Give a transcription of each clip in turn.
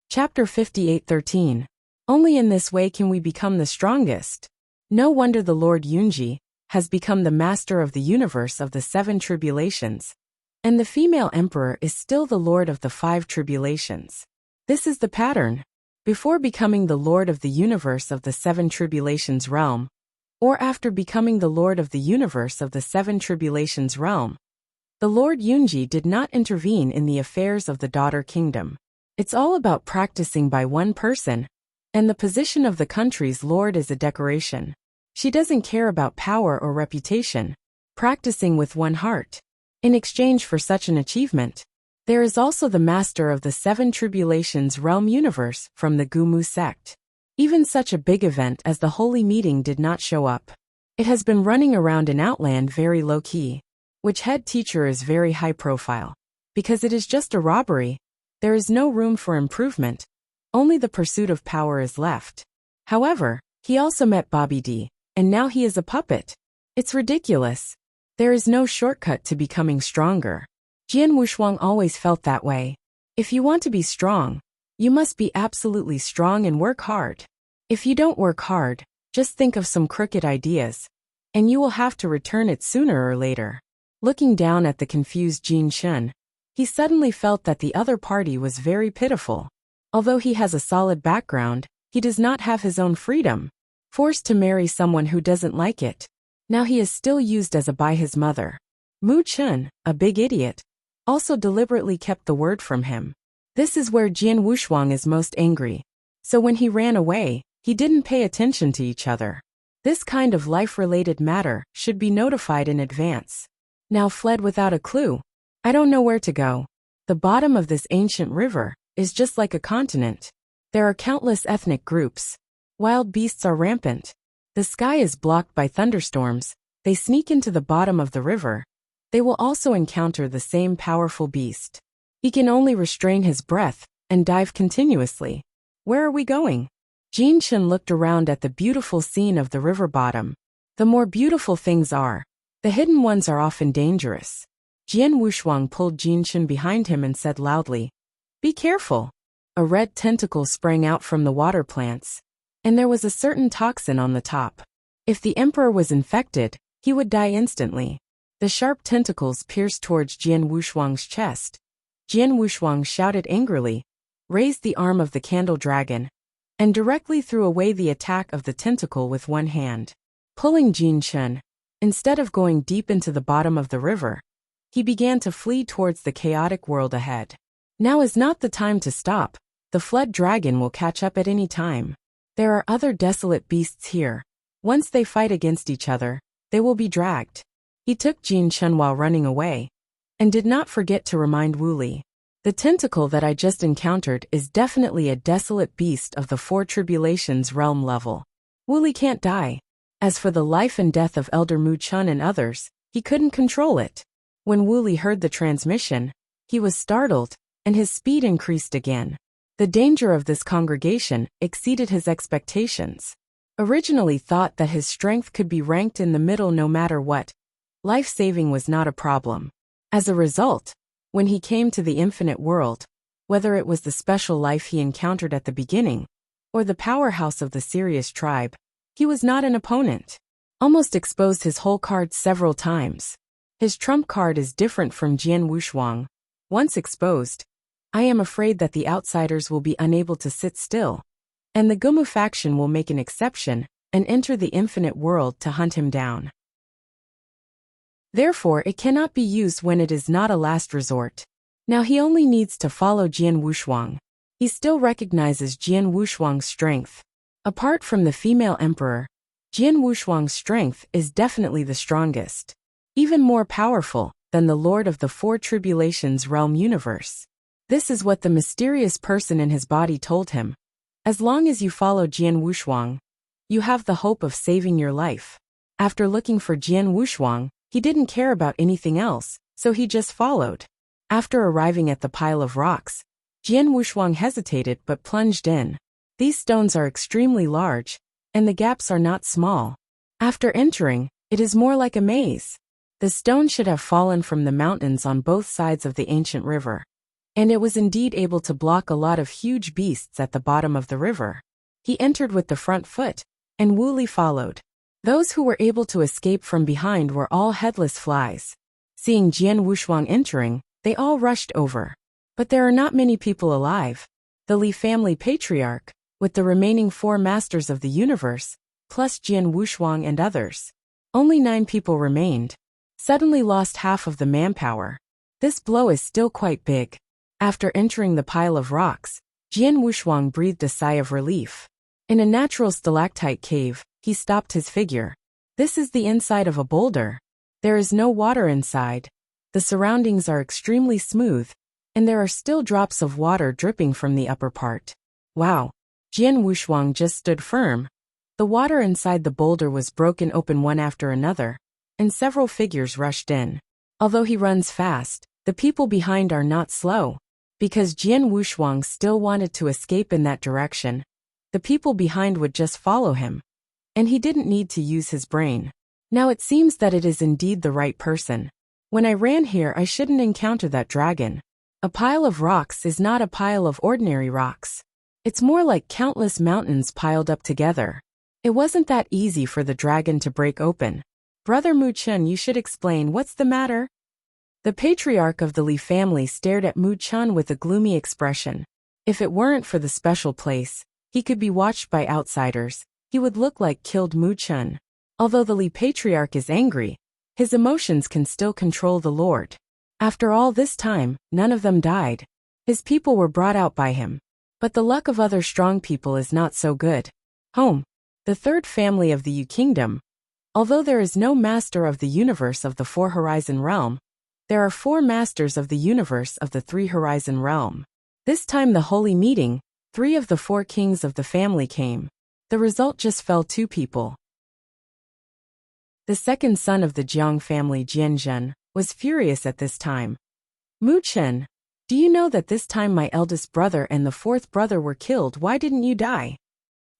Chapter 58:13. Only in this way can we become the strongest. No wonder the Lord Yunji has become the master of the universe of the 7 tribulations, and the female emperor is still the lord of the 5 tribulations. This is the pattern. Before becoming the lord of the universe of the 7 tribulations realm, or after becoming the lord of the universe of the 7 tribulations realm, the Lord Yunji did not intervene in the affairs of the daughter kingdom. It's all about practicing by one person, and the position of the country's lord is a decoration. She doesn't care about power or reputation, practicing with one heart. In exchange for such an achievement, there is also the master of the 7 tribulations realm universe from the Gumu sect. Even such a big event as the holy meeting did not show up. It has been running around in Outland very low-key, which head teacher is very high profile. Because it is just a robbery, there is no room for improvement, only the pursuit of power is left. However, he also met Bobby D, and now he is a puppet. It's ridiculous. There is no shortcut to becoming stronger. Jian Wushuang always felt that way. If you want to be strong, you must be absolutely strong and work hard. If you don't work hard, just think of some crooked ideas, and you will have to return it sooner or later. Looking down at the confused Jin Shun, he suddenly felt that the other party was very pitiful. Although he has a solid background, he does not have his own freedom. Forced to marry someone who doesn't like it. Now he is still used as a by his mother. Mu Chun, a big idiot, also deliberately kept the word from him. This is where Jian Wushuang is most angry. So when he ran away, he didn't pay attention to each other. This kind of life-related matter should be notified in advance. Now fled without a clue. I don't know where to go. The bottom of this ancient river is just like a continent. There are countless ethnic groups. Wild beasts are rampant. The sky is blocked by thunderstorms. They sneak into the bottom of the river. They will also encounter the same powerful beast. He can only restrain his breath and dive continuously. Where are we going? Jin Chen looked around at the beautiful scene of the river bottom. The more beautiful things are, the hidden ones are often dangerous. Jian Wushuang pulled Jin Chen behind him and said loudly, "Be careful." A red tentacle sprang out from the water plants, and there was a certain toxin on the top. If the emperor was infected, he would die instantly. The sharp tentacles pierced towards Jian Wushuang's chest. Jian Wushuang shouted angrily, raised the arm of the candle dragon, and directly threw away the attack of the tentacle with one hand. Pulling Jin Chen, instead of going deep into the bottom of the river, he began to flee towards the chaotic world ahead. Now is not the time to stop. The fled dragon will catch up at any time. There are other desolate beasts here. Once they fight against each other, they will be dragged. He took Jin Chen while running away, and did not forget to remind Wu Li. The tentacle that I just encountered is definitely a desolate beast of the 4 tribulations realm level. Wu Li can't die. As for the life and death of Elder Mu Chun and others, he couldn't control it. When Wu Li heard the transmission, he was startled, and his speed increased again. The danger of this congregation exceeded his expectations. Originally thought that his strength could be ranked in the middle no matter what, life-saving was not a problem. As a result, when he came to the infinite world, whether it was the special life he encountered at the beginning, or the powerhouse of the Sirius tribe, he was not an opponent. Almost exposed his whole card several times. His trump card is different from Jian Wushuang. Once exposed, I am afraid that the outsiders will be unable to sit still, and the Gumu faction will make an exception and enter the infinite world to hunt him down. Therefore, it cannot be used when it is not a last resort. Now he only needs to follow Jian Wushuang. He still recognizes Jian Wushuang's strength. Apart from the female emperor, Jian Wushuang's strength is definitely the strongest. Even more powerful than the lord of the 4 tribulations realm universe. This is what the mysterious person in his body told him. As long as you follow Jian Wushuang, you have the hope of saving your life. After looking for Jian Wushuang, he didn't care about anything else, so he just followed. After arriving at the pile of rocks, Jian Wushuang hesitated but plunged in. These stones are extremely large, and the gaps are not small. After entering, it is more like a maze. The stone should have fallen from the mountains on both sides of the ancient river. and it was indeed able to block a lot of huge beasts at the bottom of the river. He entered with the front foot, and Wu Li followed. Those who were able to escape from behind were all headless flies. Seeing Jian Wushuang entering, they all rushed over. But there are not many people alive. The Li family patriarch, with the remaining 4 masters of the universe, plus Jian Wushuang and others. Only 9 people remained. Suddenly lost half of the manpower. This blow is still quite big. After entering the pile of rocks, Jian Wushuang breathed a sigh of relief. In a natural stalactite cave, he stopped his figure. This is the inside of a boulder. There is no water inside. The surroundings are extremely smooth, and there are still drops of water dripping from the upper part. Wow! Jian Wushuang just stood firm. The water inside the boulder was broken open one after another, and several figures rushed in. Although he runs fast, the people behind are not slow. Because Jian Wushuang still wanted to escape in that direction, the people behind would just follow him. And he didn't need to use his brain. Now it seems that it is indeed the right person. When I ran here, I shouldn't encounter that dragon. A pile of rocks is not a pile of ordinary rocks. It's more like countless mountains piled up together. It wasn't that easy for the dragon to break open. Brother Mu Chun, you should explain what's the matter. The patriarch of the Li family stared at Mu Chun with a gloomy expression. If it weren't for the special place, he could be watched by outsiders. He would look like killed Mu Chun. Although the Li patriarch is angry, his emotions can still control the Lord. After all this time, none of them died. His people were brought out by him. But the luck of other strong people is not so good. Home. The third family of the Yu Kingdom. Although there is no master of the universe of the 4 Horizon realm, there are 4 masters of the universe of the 3 Horizon realm. This time the holy meeting, 3 of the 4 kings of the family came. The result just fell 2 people. The second son of the Jiang family, Jianzhen, was furious at this time. Mu Chen, do you know that this time my eldest brother and the 4th brother were killed? Why didn't you die?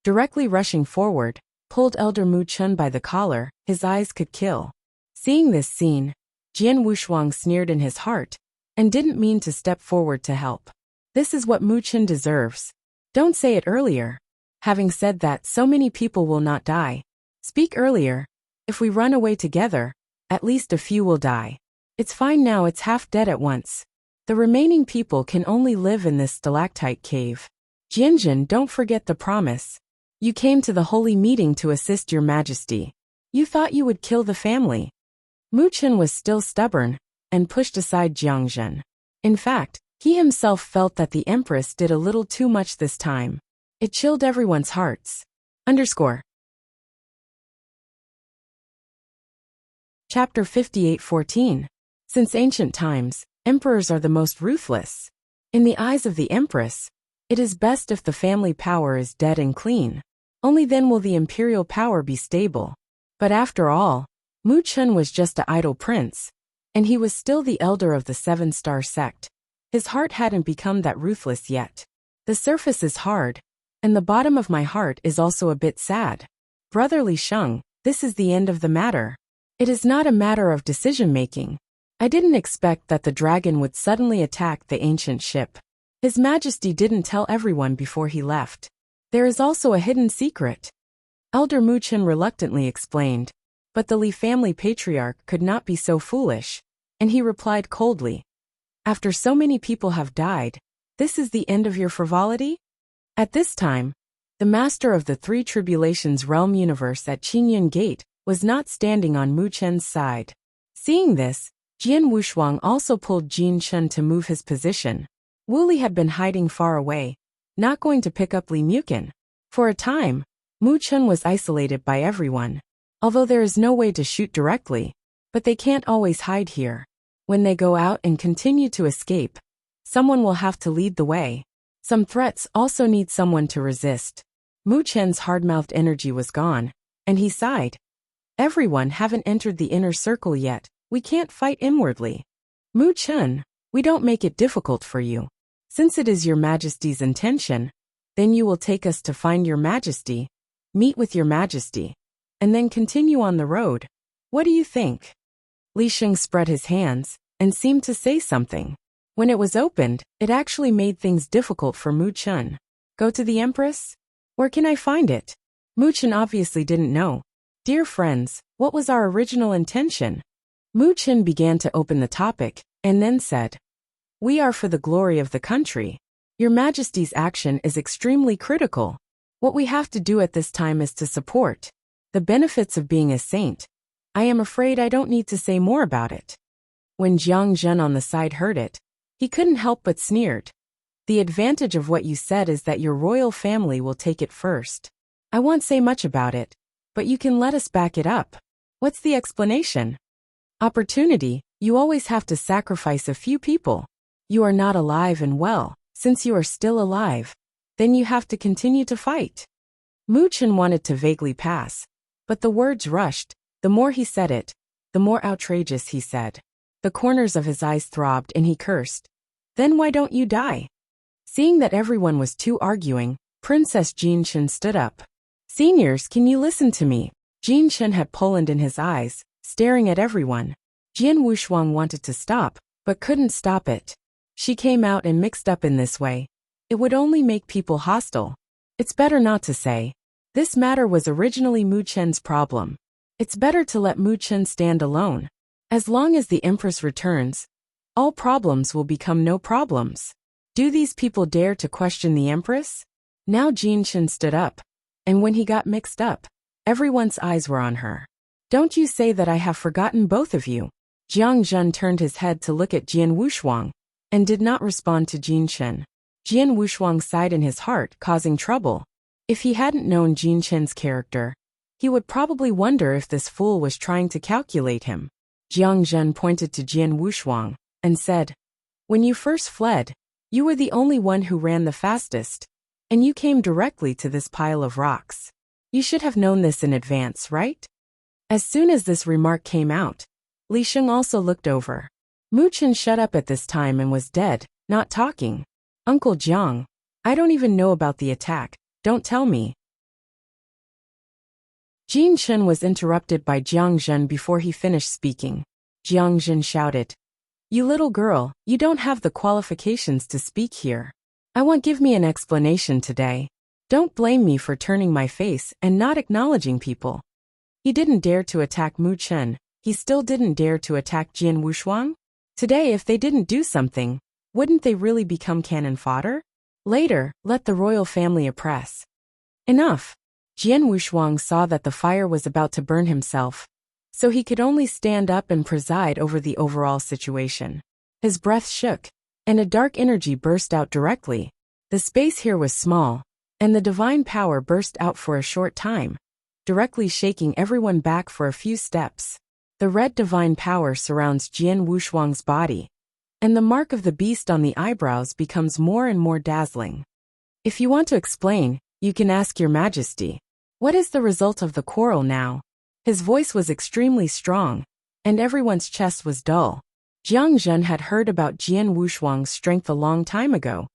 Directly rushing forward, pulled Elder Mu Chen by the collar, his eyes could kill. Seeing this scene, Jian Wushuang sneered in his heart, and didn't mean to step forward to help. This is what Mu Chen deserves. Don't say it earlier. Having said that, so many people will not die. Speak earlier. If we run away together, at least a few will die. It's fine now, it's half dead at once. The remaining people can only live in this stalactite cave. Jianzhen, don't forget the promise. You came to the holy meeting to assist your majesty. You thought you would kill the family. Mu Chen was still stubborn, and pushed aside Jiangzhen. In fact, he himself felt that the empress did a little too much this time. It chilled everyone's hearts. Chapter 58:14. Since ancient times, emperors are the most ruthless. In the eyes of the empress, it is best if the family power is dead and clean. Only then will the imperial power be stable. But after all, Mu Chen was just an idle prince, and he was still the elder of the 7-star sect. His heart hadn't become that ruthless yet. The surface is hard, and the bottom of my heart is also a bit sad. Brother Li Sheng, this is the end of the matter. It is not a matter of decision-making. I didn't expect that the dragon would suddenly attack the ancient ship. His Majesty didn't tell everyone before he left. There is also a hidden secret. Elder Mu Chen reluctantly explained, but the Li family patriarch could not be so foolish, and he replied coldly. After so many people have died, this is the end of your frivolity? At this time, the master of the 3 tribulations realm universe at Qingyun Gate was not standing on Mu Chen's side. Seeing this, Jian Wushuang also pulled Jin Chen to move his position. Wu Li had been hiding far away, not going to pick up Li Mukin. For a time, Mu Chen was isolated by everyone. Although there is no way to shoot directly, but they can't always hide here. When they go out and continue to escape, someone will have to lead the way. Some threats also need someone to resist. Mu Chen's hard-mouthed energy was gone, and he sighed. Everyone haven't entered the inner circle yet. We can't fight inwardly. Mu Chen, we don't make it difficult for you. Since it is your Majesty's intention, then you will take us to find your Majesty, meet with your Majesty, and then continue on the road. What do you think? Li Sheng spread his hands and seemed to say something. When it was opened, it actually made things difficult for Mu Chun. Go to the Empress? Where can I find it? Mu Chun obviously didn't know. Dear friends, what was our original intention? Mu Chun began to open the topic, and then said, We are for the glory of the country. Your Majesty's action is extremely critical. What we have to do at this time is to support the benefits of being a saint. I am afraid I don't need to say more about it. When Jiang Zhen on the side heard it, he couldn't help but sneered. The advantage of what you said is that your royal family will take it first. I won't say much about it, but you can let us back it up. What's the explanation? Opportunity, you always have to sacrifice a few people. You are not alive and well. Since you are still alive, then you have to continue to fight. Mu Chun wanted to vaguely pass, but the words rushed. The more he said it, the more outrageous he said. The corners of his eyes throbbed and he cursed. Then why don't you die? Seeing that everyone was too arguing, Princess Jin Chen stood up. Seniors, can you listen to me? Jin Chen had Poland in his eyes, staring at everyone. Jian Wushuang wanted to stop, but couldn't stop it. She came out and mixed up in this way. It would only make people hostile. It's better not to say. This matter was originally Mu Chen's problem. It's better to let Mu Chen stand alone. As long as the Empress returns, all problems will become no problems. Do these people dare to question the Empress? Now Jin Chen stood up, and when he got mixed up, everyone's eyes were on her. Don't you say that I have forgotten both of you. Jiang Zhen turned his head to look at Jian Wushuang, and did not respond to Jin Chen. Jian Wushuang sighed in his heart, causing trouble. If he hadn't known Jin Chen's character, he would probably wonder if this fool was trying to calculate him. Jiang Zhen pointed to Jian Wushuang, and said, When you first fled, you were the only one who ran the fastest, and you came directly to this pile of rocks. You should have known this in advance, right? As soon as this remark came out, Li Sheng also looked over. Mu Chen shut up at this time and was dead, not talking. Uncle Jiang, I don't even know about the attack, don't tell me. Jin Chen was interrupted by Jiang Zhen before he finished speaking. Jiang Zhen shouted, You little girl, you don't have the qualifications to speak here. I won't give me an explanation today. Don't blame me for turning my face and not acknowledging people. He didn't dare to attack Mu Chen, he still didn't dare to attack Jian Wushuang? Today if they didn't do something, wouldn't they really become cannon fodder? Later, let the royal family oppress. Enough. Jian Wushuang saw that the fire was about to burn himself, so he could only stand up and preside over the overall situation. His breath shook, and a dark energy burst out directly. The space here was small, and the divine power burst out for a short time, directly shaking everyone back for a few steps. The red divine power surrounds Jian Wushuang's body, and the mark of the beast on the eyebrows becomes more and more dazzling. If you want to explain, you can ask your Majesty. What is the result of the quarrel now? His voice was extremely strong, and everyone's chest was dull. Jiang Zhen had heard about Jian Wushuang's strength a long time ago,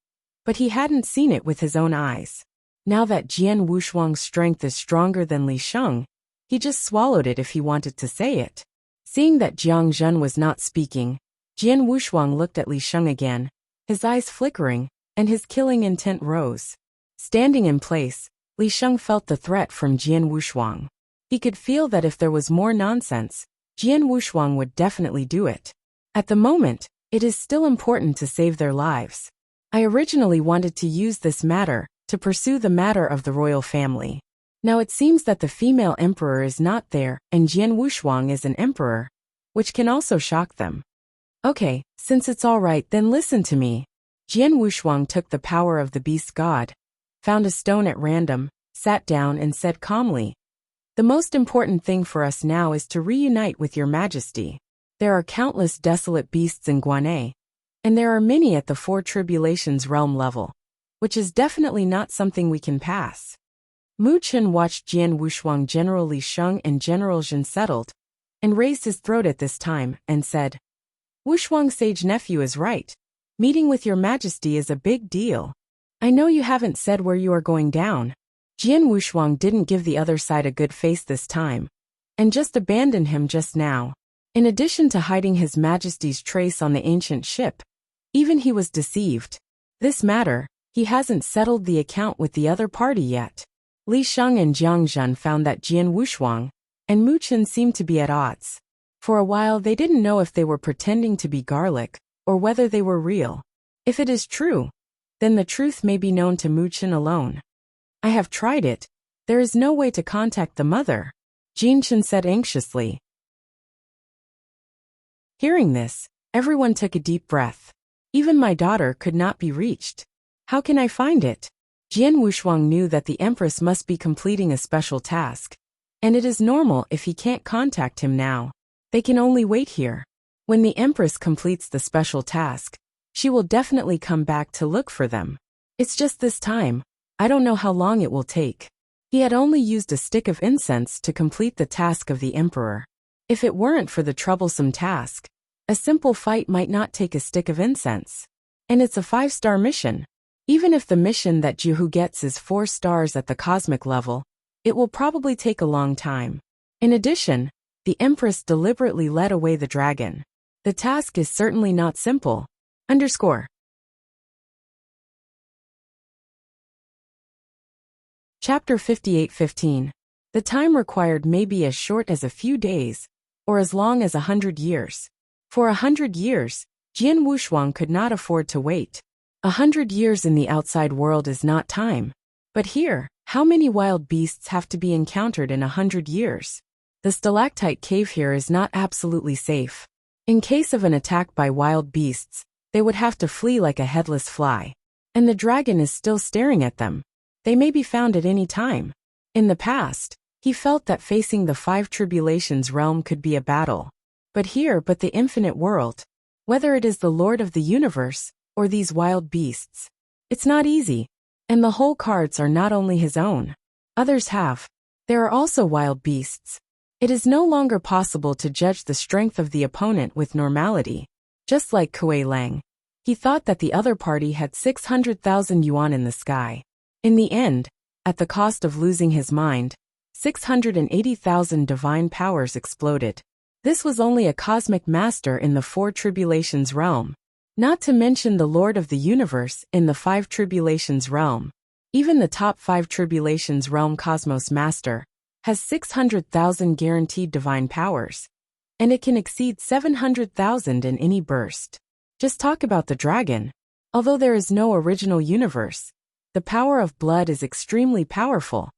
but he hadn't seen it with his own eyes. Now that Jian Wushuang's strength is stronger than Li Sheng, he just swallowed it if he wanted to say it. Seeing that Jiang Zhen was not speaking, Jian Wushuang looked at Li Sheng again, his eyes flickering, and his killing intent rose. Standing in place, Li Sheng felt the threat from Jian Wushuang. He could feel that if there was more nonsense, Jian Wushuang would definitely do it. At the moment, it is still important to save their lives. I originally wanted to use this matter to pursue the matter of the royal family. Now it seems that the female emperor is not there and Jian Wushuang is an emperor, which can also shock them. Okay, since it's all right, then listen to me. Jian Wushuang took the power of the beast god, found a stone at random, sat down and said calmly, The most important thing for us now is to reunite with your Majesty. There are countless desolate beasts in Guanay, and there are many at the Four Tribulations realm level, which is definitely not something we can pass. Mu Chen watched Jian Wushuang, General Li Sheng and General Zhen settled, and raised his throat at this time, and said, Wushuang's sage nephew is right. Meeting with your Majesty is a big deal. I know you haven't said where you are going down. Jian Wushuang didn't give the other side a good face this time, and just abandoned him just now. In addition to hiding his Majesty's trace on the ancient ship, Even he was deceived. This matter, he hasn't settled the account with the other party yet. Li Sheng and Jiang Zhen found that Jian Wushuang and Mu Chen seemed to be at odds. For a while they didn't know if they were pretending to be garlic, or whether they were real. If it is true, then the truth may be known to Mu Chen alone. I have tried it. There is no way to contact the mother, Jin Chen said anxiously. Hearing this, everyone took a deep breath. Even my daughter could not be reached. How can I find it? Jian Wushuang knew that the Empress must be completing a special task, and it is normal if he can't contact him now. They can only wait here. When the Empress completes the special task, she will definitely come back to look for them. It's just this time, I don't know how long it will take. He had only used a stick of incense to complete the task of the Emperor. If it weren't for the troublesome task, a simple fight might not take a stick of incense. And it's a 5-star mission. Even if the mission that Jihu gets is 4 stars at the cosmic level, it will probably take a long time. In addition, the Empress deliberately led away the dragon. The task is certainly not simple. Chapter 58:15. The time required may be as short as a few days, or as long as 100 years. For 100 years, Jian Wushuang could not afford to wait. 100 years in the outside world is not time. But here, how many wild beasts have to be encountered in 100 years? The stalactite cave here is not absolutely safe. In case of an attack by wild beasts, they would have to flee like a headless fly. And the dragon is still staring at them. They may be found at any time. In the past, he felt that facing the 5 tribulations realm could be a battle. But the infinite world, whether it is the Lord of the universe, or these wild beasts, it's not easy. And the whole cards are not only his own. Others have. There are also wild beasts. It is no longer possible to judge the strength of the opponent with normality. Just like Kuei Lang, he thought that the other party had 600,000 yuan in the sky. In the end, at the cost of losing his mind, 680,000 divine powers exploded. This was only a cosmic master in the 4 tribulations realm. Not to mention the Lord of the universe in the 5 tribulations realm. Even the top 5 tribulations realm cosmos master has 600,000 guaranteed divine powers. And it can exceed 700,000 in any burst. Just talk about the dragon. Although there is no original universe, the power of blood is extremely powerful.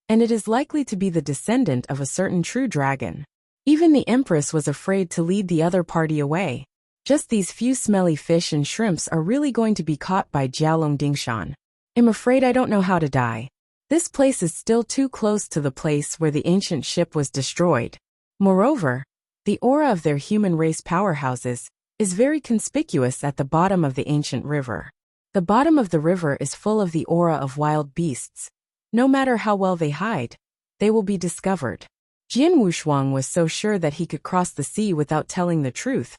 And it is likely to be the descendant of a certain true dragon. Even the Empress was afraid to lead the other party away. Just these few smelly fish and shrimps are really going to be caught by Jialong Dingshan. I'm afraid I don't know how to die. This place is still too close to the place where the ancient ship was destroyed. Moreover, the aura of their human race powerhouses is very conspicuous at the bottom of the ancient river. The bottom of the river is full of the aura of wild beasts. No matter how well they hide, they will be discovered. Jian Wushuang was so sure that he could cross the sea without telling the truth.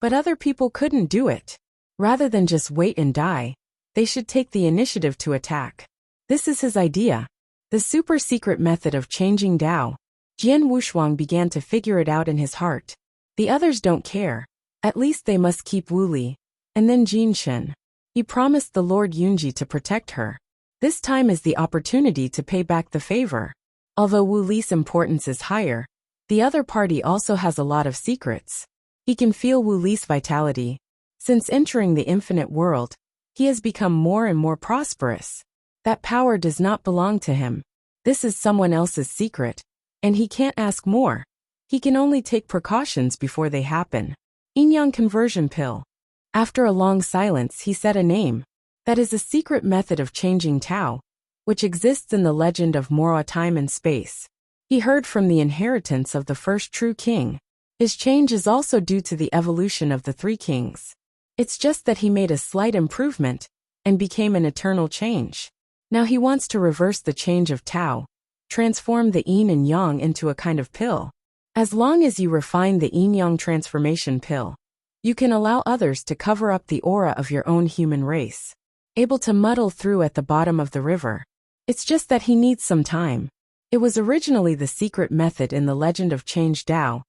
But other people couldn't do it. Rather than just wait and die, they should take the initiative to attack. This is his idea. The super secret method of changing Tao. Jian Wushuang began to figure it out in his heart. The others don't care. At least they must keep Wu Li. And then Jin Shen. He promised the Lord Yunji to protect her. This time is the opportunity to pay back the favor. Although Wu Li's importance is higher, the other party also has a lot of secrets. He can feel Wu Li's vitality. Since entering the infinite world, he has become more and more prosperous. That power does not belong to him. This is someone else's secret, and he can't ask more. He can only take precautions before they happen. Yin-yang conversion pill. After a long silence, he said a name. That is a secret method of changing Tao, which exists in the legend of Mora time and space. He heard from the inheritance of the first true king. His change is also due to the evolution of the 3 kings. It's just that he made a slight improvement and became an eternal change. Now he wants to reverse the change of Tao, transform the yin and yang into a kind of pill. As long as you refine the yin-yang transformation pill, you can allow others to cover up the aura of your own human race. Able to muddle through at the bottom of the river. It's just that he needs some time. It was originally the secret method in the legend of Change Tao,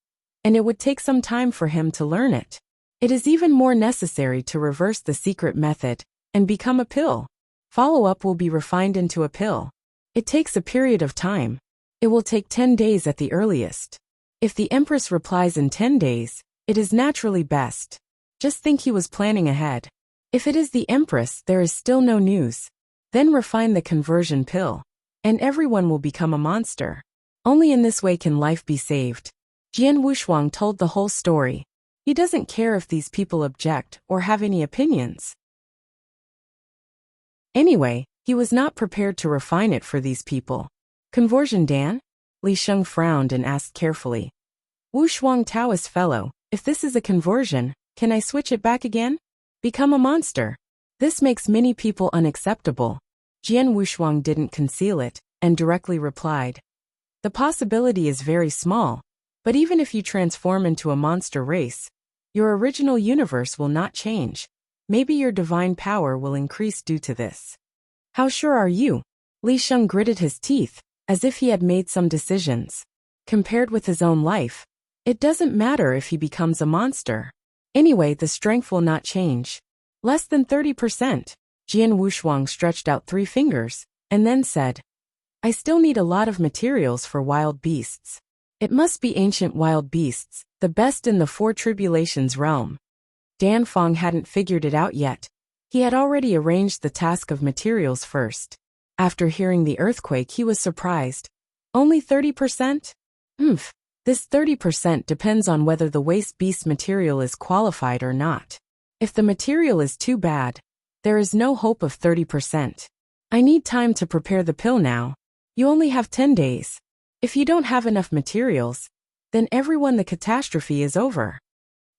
and it would take some time for him to learn it. It is even more necessary to reverse the secret method and become a pill. Follow-up will be refined into a pill. It takes a period of time. It will take 10 days at the earliest. If the Empress replies in 10 days, it is naturally best. Just think he was planning ahead. If it is the Empress, there is still no news. Then refine the conversion pill. And everyone will become a monster. Only in this way can life be saved. Jian Wushuang told the whole story. He doesn't care if these people object or have any opinions. Anyway, he was not prepared to refine it for these people. Conversion Dan? Li Sheng frowned and asked carefully. Wushuang Taoist fellow, if this is a conversion, can I switch it back again? Become a monster. This makes many people unacceptable. Jian Wushuang didn't conceal it, and directly replied. The possibility is very small, but even if you transform into a monster race, your original universe will not change. Maybe your divine power will increase due to this. How sure are you? Li Sheng gritted his teeth, as if he had made some decisions. Compared with his own life, it doesn't matter if he becomes a monster. Anyway, the strength will not change. Less than 30%. Jian Wushuang stretched out 3 fingers, and then said, I still need a lot of materials for wild beasts. It must be ancient wild beasts, the best in the 4 tribulations realm. Dan Feng hadn't figured it out yet. He had already arranged the task of materials first. After hearing the earthquake, he was surprised. Only 30%? This 30% depends on whether the waste beast material is qualified or not. If the material is too bad, there is no hope of 30%. I need time to prepare the pill now. You only have 10 days. If you don't have enough materials, then the catastrophe is over.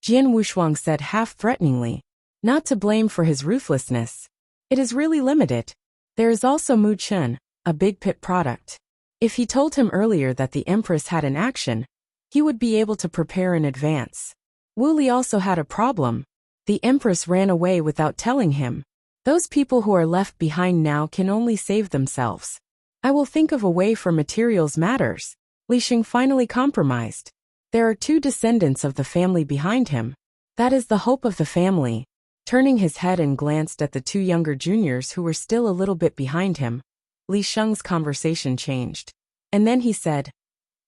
Jian Wushuang said half-threateningly, not to blame for his ruthlessness. It is really limited. There is also Mu Chun, a big pit product. If he told him earlier that the Empress had an action, he would be able to prepare in advance. Wu Li also had a problem. The Empress ran away without telling him. Those people who are left behind now can only save themselves. I will think of a way for materials matters. Li Sheng finally compromised. There are 2 descendants of the family behind him. That is the hope of the family. Turning his head and glanced at the 2 younger juniors who were still a little bit behind him, Li Sheng's conversation changed. And then he said,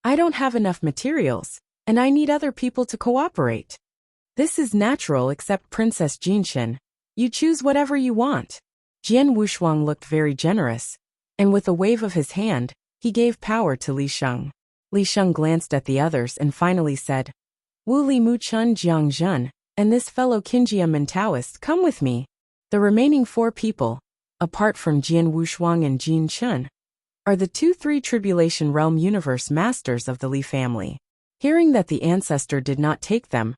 I don't have enough materials, and I need other people to cooperate. This is natural except Princess Jinshin. You choose whatever you want. Jian Wushuang looked very generous, and with a wave of his hand, he gave power to Li Sheng. Li Sheng glanced at the others and finally said, Wu Li Mu Chun Jiang Zhen, and this fellow Qinjia Taoist, come with me. The remaining 4 people, apart from Jian Wushuang and Jin Chun, are the 2-3 Tribulation Realm Universe Masters of the Li family. Hearing that the ancestor did not take them,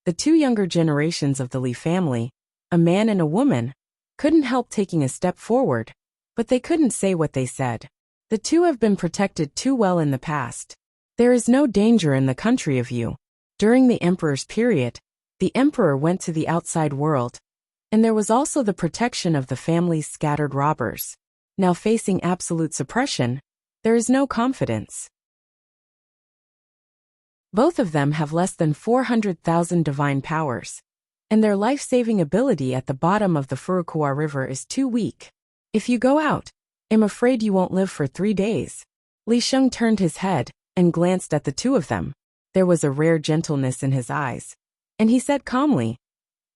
the 2 younger generations of the Li family, a man and a woman, couldn't help taking a step forward, but they couldn't say what they said. The 2 have been protected too well in the past. There is no danger in the country of you. During the Emperor's period, the Emperor went to the outside world, and there was also the protection of the family's scattered robbers. Now facing absolute suppression, there is no confidence. Both of them have less than 400,000 divine powers, and their life-saving ability at the bottom of the Furukawa River is too weak. If you go out, I'm afraid you won't live for 3 days. Li Sheng turned his head and glanced at the 2 of them. There was a rare gentleness in his eyes, and he said calmly,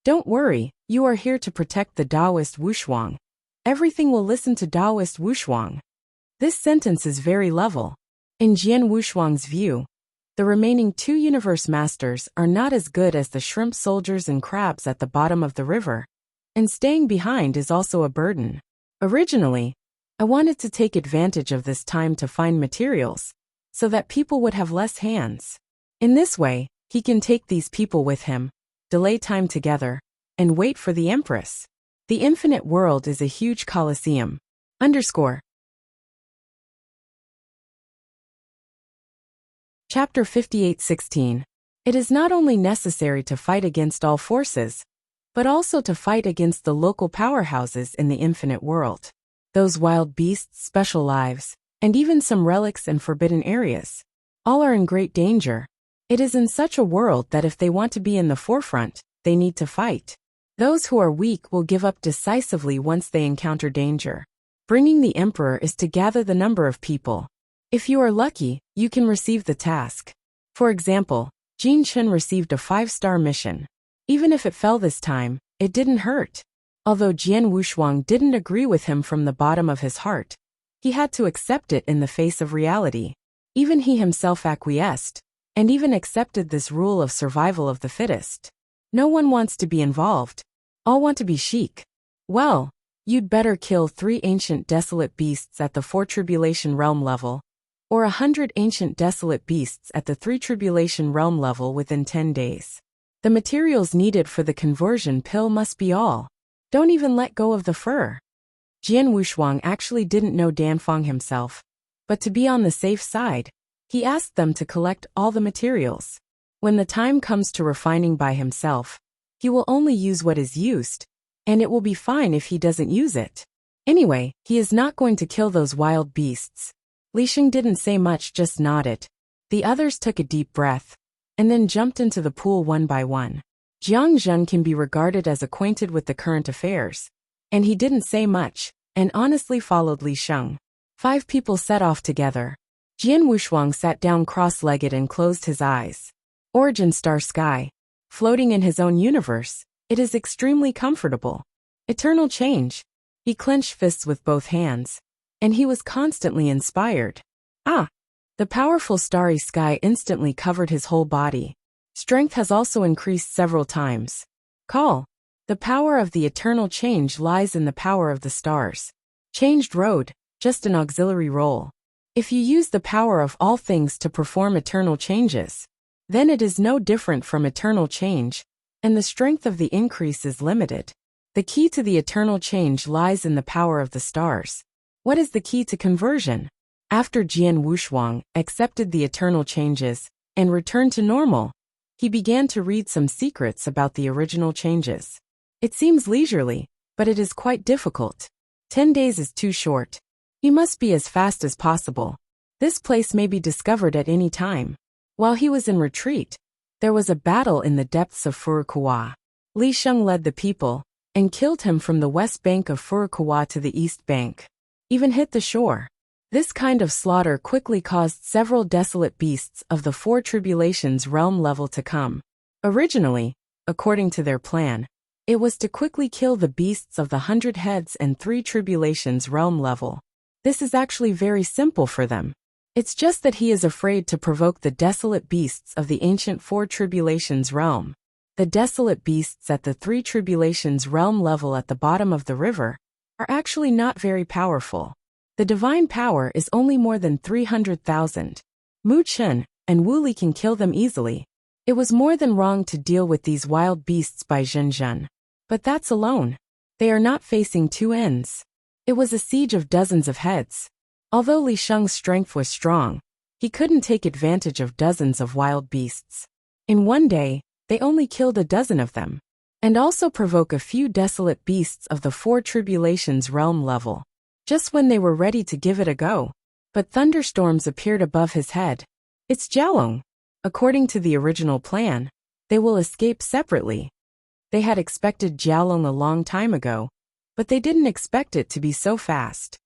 Don't worry, you are here to protect the Taoist Wushuang. Everything will listen to Taoist Wushuang. This sentence is very level. In Jian Wushuang's view, the remaining 2 universe masters are not as good as the shrimp soldiers and crabs at the bottom of the river, and staying behind is also a burden. Originally, I wanted to take advantage of this time to find materials, so that people would have less hands. In this way, he can take these people with him, delay time together, and wait for the Empress. The infinite world is a huge coliseum. Chapter 58:16. It is not only necessary to fight against all forces, but also to fight against the local powerhouses in the infinite world. Those wild beasts, special lives, and even some relics and forbidden areas. All are in great danger. It is in such a world that if they want to be in the forefront, they need to fight. Those who are weak will give up decisively once they encounter danger. Bringing the emperor is to gather the number of people. If you are lucky, you can receive the task. For example, Jin Chen received a 5-star mission. Even if it fell this time, it didn't hurt. Although Jian Wushuang didn't agree with him from the bottom of his heart, he had to accept it in the face of reality. Even he himself acquiesced, and even accepted this rule of survival of the fittest. No one wants to be involved. All want to be chic. Well, you'd better kill 3 ancient desolate beasts at the 4 tribulation realm level, or 100 ancient desolate beasts at the 3 tribulation realm level within 10 days. The materials needed for the conversion pill must be all. Don't even let go of the fur. Jian Wushuang actually didn't know Danfeng himself, but to be on the safe side, he asked them to collect all the materials. When the time comes to refining by himself, he will only use what is used, and it will be fine if he doesn't use it. Anyway, he is not going to kill those wild beasts. Li Sheng didn't say much, just nodded. The others took a deep breath, and then jumped into the pool one by one. Jiang Zhen can be regarded as acquainted with the current affairs, and he didn't say much, and honestly followed Li Sheng. 5 people set off together. Jian Wushuang sat down cross-legged and closed his eyes. Origin star sky. Floating in his own universe, it is extremely comfortable. Eternal change. He clenched fists with both hands, and he was constantly inspired. Ah! The powerful starry sky instantly covered his whole body. Strength has also increased several times. Call. The power of the eternal change lies in the power of the stars. Changed road, just an auxiliary role. If you use the power of all things to perform eternal changes, then it is no different from eternal change, and the strength of the increase is limited. The key to the eternal change lies in the power of the stars. What is the key to conversion? After Jian Wushuang accepted the eternal changes and returned to normal, he began to read some secrets about the original changes. It seems leisurely, but it is quite difficult. 10 days is too short. He must be as fast as possible. This place may be discovered at any time. While he was in retreat, there was a battle in the depths of Furukawa. Li Sheng led the people, and killed him from the west bank of Furukawa to the east bank. Even hit the shore. This kind of slaughter quickly caused several desolate beasts of the 4 tribulations realm level to come. Originally, according to their plan, it was to quickly kill the beasts of the 100 heads and 3 tribulations realm level. This is actually very simple for them. It's just that he is afraid to provoke the desolate beasts of the ancient 4 tribulations realm. The desolate beasts at the 3 tribulations realm level at the bottom of the river are actually not very powerful. The divine power is only more than 300,000. Mu Chen and Wu Li can kill them easily. It was more than wrong to deal with these wild beasts by Zhen Zhen. But that's alone. They are not facing 2 ends. It was a siege of dozens of heads. Although Li Sheng's strength was strong, he couldn't take advantage of dozens of wild beasts. In one day, they only killed a dozen of them, and also provoke a few desolate beasts of the 4 tribulations realm level. Just when they were ready to give it a go, but thunderstorms appeared above his head. It's Jialong. According to the original plan, they will escape separately. They had expected Jialong a long time ago, but they didn't expect it to be so fast.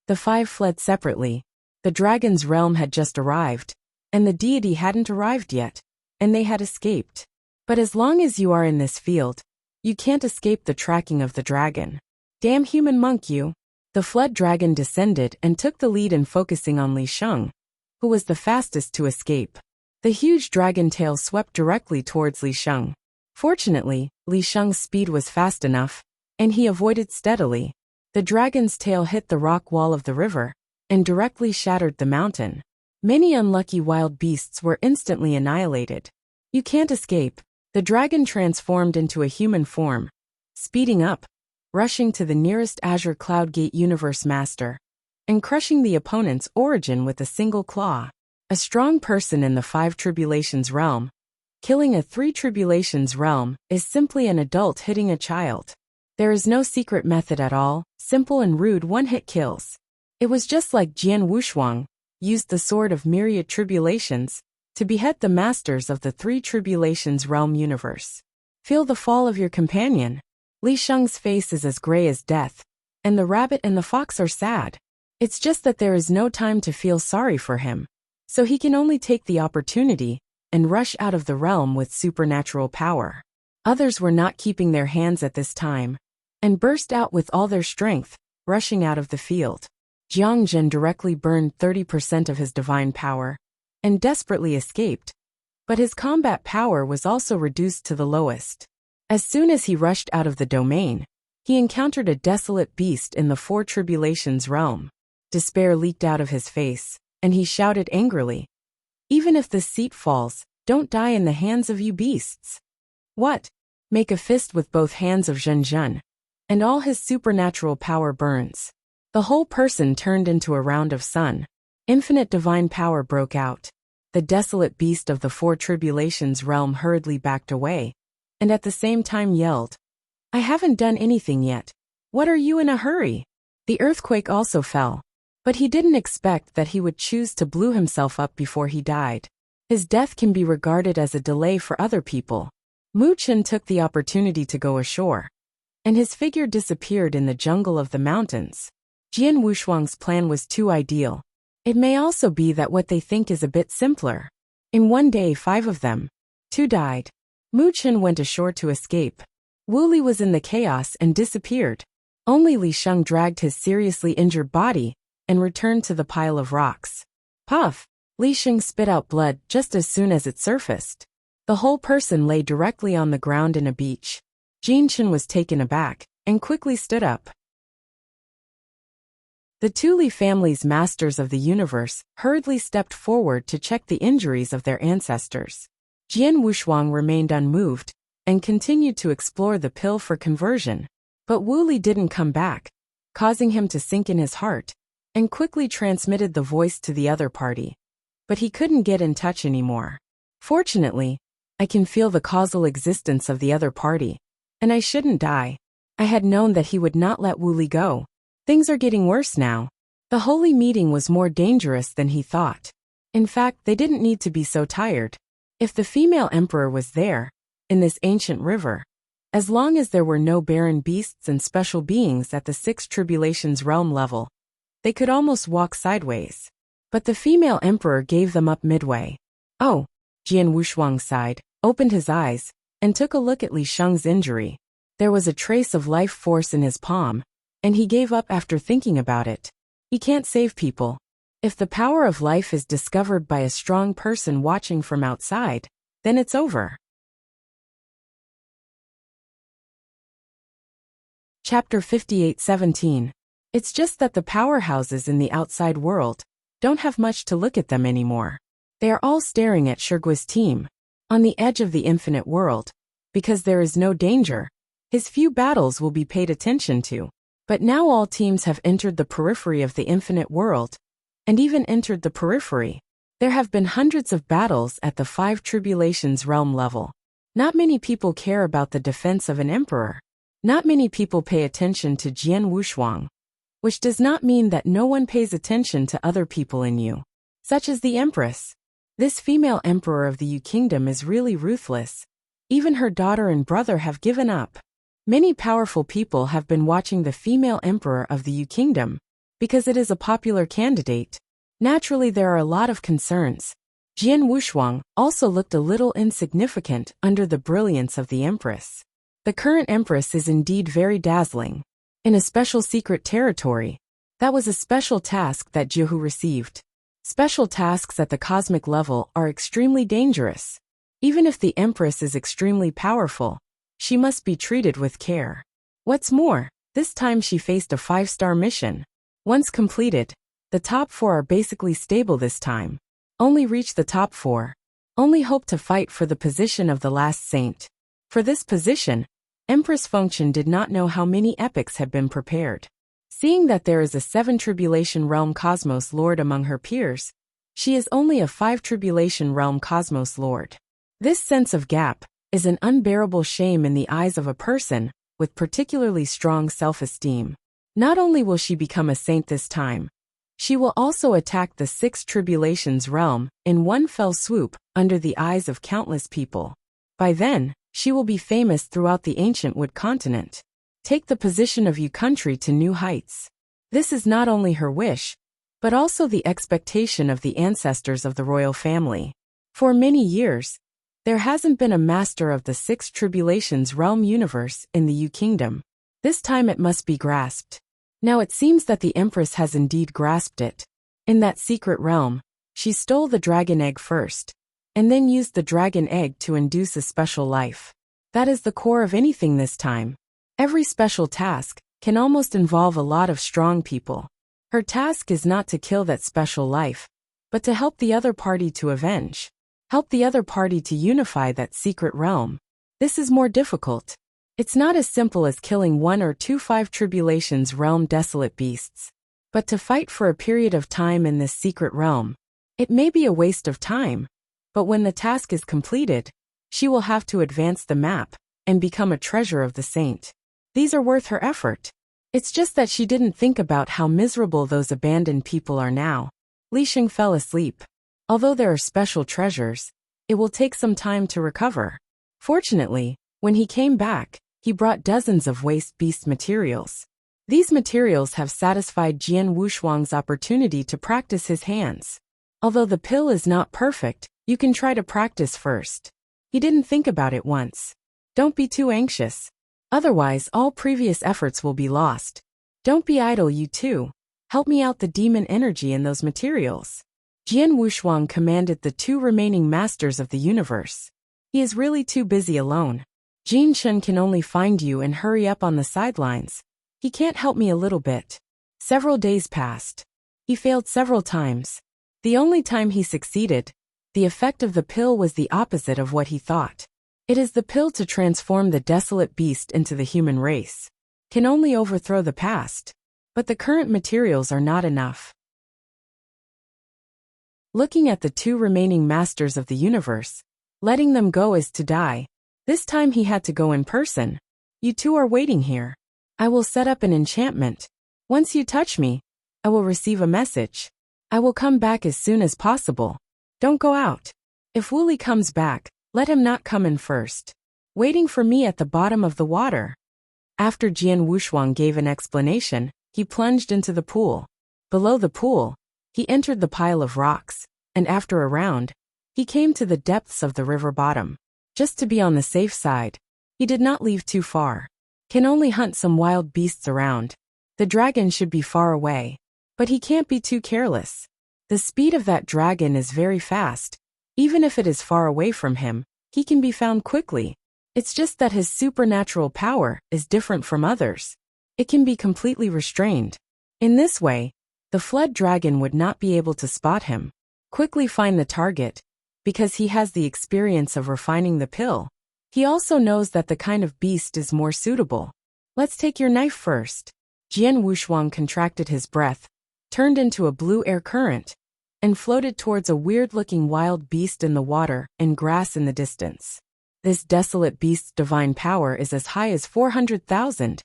The 5 fled separately. The dragon's realm had just arrived, and the deity hadn't arrived yet, and they had escaped. But as long as you are in this field, you can't escape the tracking of the dragon. Damn human monk you! The flood dragon descended and took the lead in focusing on Li Sheng, who was the fastest to escape. The huge dragon tail swept directly towards Li Sheng. Fortunately, Li Sheng's speed was fast enough, and he avoided steadily. The dragon's tail hit the rock wall of the river, and directly shattered the mountain. Many unlucky wild beasts were instantly annihilated. You can't escape. The dragon transformed into a human form, speeding up, rushing to the nearest Azure Cloud Gate Universe Master, and crushing the opponent's origin with a single claw. A strong person in the 5 tribulations realm. Killing a 3 tribulations realm is simply an adult hitting a child. There is no secret method at all, simple and rude one-hit kills. It was just like Jian Wushuang used the sword of myriad tribulations to behead the masters of the three tribulations realm universe. Feel the fall of your companion. Li Sheng's face is as gray as death, and the rabbit and the fox are sad. It's just that there is no time to feel sorry for him, so he can only take the opportunity and rush out of the realm with supernatural power. Others were not keeping their hands at this time, and burst out with all their strength, rushing out of the field. Jiang Jin directly burned 30% of his divine power, and desperately escaped, but his combat power was also reduced to the lowest. As soon as he rushed out of the domain, he encountered a desolate beast in the four tribulations realm. Despair leaked out of his face, and he shouted angrily, "Even if this seat falls, don't die in the hands of you beasts." What? Make a fist with both hands of Zhen Zhen, and all his supernatural power burns. The whole person turned into a round of sun. Infinite divine power broke out. The desolate beast of the four tribulations realm hurriedly backed away, and at the same time yelled, "I haven't done anything yet. What are you in a hurry?" The earthquake also fell, but he didn't expect that he would choose to blow himself up before he died. His death can be regarded as a delay for other people. Mu Chen took the opportunity to go ashore, and his figure disappeared in the jungle of the mountains. Jian Wushuang's plan was too ideal. It may also be that what they think is a bit simpler. In one day 5 of them, 2 died. Mu Chen went ashore to escape. Wu Li was in the chaos and disappeared. Only Li Sheng dragged his seriously injured body and returned to the pile of rocks. Puff! Li Sheng spit out blood just as soon as it surfaced. The whole person lay directly on the ground in a beach. Jin Chen was taken aback and quickly stood up. The two Li family's masters of the universe hurriedly stepped forward to check the injuries of their ancestors. Jian Wushuang remained unmoved and continued to explore the pill for conversion, but Wu Li didn't come back, causing him to sink in his heart, and quickly transmitted the voice to the other party. But he couldn't get in touch anymore. Fortunately, I can feel the causal existence of the other party, and I shouldn't die. I had known that he would not let Wu Li go. Things are getting worse now. The holy meeting was more dangerous than he thought. In fact, they didn't need to be so tired. If the female emperor was there, in this ancient river, as long as there were no barren beasts and special beings at the 6 tribulations realm level, they could almost walk sideways. But the female emperor gave them up midway. Oh, Jian Wushuang sighed, opened his eyes, and took a look at Li Sheng's injury. There was a trace of life force in his palm, and he gave up after thinking about it. He can't save people. If the power of life is discovered by a strong person watching from outside, then it's over. Chapter 58:17. It's just that the powerhouses in the outside world don't have much to look at them anymore. They are all staring at Shigui's team, on the edge of the infinite world. Because there is no danger, his few battles will be paid attention to. But now all teams have entered the periphery of the infinite world, and even entered the periphery. There have been hundreds of battles at the 5 tribulations realm level. Not many people care about the defense of an emperor. Not many people pay attention to Jian Wushuang, which does not mean that no one pays attention to other people in Yu, such as the empress. This female emperor of the Yu kingdom is really ruthless. Even her daughter and brother have given up. Many powerful people have been watching the female emperor of the Yu kingdom, because it is a popular candidate. Naturally, there are a lot of concerns. Jian Wushuang also looked a little insignificant under the brilliance of the empress. The current empress is indeed very dazzling. In a special secret territory, that was a special task that Jihu received. Special tasks at the cosmic level are extremely dangerous. Even if the empress is extremely powerful, she must be treated with care. What's more, this time she faced a 5-star mission. Once completed, the top 4 are basically stable this time. Only reach the top 4. Only hope to fight for the position of the last saint. For this position, Empress Fengchen did not know how many epics had been prepared. Seeing that there is a 7 tribulation realm cosmos lord among her peers, she is only a 5 tribulation realm cosmos lord. This sense of gap is an unbearable shame in the eyes of a person with particularly strong self-esteem. Not only will she become a saint this time, She will also attack the Six Tribulations realm in one fell swoop under the eyes of countless people. By then, she will be famous throughout the ancient Wood continent. Take the position of your country to new heights. This is not only her wish, but also the expectation of the ancestors of the royal family. For many years, there hasn't been a master of the Six Tribulations realm universe in the Yu Kingdom. This time it must be grasped. Now it seems that the Empress has indeed grasped it. In that secret realm, she stole the dragon egg first, and then used the dragon egg to induce a special life. That is the core of anything this time. Every special task can almost involve a lot of strong people. Her task is not to kill that special life, but to help the other party to avenge. Help the other party to unify that secret realm. This is more difficult. It's not as simple as killing one or two Five Tribulations realm desolate beasts. But to fight for a period of time in this secret realm, it may be a waste of time, but when the task is completed, she will have to advance the map and become a treasure of the saint. These are worth her effort. It's just that she didn't think about how miserable those abandoned people are now. Li Sheng fell asleep. Although there are special treasures, it will take some time to recover. Fortunately, when he came back, he brought dozens of waste beast materials. These materials have satisfied Jian Wushuang's opportunity to practice his hands. Although the pill is not perfect, you can try to practice first. He didn't think about it once. Don't be too anxious. Otherwise, all previous efforts will be lost. Don't be idle, you too. Help me out the demon energy in those materials. Jian Wushuang commanded the two remaining masters of the universe. He is really too busy alone. Jin Shen can only find you and hurry up on the sidelines. He can't help me a little bit. Several days passed. He failed several times. The only time he succeeded, the effect of the pill was the opposite of what he thought. It is the pill to transform the desolate beast into the human race. Can only overthrow the past. But the current materials are not enough. Looking at the two remaining masters of the universe, letting them go is to die. This time he had to go in person. You two are waiting here. I will set up an enchantment. Once you touch me, I will receive a message. I will come back as soon as possible. Don't go out. If Wuli comes back, let him not come in first. Waiting for me at the bottom of the water. After Jian Wushuang gave an explanation, he plunged into the pool. Below the pool, he entered the pile of rocks, and after a round, he came to the depths of the river bottom. Just to be on the safe side, he did not leave too far. Can only hunt some wild beasts around. The dragon should be far away. But he can't be too careless. The speed of that dragon is very fast. Even if it is far away from him, he can be found quickly. It's just that his supernatural power is different from others. It can be completely restrained. In this way, the fled dragon would not be able to spot him. Quickly find the target. Because he has the experience of refining the pill. He also knows that the kind of beast is more suitable. Let's take your knife first. Jian Wushuang contracted his breath, turned into a blue air current, and floated towards a weird-looking wild beast in the water and grass in the distance. This desolate beast's divine power is as high as 400,000,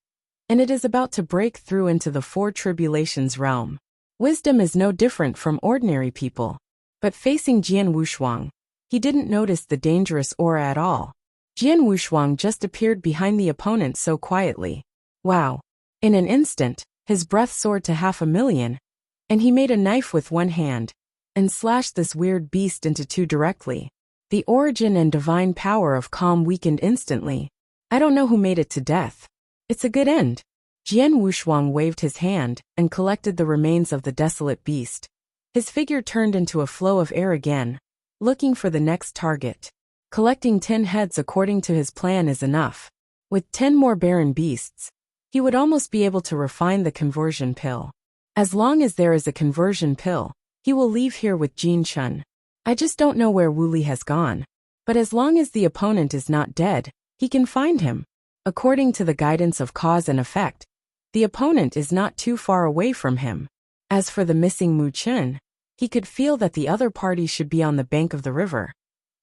and it is about to break through into the Four Tribulations realm. Wisdom is no different from ordinary people. But facing Jian Wushuang, he didn't notice the dangerous aura at all. Jian Wushuang just appeared behind the opponent so quietly. Wow. In an instant, his breath soared to 500,000, and he made a knife with one hand, and slashed this weird beast into two directly. The origin and divine power of calm weakened instantly. I don't know who made it to death. It's a good end. Jian Wushuang waved his hand and collected the remains of the desolate beast. His figure turned into a flow of air again, looking for the next target. Collecting 10 heads according to his plan is enough. With 10 more barren beasts, he would almost be able to refine the conversion pill. As long as there is a conversion pill, he will leave here with Jin Chun. I just don't know where Wuli has gone. But as long as the opponent is not dead, he can find him. According to the guidance of cause and effect, the opponent is not too far away from him. As for the missing Mu Chen, he could feel that the other party should be on the bank of the river.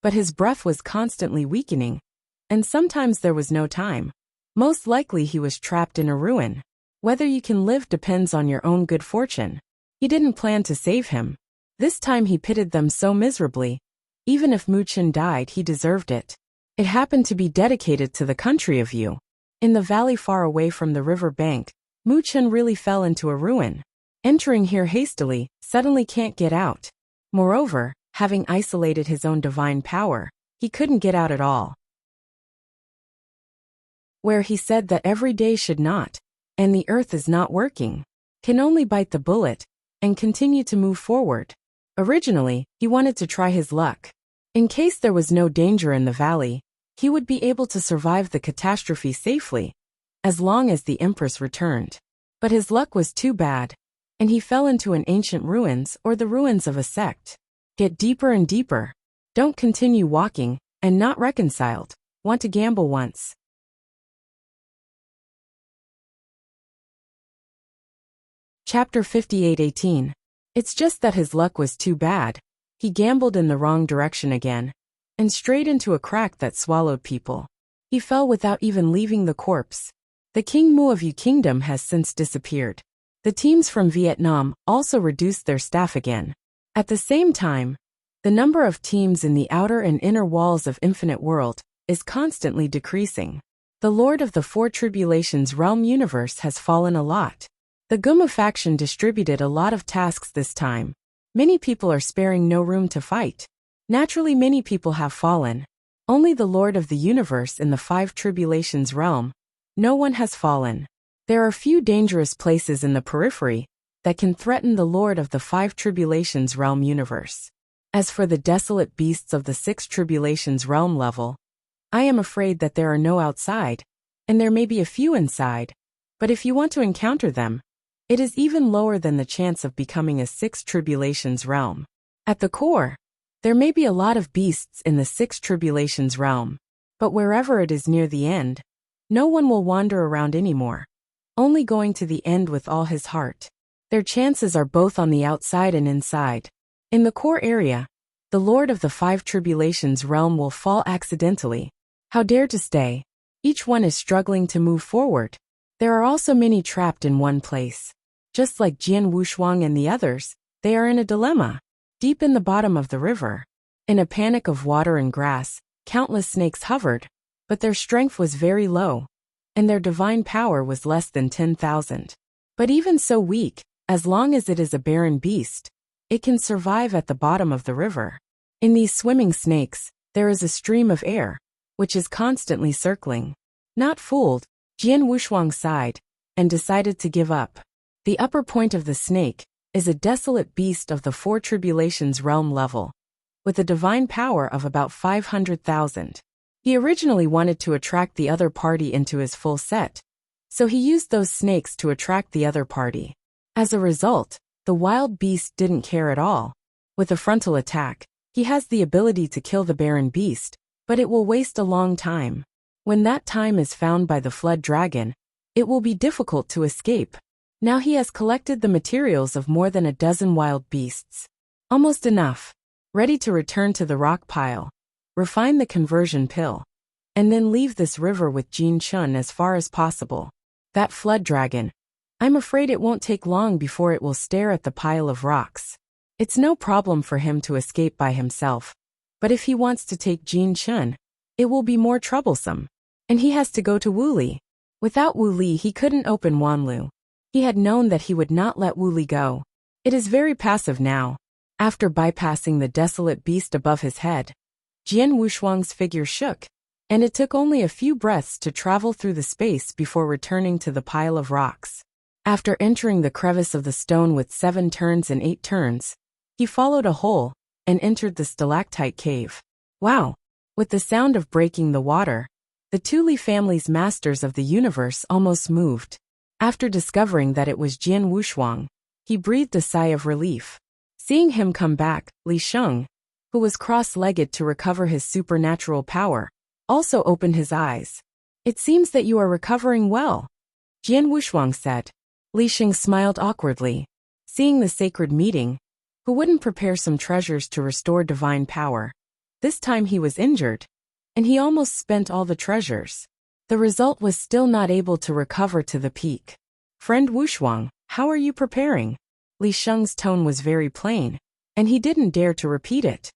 But his breath was constantly weakening, and sometimes there was no time. Most likely he was trapped in a ruin. Whether you can live depends on your own good fortune. He didn't plan to save him. This time he pitted them so miserably. Even if Mu Chen died, he deserved it. It happened to be dedicated to the country of Yu. In the valley far away from the river bank, Mu Chen really fell into a ruin. Entering here hastily, suddenly can't get out. Moreover, having isolated his own divine power, he couldn't get out at all. Where he said that every day should not, and the earth is not working, can only bite the bullet, and continue to move forward. Originally, he wanted to try his luck. In case there was no danger in the valley, he would be able to survive the catastrophe safely, as long as the Empress returned. But his luck was too bad, and he fell into an ancient ruins or the ruins of a sect. Get deeper and deeper. Don't continue walking, and not reconciled. Want to gamble once. Chapter 58:18. It's just that his luck was too bad. He gambled in the wrong direction again, and strayed into a crack that swallowed people. He fell without even leaving the corpse. The King Mu of Yu Kingdom has since disappeared. The teams from Vietnam also reduced their staff again. At the same time, the number of teams in the outer and inner walls of Infinite World is constantly decreasing. The Lord of the Four Tribulations realm universe has fallen a lot. The Guma faction distributed a lot of tasks this time. Many people are sparing no room to fight. Naturally, many people have fallen. Only the Lord of the Universe in the Five Tribulations realm. No one has fallen. There are few dangerous places in the periphery that can threaten the Lord of the Five Tribulations realm universe. As for the desolate beasts of the Six Tribulations realm level, I am afraid that there are no outside, and there may be a few inside, but if you want to encounter them, it is even lower than the chance of becoming a Six Tribulations realm. At the core, there may be a lot of beasts in the Six Tribulations realm, but wherever it is near the end, no one will wander around anymore, only going to the end with all his heart. Their chances are both on the outside and inside. In the core area, the Lord of the Five Tribulations realm will fall accidentally. How dare to stay? Each one is struggling to move forward. There are also many trapped in one place. Just like Jian Wushuang and the others, they are in a dilemma. Deep in the bottom of the river, in a panic of water and grass, countless snakes hovered, but their strength was very low, and their divine power was less than 10,000. But even so weak, as long as it is a barren beast, it can survive at the bottom of the river. In these swimming snakes, there is a stream of air, which is constantly circling. Not fooled, Jian Wushuang sighed, and decided to give up. The upper point of the snake is a desolate beast of the Four Tribulations realm level, with a divine power of about 500,000. He originally wanted to attract the other party into his full set, so he used those snakes to attract the other party. As a result, the wild beast didn't care at all. With a frontal attack, he has the ability to kill the barren beast, but it will waste a long time. When that time is found by the flood dragon, it will be difficult to escape. Now he has collected the materials of more than a dozen wild beasts. Almost enough. Ready to return to the rock pile, refine the conversion pill, and then leave this river with Jin Chun as far as possible. That flood dragon, I'm afraid it won't take long before it will stare at the pile of rocks. It's no problem for him to escape by himself, but if he wants to take Jin Chun, it will be more troublesome. And he has to go to Wu Li. Without Wu Li he couldn't open Wanlu. He had known that he would not let Wu Li go. It is very passive now. After bypassing the desolate beast above his head, Jian Wushuang's figure shook, and it took only a few breaths to travel through the space before returning to the pile of rocks. After entering the crevice of the stone with 7 turns and 8 turns, he followed a hole and entered the stalactite cave. Wow! With the sound of breaking the water, the Tuli family's masters of the universe almost moved. After discovering that it was Jian Wushuang, he breathed a sigh of relief. Seeing him come back, Li Sheng, who was cross-legged to recover his supernatural power, also opened his eyes. It seems that you are recovering well, Jian Wushuang said. Li Sheng smiled awkwardly. Seeing the sacred meeting, who wouldn't prepare some treasures to restore divine power? This time he was injured, and he almost spent all the treasures. The result was still not able to recover to the peak. Friend Wushuang, how are you preparing? Li Sheng's tone was very plain, and he didn't dare to repeat it.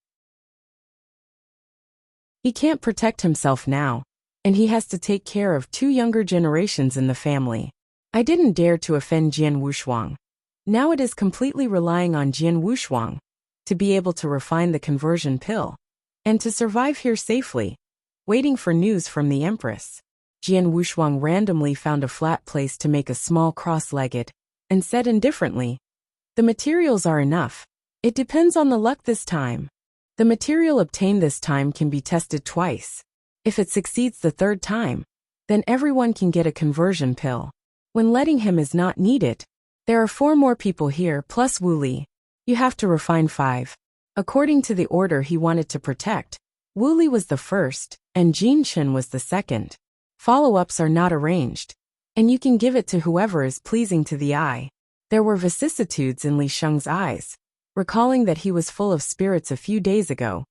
He can't protect himself now, and he has to take care of 2 younger generations in the family. I didn't dare to offend Jian Wushuang. Now it is completely relying on Jian Wushuang to be able to refine the conversion pill, and to survive here safely, waiting for news from the Empress. Jian Wushuang randomly found a flat place to make a small cross-legged, and said indifferently, "The materials are enough. It depends on the luck this time. The material obtained this time can be tested twice. If it succeeds the 3rd time, then everyone can get a conversion pill. When letting him is not needed, there are 4 more people here plus Wu Li. You have to refine 5. According to the order he wanted to protect, Wu Li was the first, and Jin Chen was the second. Follow-ups are not arranged, and you can give it to whoever is pleasing to the eye." There were vicissitudes in Li Sheng's eyes, recalling that he was full of spirits a few days ago,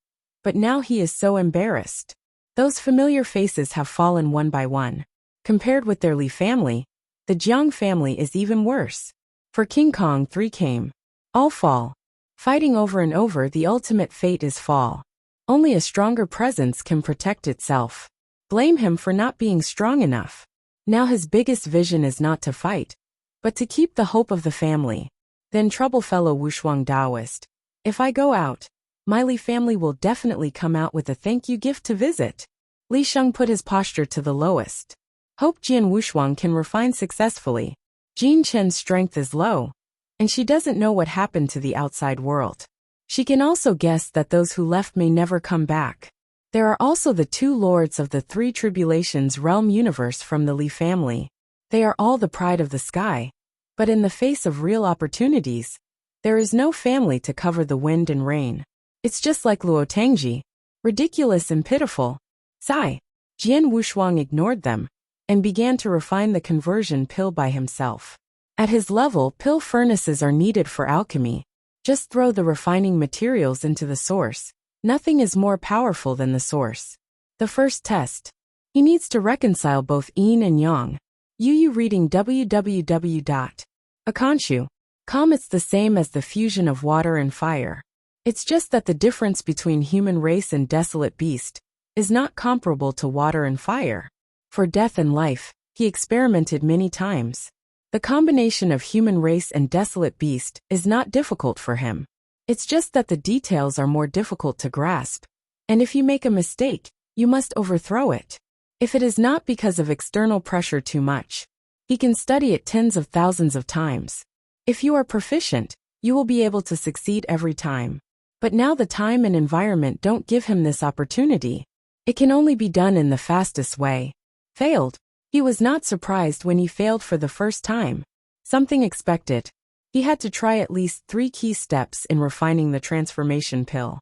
but now he is so embarrassed. Those familiar faces have fallen one by one. Compared with their Li family, the Jiang family is even worse. For King Kong 3 came. All fall. Fighting over and over, the ultimate fate is fall. Only a stronger presence can protect itself. Blame him for not being strong enough. Now his biggest vision is not to fight, but to keep the hope of the family. Then trouble fellow Wushuang Daoist. If I go out, my Li family will definitely come out with a thank you gift to visit. Li Sheng put his posture to the lowest. Hope Jian Wushuang can refine successfully. Jin Chen's strength is low, and she doesn't know what happened to the outside world. She can also guess that those who left may never come back. There are also the 2 lords of the 3 tribulations realm universe from the Li family. They are all the pride of the sky, but in the face of real opportunities, there is no family to cover the wind and rain. It's just like Luo Tangji, ridiculous and pitiful. Sigh. Jian Wushuang ignored them, and began to refine the conversion pill by himself. At his level, pill furnaces are needed for alchemy. Just throw the refining materials into the source. Nothing is more powerful than the source. The first test. He needs to reconcile both yin and yang. Yu reading www.akanshu.com. It's the same as the fusion of water and fire. It's just that the difference between human race and desolate beast is not comparable to water and fire. For death and life, he experimented many times. The combination of human race and desolate beast is not difficult for him. It's just that the details are more difficult to grasp, and if you make a mistake, you must overthrow it. If it is not because of external pressure too much, he can study it tens of thousands of times. If you are proficient, you will be able to succeed every time. But now the time and environment don't give him this opportunity. It can only be done in the fastest way. Failed. He was not surprised when he failed for the first time. Something expected. He had to try at least 3 key steps in refining the transformation pill.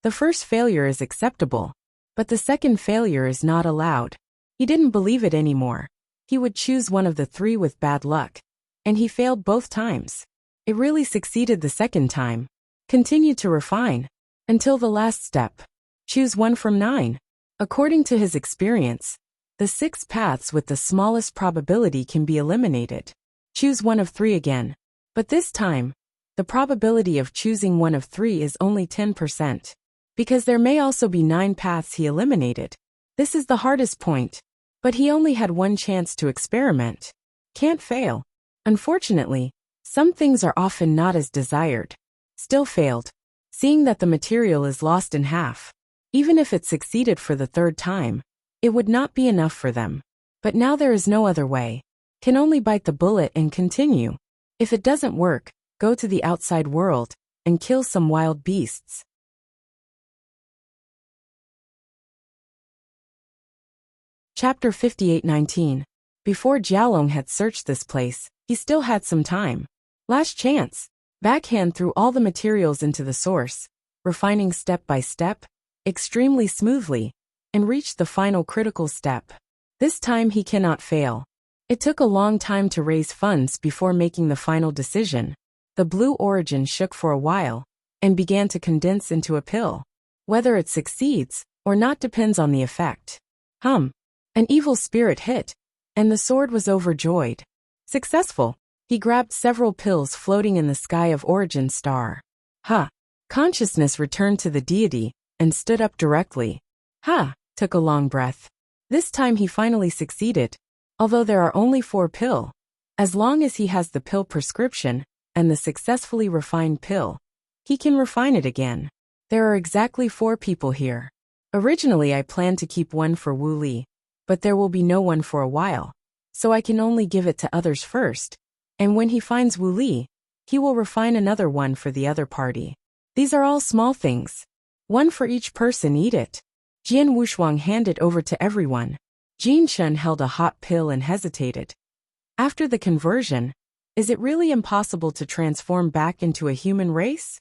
The first failure is acceptable, but the second failure is not allowed. He didn't believe it anymore. He would choose one of the 3 with bad luck, and he failed both times. It really succeeded the second time. Continue to refine until the last step. Choose 1 from 9. According to his experience, the 6 paths with the smallest probability can be eliminated. Choose 1 of 3 again. But this time, the probability of choosing 1 of 3 is only 10%. Because there may also be 9 paths he eliminated. This is the hardest point. But he only had 1 chance to experiment. Can't fail. Unfortunately, some things are often not as desired. Still failed. Seeing that the material is lost in half. Even if it succeeded for the 3rd time, it would not be enough for them. But now there is no other way. Can only bite the bullet and continue. If it doesn't work, go to the outside world and kill some wild beasts. Chapter 58:19. Before Jialong had searched this place, he still had some time. Last chance. Backhand threw all the materials into the source, refining step by step, extremely smoothly, and reached the final critical step. This time he cannot fail. It took a long time to raise funds before making the final decision. The blue origin shook for a while, and began to condense into a pill. Whether it succeeds or not depends on the effect. An evil spirit hit, and the sword was overjoyed. Successful. He grabbed several pills floating in the sky of Origin Star. Consciousness returned to the deity and stood up directly. Took a long breath. This time he finally succeeded. Although there are only 4 pill, as long as he has the pill prescription and the successfully refined pill, he can refine it again. There are exactly 4 people here. Originally I planned to keep one for Wu Li, but there will be no one for a while, so I can only give it to others first, and when he finds Wu Li, he will refine another one for the other party. These are all small things. One for each person, eat it. Jian Wushuang handed over to everyone. Jin Chen held a hot pill and hesitated. After the conversion, is it really impossible to transform back into a human race?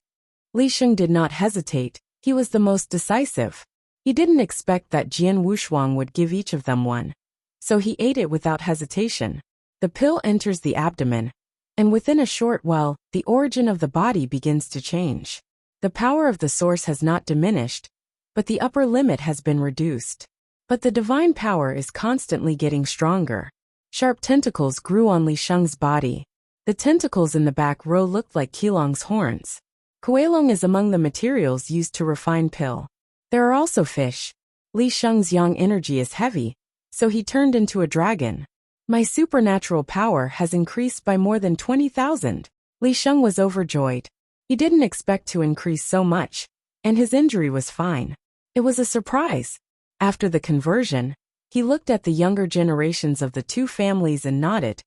Li Sheng did not hesitate, he was the most decisive. He didn't expect that Jian Wushuang would give each of them one. So he ate it without hesitation. The pill enters the abdomen, and within a short while, the origin of the body begins to change. The power of the source has not diminished, but the upper limit has been reduced. But the divine power is constantly getting stronger. Sharp tentacles grew on Li Sheng's body. The tentacles in the back row looked like Qilong's horns. Kuelong is among the materials used to refine pill. There are also fish. Li Sheng's yang energy is heavy, so he turned into a dragon. My supernatural power has increased by more than 20,000. Li Sheng was overjoyed. He didn't expect to increase so much, and his injury was fine. It was a surprise. After the conversion, he looked at the younger generations of the 2 families and nodded,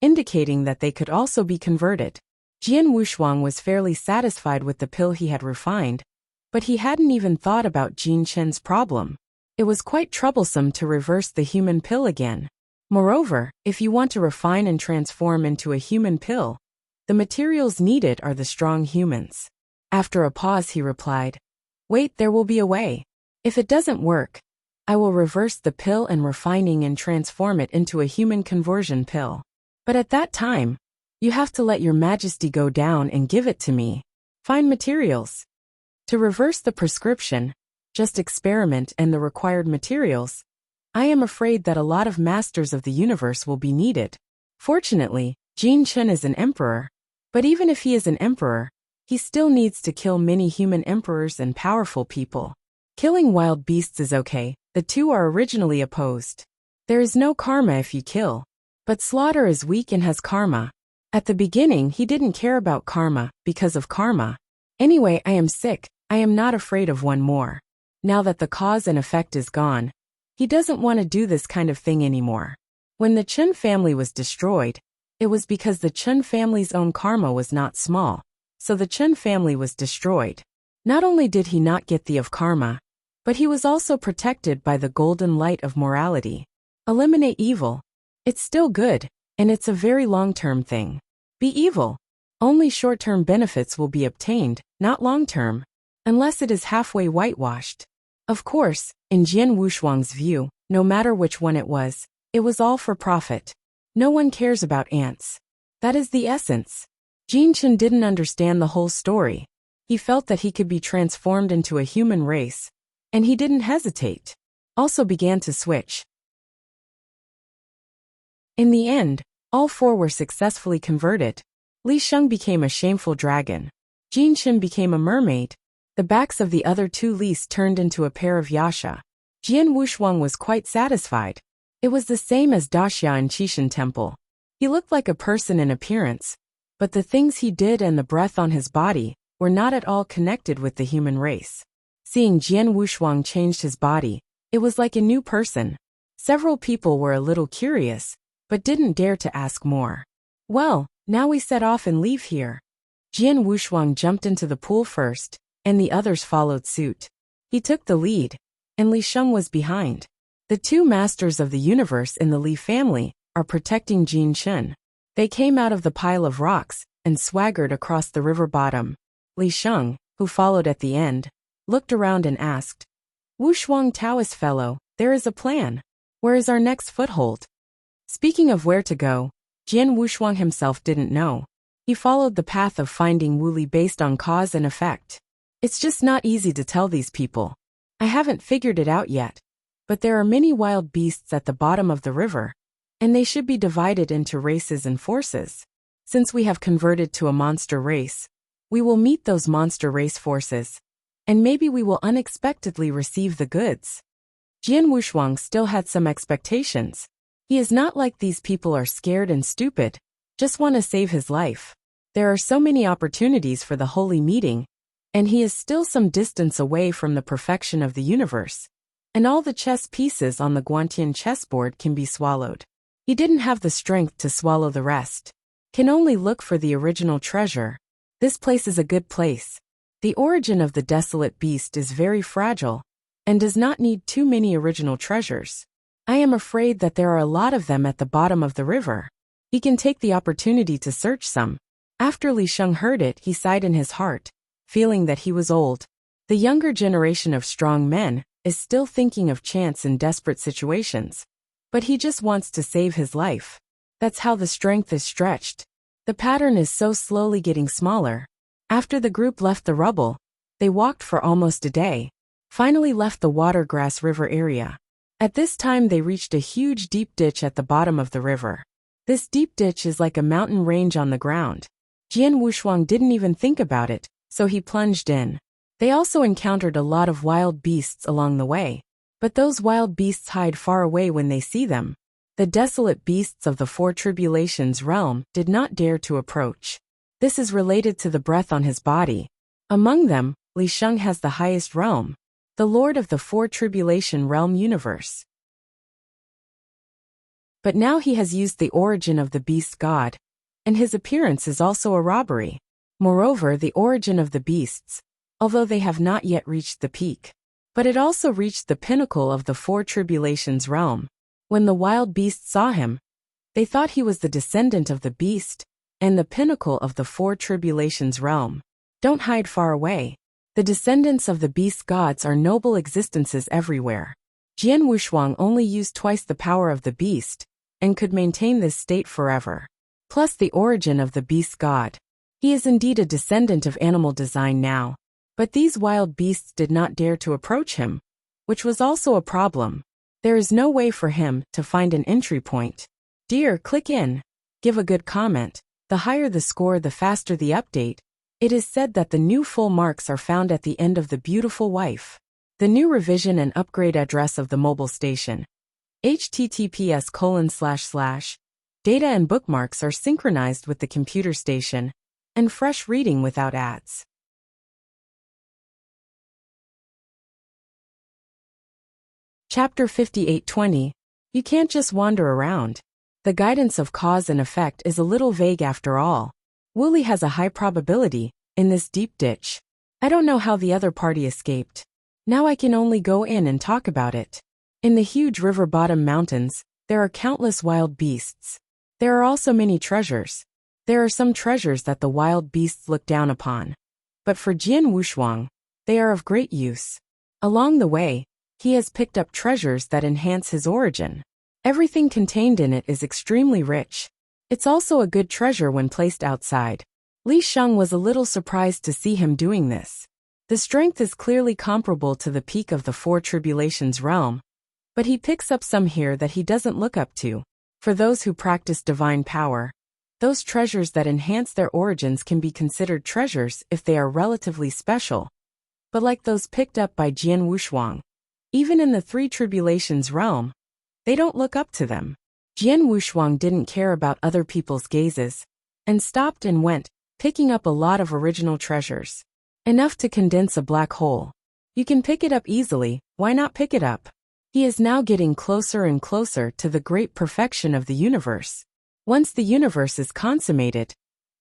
indicating that they could also be converted. Jian Wushuang was fairly satisfied with the pill he had refined, but he hadn't even thought about Jin Chen's problem. It was quite troublesome to reverse the human pill again. Moreover, if you want to refine and transform into a human pill, the materials needed are the strong humans. After a pause he replied, "Wait, there will be a way. If it doesn't work, I will reverse the pill and refining and transform it into a human conversion pill. But at that time, you have to let your majesty go down and give it to me. Find materials. To reverse the prescription, just experiment and the required materials. I am afraid that a lot of masters of the universe will be needed. Fortunately, Jin Chen is an emperor, but even if he is an emperor, he still needs to kill many human emperors and powerful people. Killing wild beasts is okay, the 2 are originally opposed. There is no karma if you kill, but slaughter is weak and has karma. At the beginning he didn't care about karma, because of karma. Anyway, I am sick, I am not afraid of one more. Now that the cause and effect is gone, he doesn't want to do this kind of thing anymore. When the Chen family was destroyed, it was because the Chen family's own karma was not small, so the Chen family was destroyed. Not only did he not get the of karma, but he was also protected by the golden light of morality. Eliminate evil. It's still good, and it's a very long-term thing. Be evil. Only short-term benefits will be obtained, not long-term, unless it is halfway whitewashed. Of course, in Jian Wushuang's view, no matter which one it was all for profit. No one cares about ants. That is the essence. Jin Chen didn't understand the whole story. He felt that he could be transformed into a human race, and he didn't hesitate. Also began to switch. In the end, all 4 were successfully converted. Li Sheng became a shameful dragon. Jin Chen became a mermaid. The backs of the other 2 Lis turned into a pair of yasha. Jian Wushuang was quite satisfied. It was the same as Daxia in Qishan Temple. He looked like a person in appearance, but the things he did and the breath on his body were not at all connected with the human race. Seeing Jian Wushuang changed his body, it was like a new person. Several people were a little curious, but didn't dare to ask more. Well, now we set off and leave here. Jian Wushuang jumped into the pool first, and the others followed suit. He took the lead, and Li Sheng was behind. The 2 masters of the universe in the Li family are protecting Jin Chen. They came out of the pile of rocks and swaggered across the river bottom. Li Sheng, who followed at the end, looked around and asked, "Wushuang Taoist fellow, there is a plan. Where is our next foothold?" Speaking of where to go, Jian Wushuang himself didn't know. He followed the path of finding Wu Li based on cause and effect. It's just not easy to tell these people. I haven't figured it out yet. But there are many wild beasts at the bottom of the river, and they should be divided into races and forces. Since we have converted to a monster race, we will meet those monster race forces, and maybe we will unexpectedly receive the goods. Jian Wushuang still had some expectations. He is not like these people are scared and stupid, just want to save his life. There are so many opportunities for the holy meeting, and he is still some distance away from the perfection of the universe, and all the chess pieces on the Guantian chessboard can be swallowed. He didn't have the strength to swallow the rest. Can only look for the original treasure. This place is a good place. The origin of the desolate beast is very fragile, and does not need too many original treasures. I am afraid that there are a lot of them at the bottom of the river. He can take the opportunity to search some. After Li Sheng heard it, he sighed in his heart, feeling that he was old. The younger generation of strong men is still thinking of chance in desperate situations. But he just wants to save his life. That's how the strength is stretched. The pattern is so slowly getting smaller. After the group left the rubble, they walked for almost a day, finally left the Watergrass River area. At this time they reached a huge deep ditch at the bottom of the river. This deep ditch is like a mountain range on the ground. Jian Wushuang didn't even think about it, so he plunged in. They also encountered a lot of wild beasts along the way. But those wild beasts hide far away when they see them. The desolate beasts of the Four Tribulations realm did not dare to approach. This is related to the breath on his body. Among them, Li Sheng has the highest realm, the lord of the Four Tribulation realm universe. But now he has used the origin of the beast god, and his appearance is also a robbery. Moreover, the origin of the beasts, although they have not yet reached the peak, but it also reached the pinnacle of the Four Tribulations realm. When the wild beasts saw him, they thought he was the descendant of the beast, and the pinnacle of the Four Tribulations realm. Don't hide far away. The descendants of the beast gods are noble existences everywhere. Jian Wushuang only used twice the power of the beast, and could maintain this state forever. Plus the origin of the beast god. He is indeed a descendant of animal design now. But these wild beasts did not dare to approach him, which was also a problem. There is no way for him to find an entry point. Dear, click in. Give a good comment. The higher the score, the faster the update. It is said that the new full marks are found at the end of the beautiful wife. The new revision and upgrade address of the mobile station. https:// Data and bookmarks are synchronized with the computer station, and fresh reading without ads. Chapter 58:20. You can't just wander around. The guidance of cause and effect is a little vague after all. Wooly has a high probability in this deep ditch. I don't know how the other party escaped. Now I can only go in and talk about it. In the huge river bottom mountains, there are countless wild beasts. There are also many treasures. There are some treasures that the wild beasts look down upon. But for Jian Wushuang, they are of great use. Along the way, he has picked up treasures that enhance his origin. Everything contained in it is extremely rich. It's also a good treasure when placed outside. Li Sheng was a little surprised to see him doing this. The strength is clearly comparable to the peak of the Four Tribulations realm, but he picks up some here that he doesn't look up to. For those who practice divine power, those treasures that enhance their origins can be considered treasures if they are relatively special. But like those picked up by Jian Wushuang, even in the Three Tribulations realm, they don't look up to them. Jian Wushuang didn't care about other people's gazes, and stopped and went, picking up a lot of original treasures. Enough to condense a black hole. You can pick it up easily, why not pick it up? He is now getting closer and closer to the great perfection of the universe. Once the universe is consummated,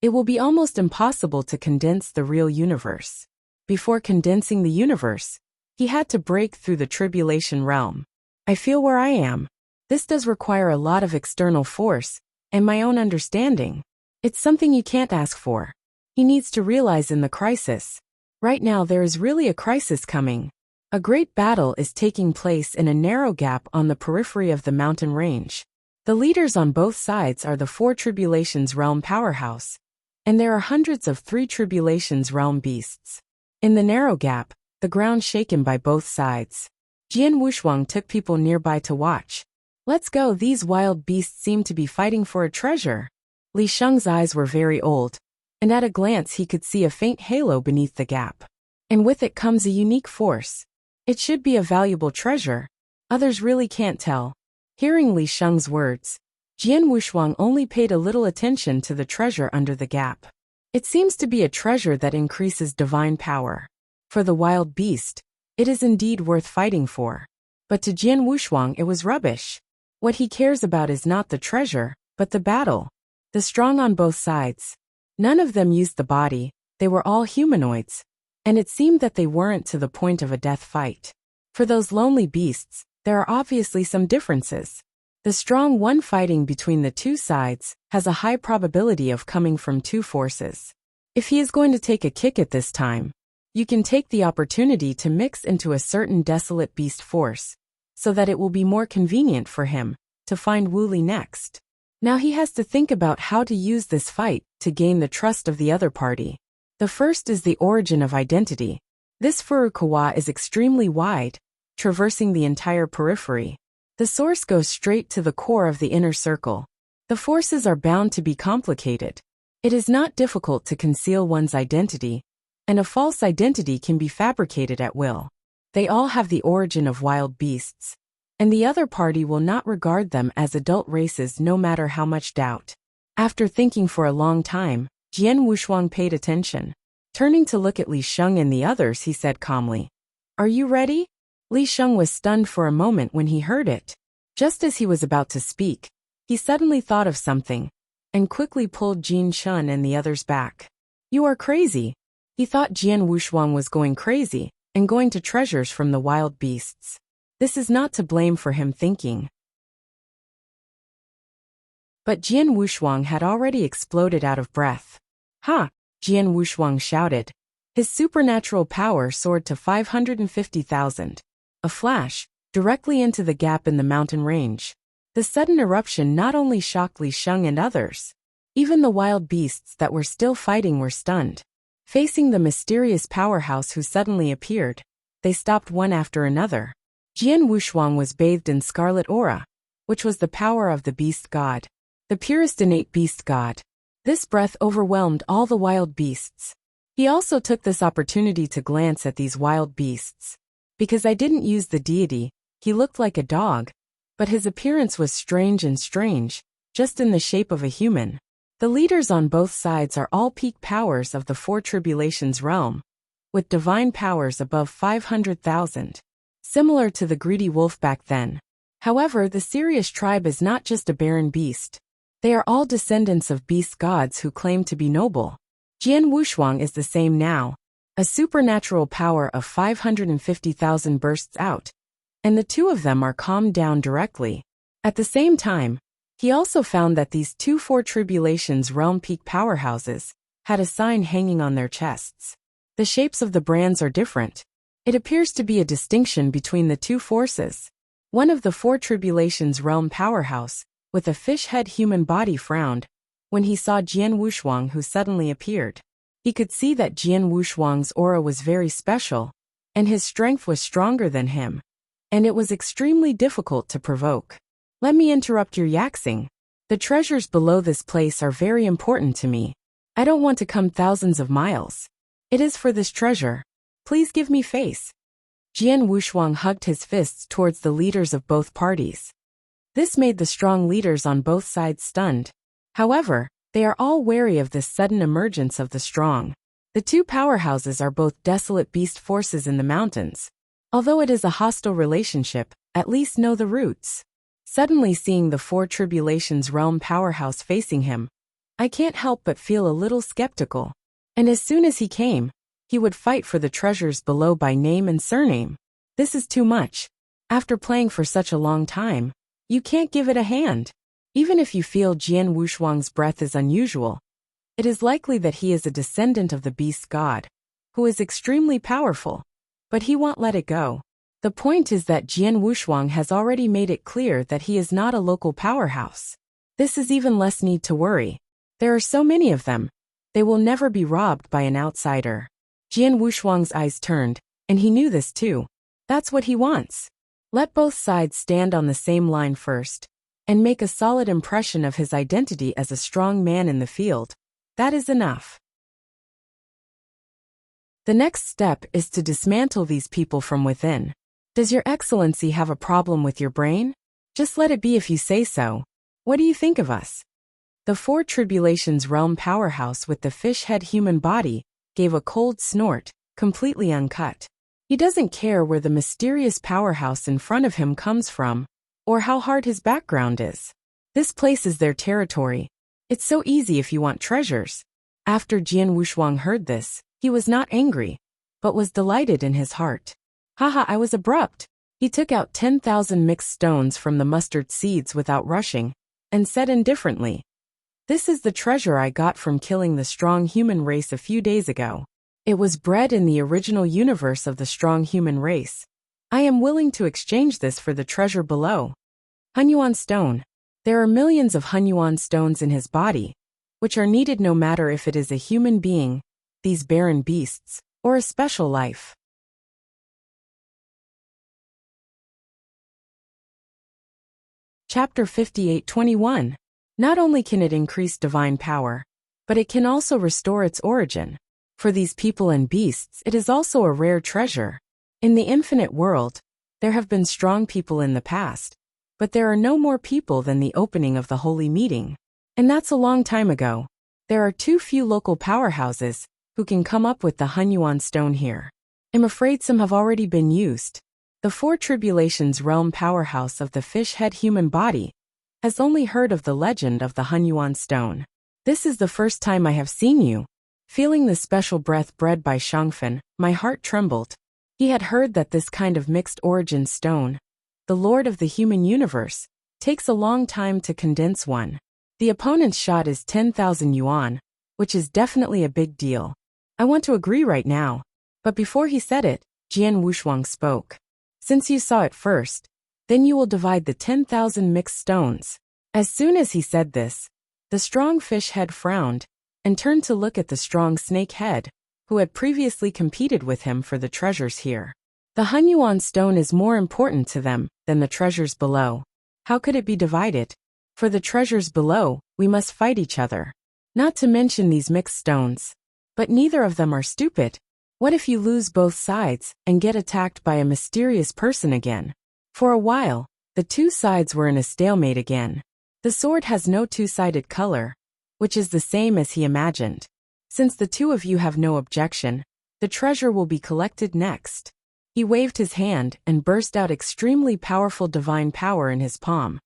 it will be almost impossible to condense the real universe. Before condensing the universe, he had to break through the tribulation realm. I feel where I am. This does require a lot of external force, and my own understanding. It's something you can't ask for. He needs to realize in the crisis. Right now there is really a crisis coming. A great battle is taking place in a narrow gap on the periphery of the mountain range. The leaders on both sides are the Four Tribulations realm powerhouse, and there are hundreds of Three Tribulations realm beasts. In the narrow gap, the ground shaken by both sides. Jian Wushuang took people nearby to watch. Let's go, these wild beasts seem to be fighting for a treasure. Li Sheng's eyes were very old, and at a glance he could see a faint halo beneath the gap. And with it comes a unique force. It should be a valuable treasure. Others really can't tell. Hearing Li Sheng's words, Jian Wushuang only paid a little attention to the treasure under the gap. It seems to be a treasure that increases divine power. For the wild beast, it is indeed worth fighting for. But to Jian Wushuang it was rubbish. What he cares about is not the treasure, but the battle. The strong on both sides. None of them used the body, they were all humanoids. And it seemed that they weren't to the point of a death fight. For those lonely beasts, there are obviously some differences. The strong one fighting between the two sides has a high probability of coming from two forces. If he is going to take a kick at this time, you can take the opportunity to mix into a certain desolate beast force, so that it will be more convenient for him to find Wu Li next. Now he has to think about how to use this fight to gain the trust of the other party. The first is the origin of identity. This Furukawa is extremely wide, traversing the entire periphery. The source goes straight to the core of the inner circle. The forces are bound to be complicated. It is not difficult to conceal one's identity, and a false identity can be fabricated at will. They all have the origin of wild beasts, and the other party will not regard them as adult races no matter how much doubt. After thinking for a long time, Jian Wushuang paid attention. Turning to look at Li Sheng and the others, he said calmly, "Are you ready?" Li Sheng was stunned for a moment when he heard it. Just as he was about to speak, he suddenly thought of something, and quickly pulled Jin Shun and the others back. "You are crazy." He thought Jian Wushuang was going crazy, and going to treasures from the wild beasts. This is not to blame for him thinking. But Jian Wushuang had already exploded out of breath. "Ha!" Jian Wushuang shouted. His supernatural power soared to 550,000. A flash, directly into the gap in the mountain range. The sudden eruption not only shocked Li Sheng and others. Even the wild beasts that were still fighting were stunned. Facing the mysterious powerhouse who suddenly appeared, they stopped one after another. Jian Wushuang was bathed in scarlet aura, which was the power of the beast god. The purest innate beast god. This breath overwhelmed all the wild beasts. He also took this opportunity to glance at these wild beasts. Because I didn't use the deity, he looked like a dog, but his appearance was strange, just in the shape of a human. The leaders on both sides are all peak powers of the Four Tribulations realm, with divine powers above 500,000. Similar to the greedy wolf back then. However, the Sirius tribe is not just a barren beast. They are all descendants of beast gods who claim to be noble. Jian Wushuang is the same now. A supernatural power of 550,000 bursts out, and the two of them are calmed down directly. At the same time, he also found that these two Four Tribulations realm peak powerhouses had a sign hanging on their chests. The shapes of the brands are different. It appears to be a distinction between the two forces. One of the Four Tribulations realm powerhouse, with a fish head human body, frowned when he saw Jian Wushuang, who suddenly appeared. He could see that Jian Wushuang's aura was very special, and his strength was stronger than him, and it was extremely difficult to provoke. "Let me interrupt your yaxing. The treasures below this place are very important to me. I don't want to come thousands of miles. It is for this treasure. Please give me face." Jian Wushuang hugged his fists towards the leaders of both parties. This made the strong leaders on both sides stunned. However, they are all wary of this sudden emergence of the strong. The two powerhouses are both desolate beast forces in the mountains. Although it is a hostile relationship, at least know the roots. Suddenly seeing the Four Tribulations realm powerhouse facing him, I can't help but feel a little skeptical. And as soon as he came, he would fight for the treasures below by name and surname. This is too much. After playing for such a long time, you can't give it a hand. Even if you feel Jian Wushuang's breath is unusual, it is likely that he is a descendant of the beast god, who is extremely powerful. But he won't let it go. The point is that Jian Wushuang has already made it clear that he is not a local powerhouse. This is even less need to worry. There are so many of them. They will never be robbed by an outsider. Jian Wushuang's eyes turned, and he knew this too. That's what he wants. Let both sides stand on the same line first. and make a solid impression of his identity as a strong man in the field. That is enough. The next step is to dismantle these people from within. Does Your Excellency have a problem with your brain? Just let it be if you say so. What do you think of us? The Four Tribulations realm powerhouse with the fish head human body gave a cold snort, completely uncut. He doesn't care where the mysterious powerhouse in front of him comes from, or how hard his background is. This place is their territory. It's so easy if you want treasures. After Jian Wushuang heard this, he was not angry, but was delighted in his heart. Haha, I was abrupt. He took out 10,000 mixed stones from the mustard seeds without rushing, and said indifferently, "This is the treasure I got from killing the strong human race a few days ago. It was bred in the original universe of the strong human race. I am willing to exchange this for the treasure below." Hunyuan stone. There are millions of Hunyuan stones in his body, which are needed no matter if it is a human being, these barren beasts, or a special life. Chapter 58:21. Not only can it increase divine power, but it can also restore its origin. For these people and beasts, it is also a rare treasure. In the infinite world, there have been strong people in the past, but there are no more people than the opening of the holy meeting. And that's a long time ago. There are too few local powerhouses who can come up with the Hunyuan stone here. I'm afraid some have already been used. The Four Tribulations realm powerhouse of the fish head human body has only heard of the legend of the Hunyuan stone. This is the first time I have seen you. Feeling the special breath bred by Shangfen, my heart trembled. He had heard that this kind of mixed origin stone, the Lord of the human universe, takes a long time to condense one. The opponent's shot is 10,000 yuan, which is definitely a big deal. I want to agree right now. But before he said it, Jian Wushuang spoke. Since you saw it first, then you will divide the 10,000 mixed stones. As soon as he said this, the strong fish head frowned and turned to look at the strong snake head, who had previously competed with him for the treasures here. The Hunyuan stone is more important to them than the treasures below. How could it be divided? For the treasures below, we must fight each other. Not to mention these mixed stones. But neither of them are stupid. What if you lose both sides and get attacked by a mysterious person again? For a while, the two sides were in a stalemate again. The sword has no two-sided color, which is the same as he imagined. Since the two of you have no objection, the treasure will be collected next. He waved his hand and burst out extremely powerful divine power in his palm,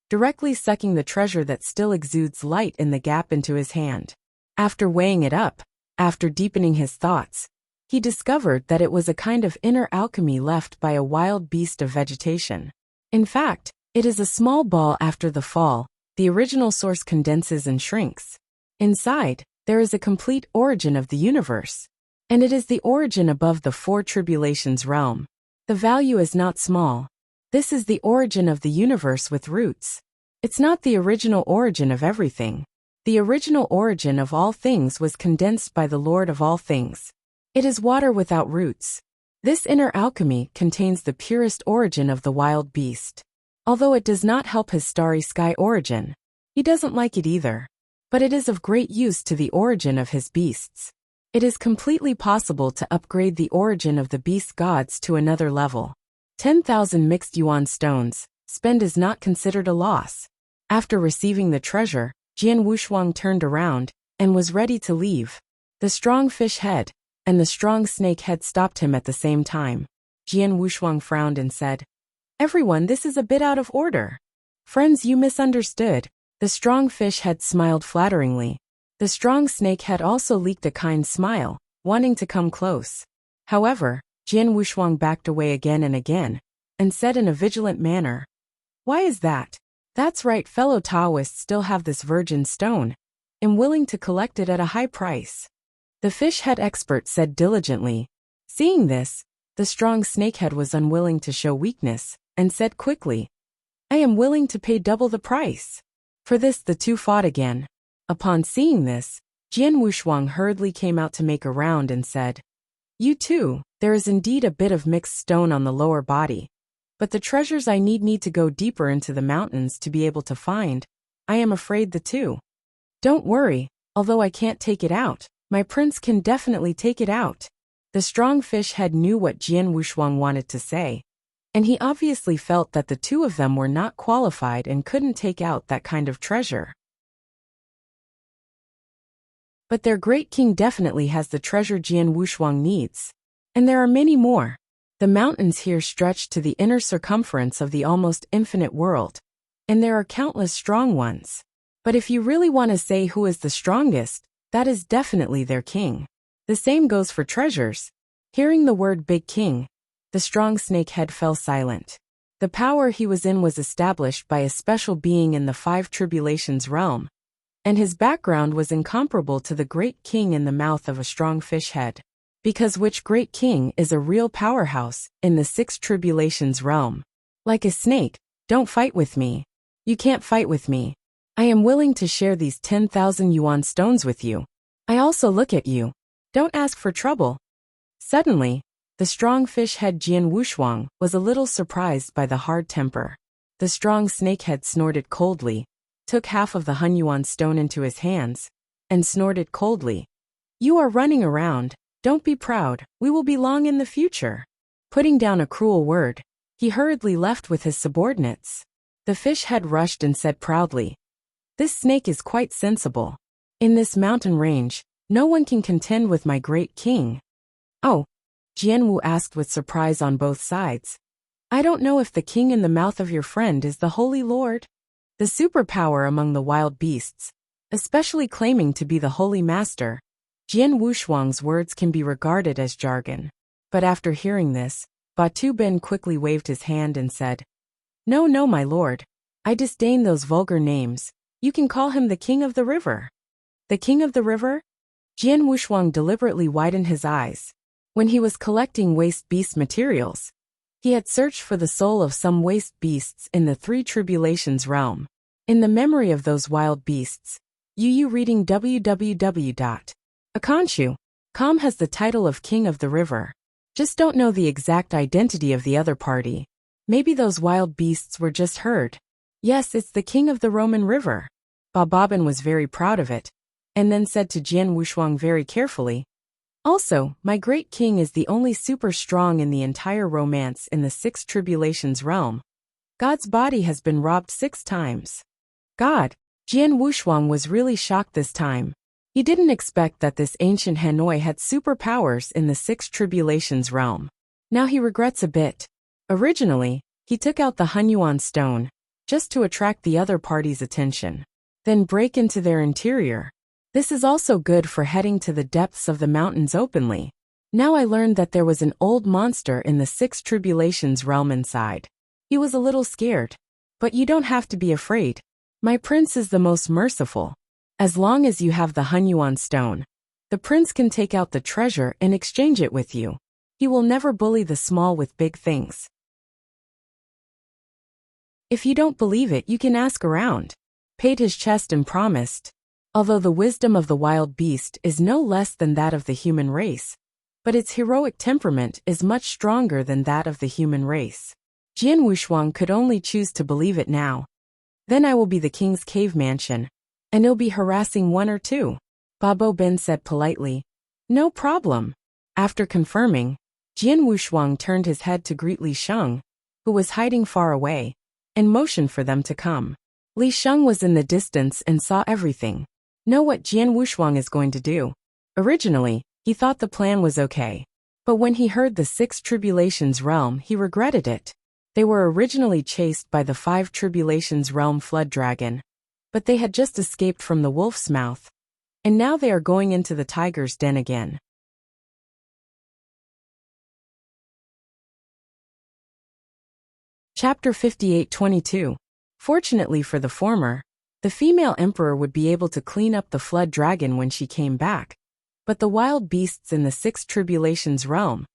directly sucking the treasure that still exudes light in the gap into his hand. After weighing it up, after deepening his thoughts, he discovered that it was a kind of inner alchemy left by a wild beast of vegetation. In fact, it is a small ball after the fall. The original source condenses and shrinks. Inside, there is a complete origin of the universe. And it is the origin above the Four Tribulations realm. The value is not small. This is the origin of the universe with roots. It's not the original origin of everything. The original origin of all things was condensed by the Lord of all things. It is water without roots. This inner alchemy contains the purest origin of the wild beast. Although it does not help his starry sky origin. He doesn't like it either. But it is of great use to the origin of his beasts. It is completely possible to upgrade the origin of the beast gods to another level. 10,000 mixed yuan stones, spend is not considered a loss. After receiving the treasure, Jian Wushuang turned around and was ready to leave. The strong fish head and the strong snake head stopped him at the same time. Jian Wushuang frowned and said, "Everyone, this is a bit out of order. Friends, you misunderstood." The strong fish head smiled flatteringly. The strong snake head also leaked a kind smile, wanting to come close. However, Jian Wushuang backed away again and again, and said in a vigilant manner, "Why is that? That's right, fellow Taoists still have this virgin stone. I'm willing to collect it at a high price." The fish head expert said diligently. Seeing this, the strong snakehead was unwilling to show weakness, and said quickly, "I am willing to pay double the price." For this the two fought again. Upon seeing this, Jian Wushuang hurriedly came out to make a round and said, "You too, there is indeed a bit of mixed stone on the lower body. But the treasures I need to go deeper into the mountains to be able to find. I am afraid the two. Don't worry, although I can't take it out, my prince can definitely take it out. The strong fish head knew what Jian Wushuang wanted to say, and he obviously felt that the two of them were not qualified and couldn't take out that kind of treasure. But their great king definitely has the treasure Jian Wushuang needs. And there are many more. The mountains here stretch to the inner circumference of the almost infinite world, and there are countless strong ones. But if you really want to say who is the strongest, that is definitely their king. The same goes for treasures. Hearing the word big king, the strong snakehead fell silent. The power he was in was established by a special being in the five tribulations realm, and his background was incomparable to the great king in the mouth of a strong fish head. Because which great king is a real powerhouse in the six tribulations realm. Like a snake, don't fight with me. You can't fight with me. I am willing to share these 10,000 yuan stones with you. I also look at you. Don't ask for trouble. Suddenly, the strong fish head Jian Wushuang was a little surprised by the hard temper. The strong snakehead snorted coldly, took half of the Hunyuan stone into his hands, and snorted coldly. You are running around. Don't be proud, we will be long in the future. Putting down a cruel word, he hurriedly left with his subordinates. The fish head rushed and said proudly, "This snake is quite sensible. In this mountain range, no one can contend with my great king." "Oh," Jian Wu asked with surprise on both sides. "I don't know if the king in the mouth of your friend is the Holy Lord. The superpower among the wild beasts, especially claiming to be the Holy Master." Jian Wushuang's words can be regarded as jargon. But after hearing this, Batu Ben quickly waved his hand and said, No, my lord. I disdain those vulgar names. You can call him the king of the river." The king of the river? Jian Wushuang deliberately widened his eyes. When he was collecting waste beast materials, he had searched for the soul of some waste beasts in the three tribulations realm. In the memory of those wild beasts, Yu reading www.akanshu.com has the title of King of the River. Just don't know the exact identity of the other party. Maybe those wild beasts were just heard. Yes, it's the King of the Roman River. Bobbin was very proud of it, and then said to Jian Wushuang very carefully, "Also, my great king is the only super strong in the entire romance in the six tribulations realm. God's body has been robbed 6 times. God." Jian Wushuang was really shocked this time. He didn't expect that this ancient Hanoi had superpowers in the six tribulations realm. Now he regrets a bit. Originally, he took out the Hunyuan stone, just to attract the other party's attention, then break into their interior. This is also good for heading to the depths of the mountains openly. Now I learned that there was an old monster in the six tribulations realm inside. He was a little scared. But you don't have to be afraid. My prince is the most merciful. As long as you have the Hunyuan stone, the prince can take out the treasure and exchange it with you. He will never bully the small with big things. If you don't believe it, you can ask around. Paid his chest and promised. Although the wisdom of the wild beast is no less than that of the human race, but its heroic temperament is much stronger than that of the human race. Jian Wushuang could only choose to believe it now. Then I will be the king's cave mansion, and he'll be harassing 1 or 2. Babo Ben said politely. No problem. After confirming, Jian Wushuang turned his head to greet Li Sheng, who was hiding far away, and motioned for them to come. Li Sheng was in the distance and saw everything. Know what Jian Wushuang is going to do. Originally, he thought the plan was okay. But when he heard the 6 tribulations realm, he regretted it. They were originally chased by the 5 tribulations realm flood dragon, but they had just escaped from the wolf's mouth, and now they are going into the tiger's den again. Chapter 58:22. Fortunately for the former, the female emperor would be able to clean up the flood dragon when she came back, but the wild beasts in the 6 tribulations realm,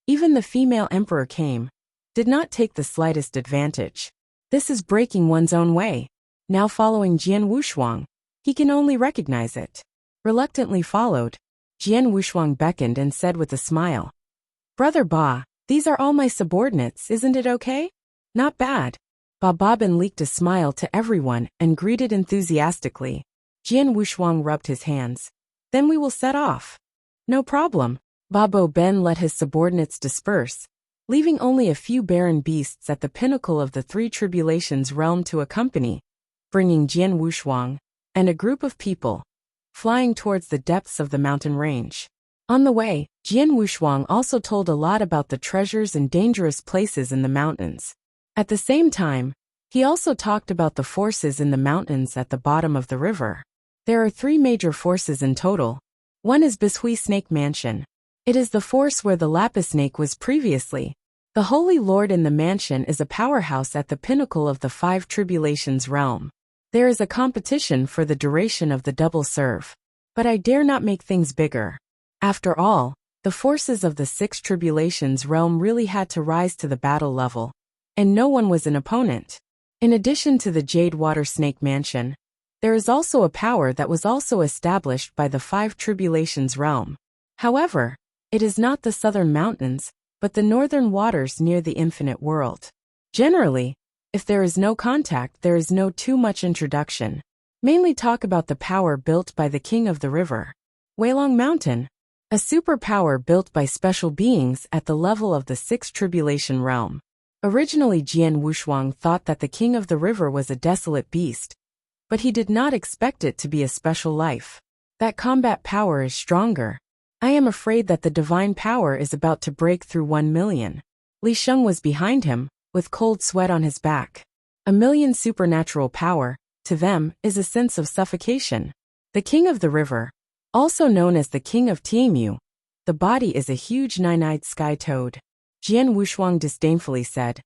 even the female emperor came, did not take the slightest advantage. This is breaking one's own way. Now following Jian Wushuang, he can only recognize it. Reluctantly followed, Jian Wushuang beckoned and said with a smile, Brother Ba, these are all my subordinates, isn't it okay? Not bad. Bobbin leaked a smile to everyone and greeted enthusiastically. Jian Wushuang rubbed his hands. Then we will set off. No problem. Ben let his subordinates disperse, leaving only a few barren beasts at the pinnacle of the Three Tribulations realm to accompany, bringing Jian Wushuang and a group of people flying towards the depths of the mountain range. On the way, Jian Wushuang also told a lot about the treasures and dangerous places in the mountains. At the same time, he also talked about the forces in the mountains at the bottom of the river. There are 3 major forces in total. One is Bishui Snake Mansion. It is the force where the Lapis Snake was previously. The Holy Lord in the mansion is a powerhouse at the pinnacle of the 5 Tribulations realm. There is a competition for the duration of the double serve. But I dare not make things bigger. After all, the forces of the 6 Tribulations realm really had to rise to the battle level, and no one was an opponent. In addition to the Jade Water Snake Mansion, there is also a power that was also established by the 5 Tribulations realm. However, it is not the southern mountains, but the northern waters near the infinite world. Generally, if there is no contact, there is no too much introduction. Mainly talk about the power built by the king of the river. Weilong Mountain, a superpower built by special beings at the level of the 6th Tribulation realm. Originally Jian Wushuang thought that the king of the river was a desolate beast, but he did not expect it to be a special life. That combat power is stronger. I am afraid that the divine power is about to break through 1 million. Li Sheng was behind him, with cold sweat on his back. 1 million supernatural power, to them, is a sense of suffocation. The king of the river, also known as the king of Tianmu, the body is a huge 9-eyed sky toad. Jian Wushuang disdainfully said,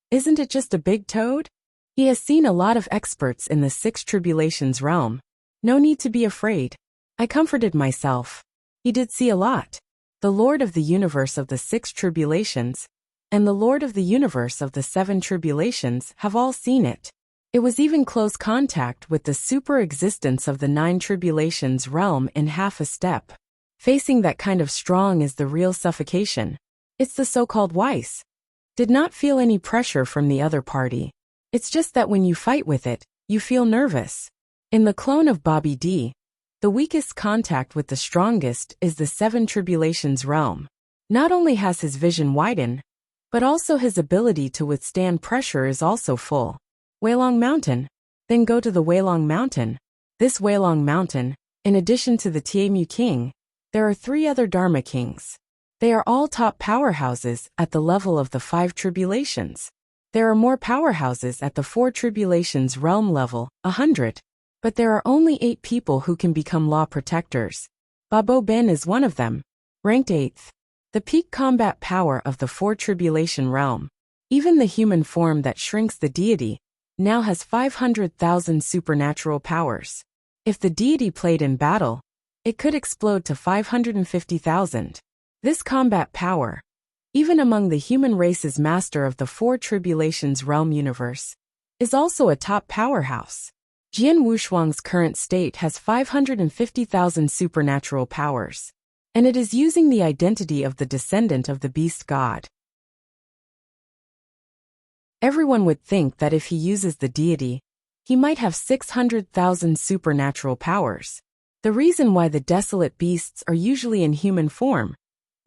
"Isn't it just a big toad?" He has seen a lot of experts in the 6 Tribulations realm. No need to be afraid. I comforted myself. He did see a lot. The Lord of the Universe of the 6 Tribulations and the Lord of the Universe of the 7 Tribulations have all seen it. It was even close contact with the super existence of the 9 Tribulations realm in half a step. Facing that kind of strong is the real suffocation. It's the so-called Weiss. Did not feel any pressure from the other party. It's just that when you fight with it, you feel nervous. In the clone of Bobby D, the weakest contact with the strongest is the 7 Tribulations realm. Not only has his vision widened, but also his ability to withstand pressure is also full. Weilong Mountain. Then go to the Weilong Mountain. This Weilong Mountain, in addition to the Tianmu King, there are 3 other Dharma Kings. They are all top powerhouses at the level of the 5 Tribulations. There are more powerhouses at the 4 Tribulations realm level, 100. But there are only 8 people who can become law protectors. Ben is one of them. Ranked 8th. The peak combat power of the 4 Tribulation realm. Even the human form that shrinks the deity now has 500,000 supernatural powers. If the deity played in battle, it could explode to 550,000. This combat power, even among the human race's master of the 4 Tribulations realm universe, is also a top powerhouse. Jian Wushuang's current state has 550,000 supernatural powers, and it is using the identity of the descendant of the beast god. Everyone would think that if he uses the deity, he might have 600,000 supernatural powers. The reason why the desolate beasts are usually in human form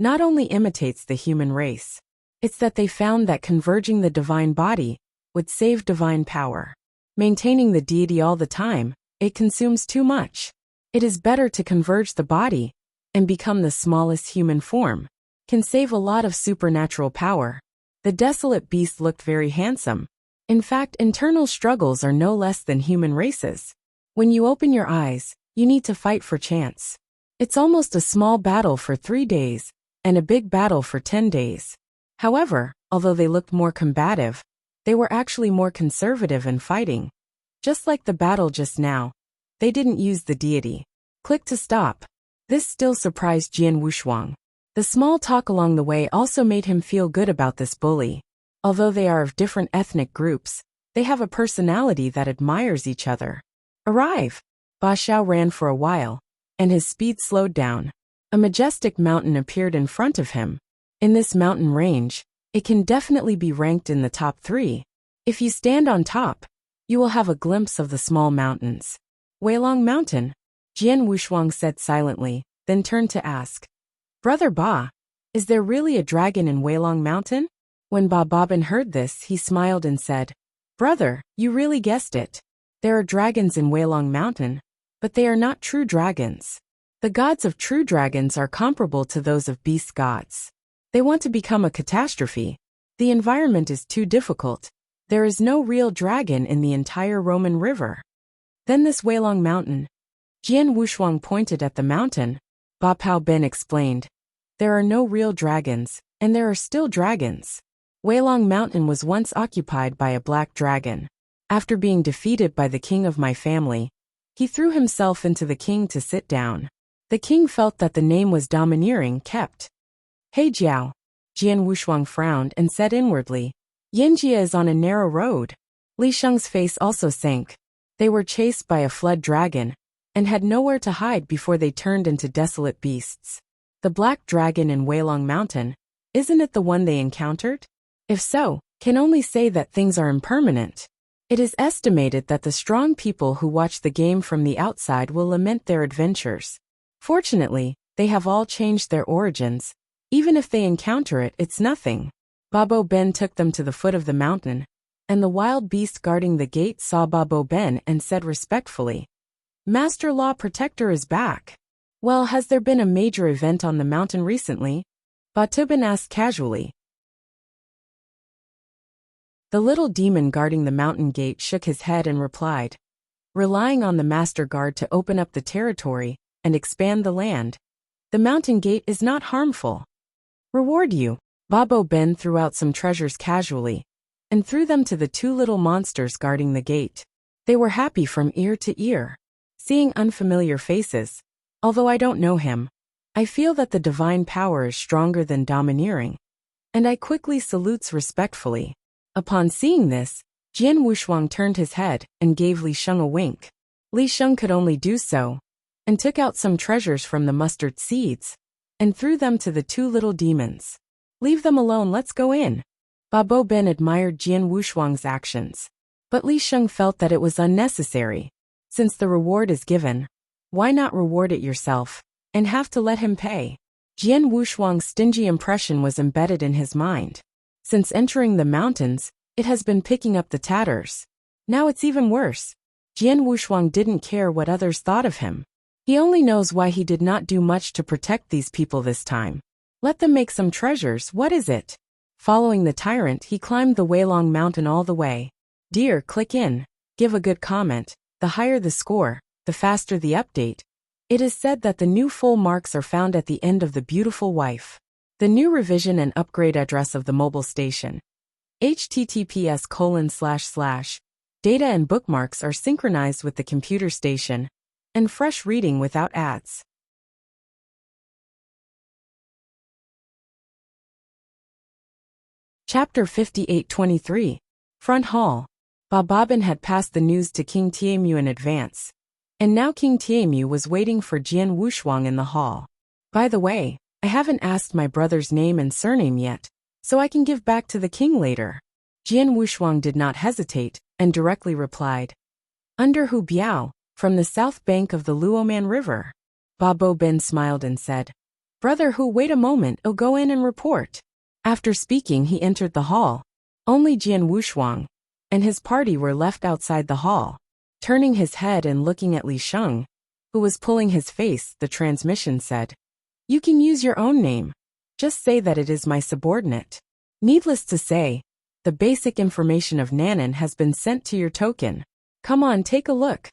not only imitates the human race, it's that they found that converging the divine body would save divine power. Maintaining the deity all the time, it consumes too much. It is better to converge the body and become the smallest human form. Can save a lot of supernatural power. The desolate beast looked very handsome. In fact, internal struggles are no less than human races. When you open your eyes, you need to fight for chance. It's almost a small battle for 3 days, and a big battle for 10 days. However, although they looked more combative, they were actually more conservative in fighting. Just like the battle just now, they didn't use the deity. Click to stop. This still surprised Jian Wushuang. The small talk along the way also made him feel good about this bully. Although they are of different ethnic groups, they have a personality that admires each other. Arrive! Ba Xiao ran for a while, and his speed slowed down. A majestic mountain appeared in front of him. In this mountain range, it can definitely be ranked in the top 3. If you stand on top, you will have a glimpse of the small mountains. Weilong Mountain, Jian Wushuang said silently, then turned to ask, Brother Ba, is there really a dragon in Weilong Mountain? When Ba Babin heard this, he smiled and said, Brother, you really guessed it. There are dragons in Weilong Mountain, but they are not true dragons. The gods of true dragons are comparable to those of beast gods. They want to become a catastrophe. The environment is too difficult. There is no real dragon in the entire Roman River. Then this Weilong Mountain. Jian Wushuang pointed at the mountain. Ba Pao Ben explained. There are no real dragons, and there are still dragons. Weilong Mountain was once occupied by a black dragon. After being defeated by the king of my family, he threw himself into the king to sit down. The king felt that the name was domineering, kept. Hey Jiao. Jian Wushuang frowned and said inwardly, Yanjia is on a narrow road. Li Sheng's face also sank. They were chased by a flood dragon, and had nowhere to hide before they turned into desolate beasts. The black dragon in Weilong Mountain, isn't it the one they encountered? If so, can only say that things are impermanent. It is estimated that the strong people who watch the game from the outside will lament their adventures. Fortunately, they have all changed their origins. Even if they encounter it, it's nothing. Babo Ben took them to the foot of the mountain, and the wild beast guarding the gate saw Babo Ben and said respectfully, Master Law Protector is back. Well, has there been a major event on the mountain recently? Batubin asked casually. The little demon guarding the mountain gate shook his head and replied, relying on the master guard to open up the territory and expand the land. The mountain gate is not harmful. Reward you. Babo Ben threw out some treasures casually, and threw them to the two little monsters guarding the gate. They were happy from ear to ear, seeing unfamiliar faces. Although I don't know him, I feel that the divine power is stronger than domineering, and I quickly salutes respectfully. Upon seeing this, Jian Wushuang turned his head and gave Li Sheng a wink. Li Sheng could only do so, and took out some treasures from the mustard seeds, and threw them to the two little demons. Leave them alone, let's go in. Babo Ben admired Jian Wushuang's actions, but Li Sheng felt that it was unnecessary. Since the reward is given, why not reward it yourself, and have to let him pay? Jian Wushuang's stingy impression was embedded in his mind. Since entering the mountains, it has been picking up the tatters. Now it's even worse. Jian Wushuang didn't care what others thought of him. He only knows why he did not do much to protect these people this time. Let them make some treasures, what is it? Following the tyrant, he climbed the Weilong Mountain all the way. Dear, click in, give a good comment. The higher the score, the faster the update. It is said that the new full marks are found at the end of The Beautiful Wife. The new revision and upgrade address of the mobile station. https:// Data and bookmarks are synchronized with the computer station. And fresh reading without ads. Chapter 58:23. Front Hall. Ba Babin had passed the news to King Tiemu in advance, and now King Tiemu was waiting for Jian Wushuang in the hall. By the way, I haven't asked my brother's name and surname yet, so I can give back to the king later. Jian Wushuang did not hesitate, and directly replied, Under Hu Biao, from the south bank of the Luoman River. Babo Ben smiled and said, Brother Hu, wait a moment, I'll go in and report. After speaking, he entered the hall. Only Jian Wushuang and his party were left outside the hall. Turning his head and looking at Li Sheng, who was pulling his face, the transmission said, You can use your own name. Just say that it is my subordinate. Needless to say, the basic information of Nanan has been sent to your token. Come on, take a look.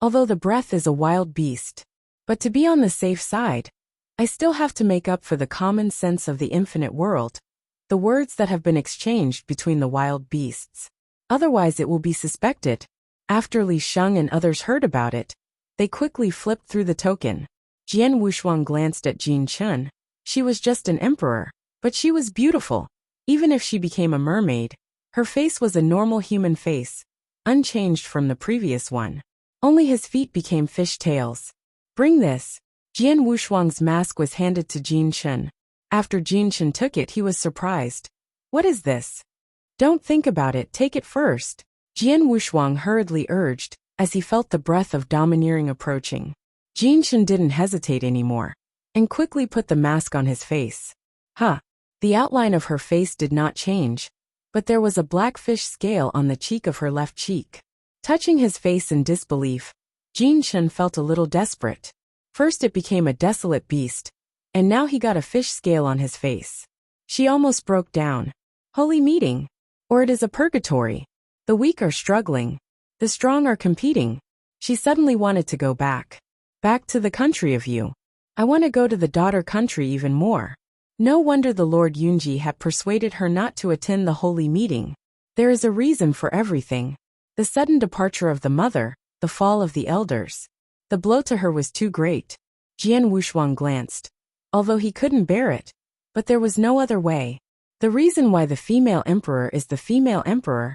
Although the breath is a wild beast, but to be on the safe side, I still have to make up for the common sense of the infinite world, the words that have been exchanged between the wild beasts. Otherwise it will be suspected. After Li Sheng and others heard about it, they quickly flipped through the token. Jian Wushuang glanced at Jin Chun. She was just an emperor, but she was beautiful. Even if she became a mermaid, her face was a normal human face, unchanged from the previous one. Only his feet became fish tails. Bring this. Jian Wushuang's mask was handed to Jin Chun. After Jin Chun took it, he was surprised. What is this? Don't think about it, take it first, Jian Wushuang hurriedly urged, as he felt the breath of domineering approaching. Jin Shen didn't hesitate anymore, and quickly put the mask on his face. The outline of her face did not change, but there was a black fish scale on the cheek of her left cheek. Touching his face in disbelief, Jin Shen felt a little desperate. First it became a desolate beast, and now he got a fish scale on his face. She almost broke down. Holy meeting! Or it is a purgatory. The weak are struggling. The strong are competing. She suddenly wanted to go back. Back to the country of you. I want to go to the daughter country even more. No wonder the Lord Yunji had persuaded her not to attend the holy meeting. There is a reason for everything. The sudden departure of the mother, the fall of the elders. The blow to her was too great. Jian Wushuang glanced. Although he couldn't bear it. But there was no other way. The reason why the female emperor is the female emperor.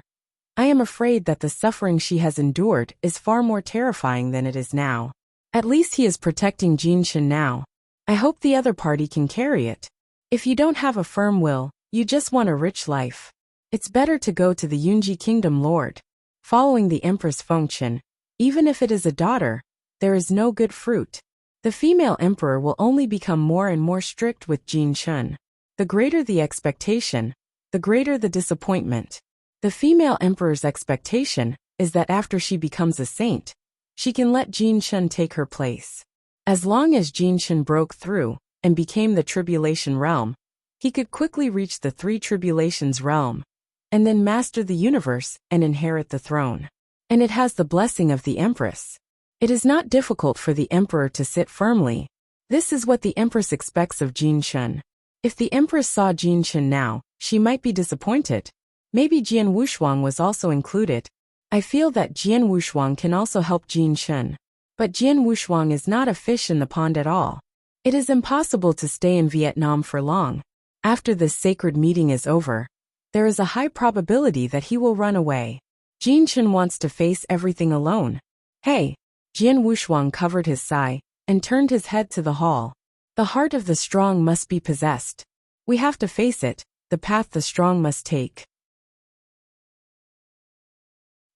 I am afraid that the suffering she has endured is far more terrifying than it is now. At least he is protecting Jin Shen now. I hope the other party can carry it. If you don't have a firm will, you just want a rich life. It's better to go to the Yunji Kingdom Lord. Following the Empress function, even if it is a daughter, there is no good fruit. The female emperor will only become more and more strict with Jin Shen. The greater the expectation, the greater the disappointment. The female emperor's expectation is that after she becomes a saint, she can let Jin Shen take her place. As long as Jin Shen broke through and became the tribulation realm, he could quickly reach the three tribulations realm, and then master the universe and inherit the throne. And it has the blessing of the Empress. It is not difficult for the Emperor to sit firmly. This is what the Empress expects of Jin Shen. If the Empress saw Jin Shen now, she might be disappointed. Maybe Jian Wushuang was also included. I feel that Jian Wushuang can also help Jin Shen. But Jian Wushuang is not a fish in the pond at all. It is impossible to stay in Vietnam for long. After this sacred meeting is over, there is a high probability that he will run away. Jin Shen wants to face everything alone. Hey! Jian Wushuang covered his sigh and turned his head to the hall. The heart of the strong must be possessed. We have to face it, the path the strong must take.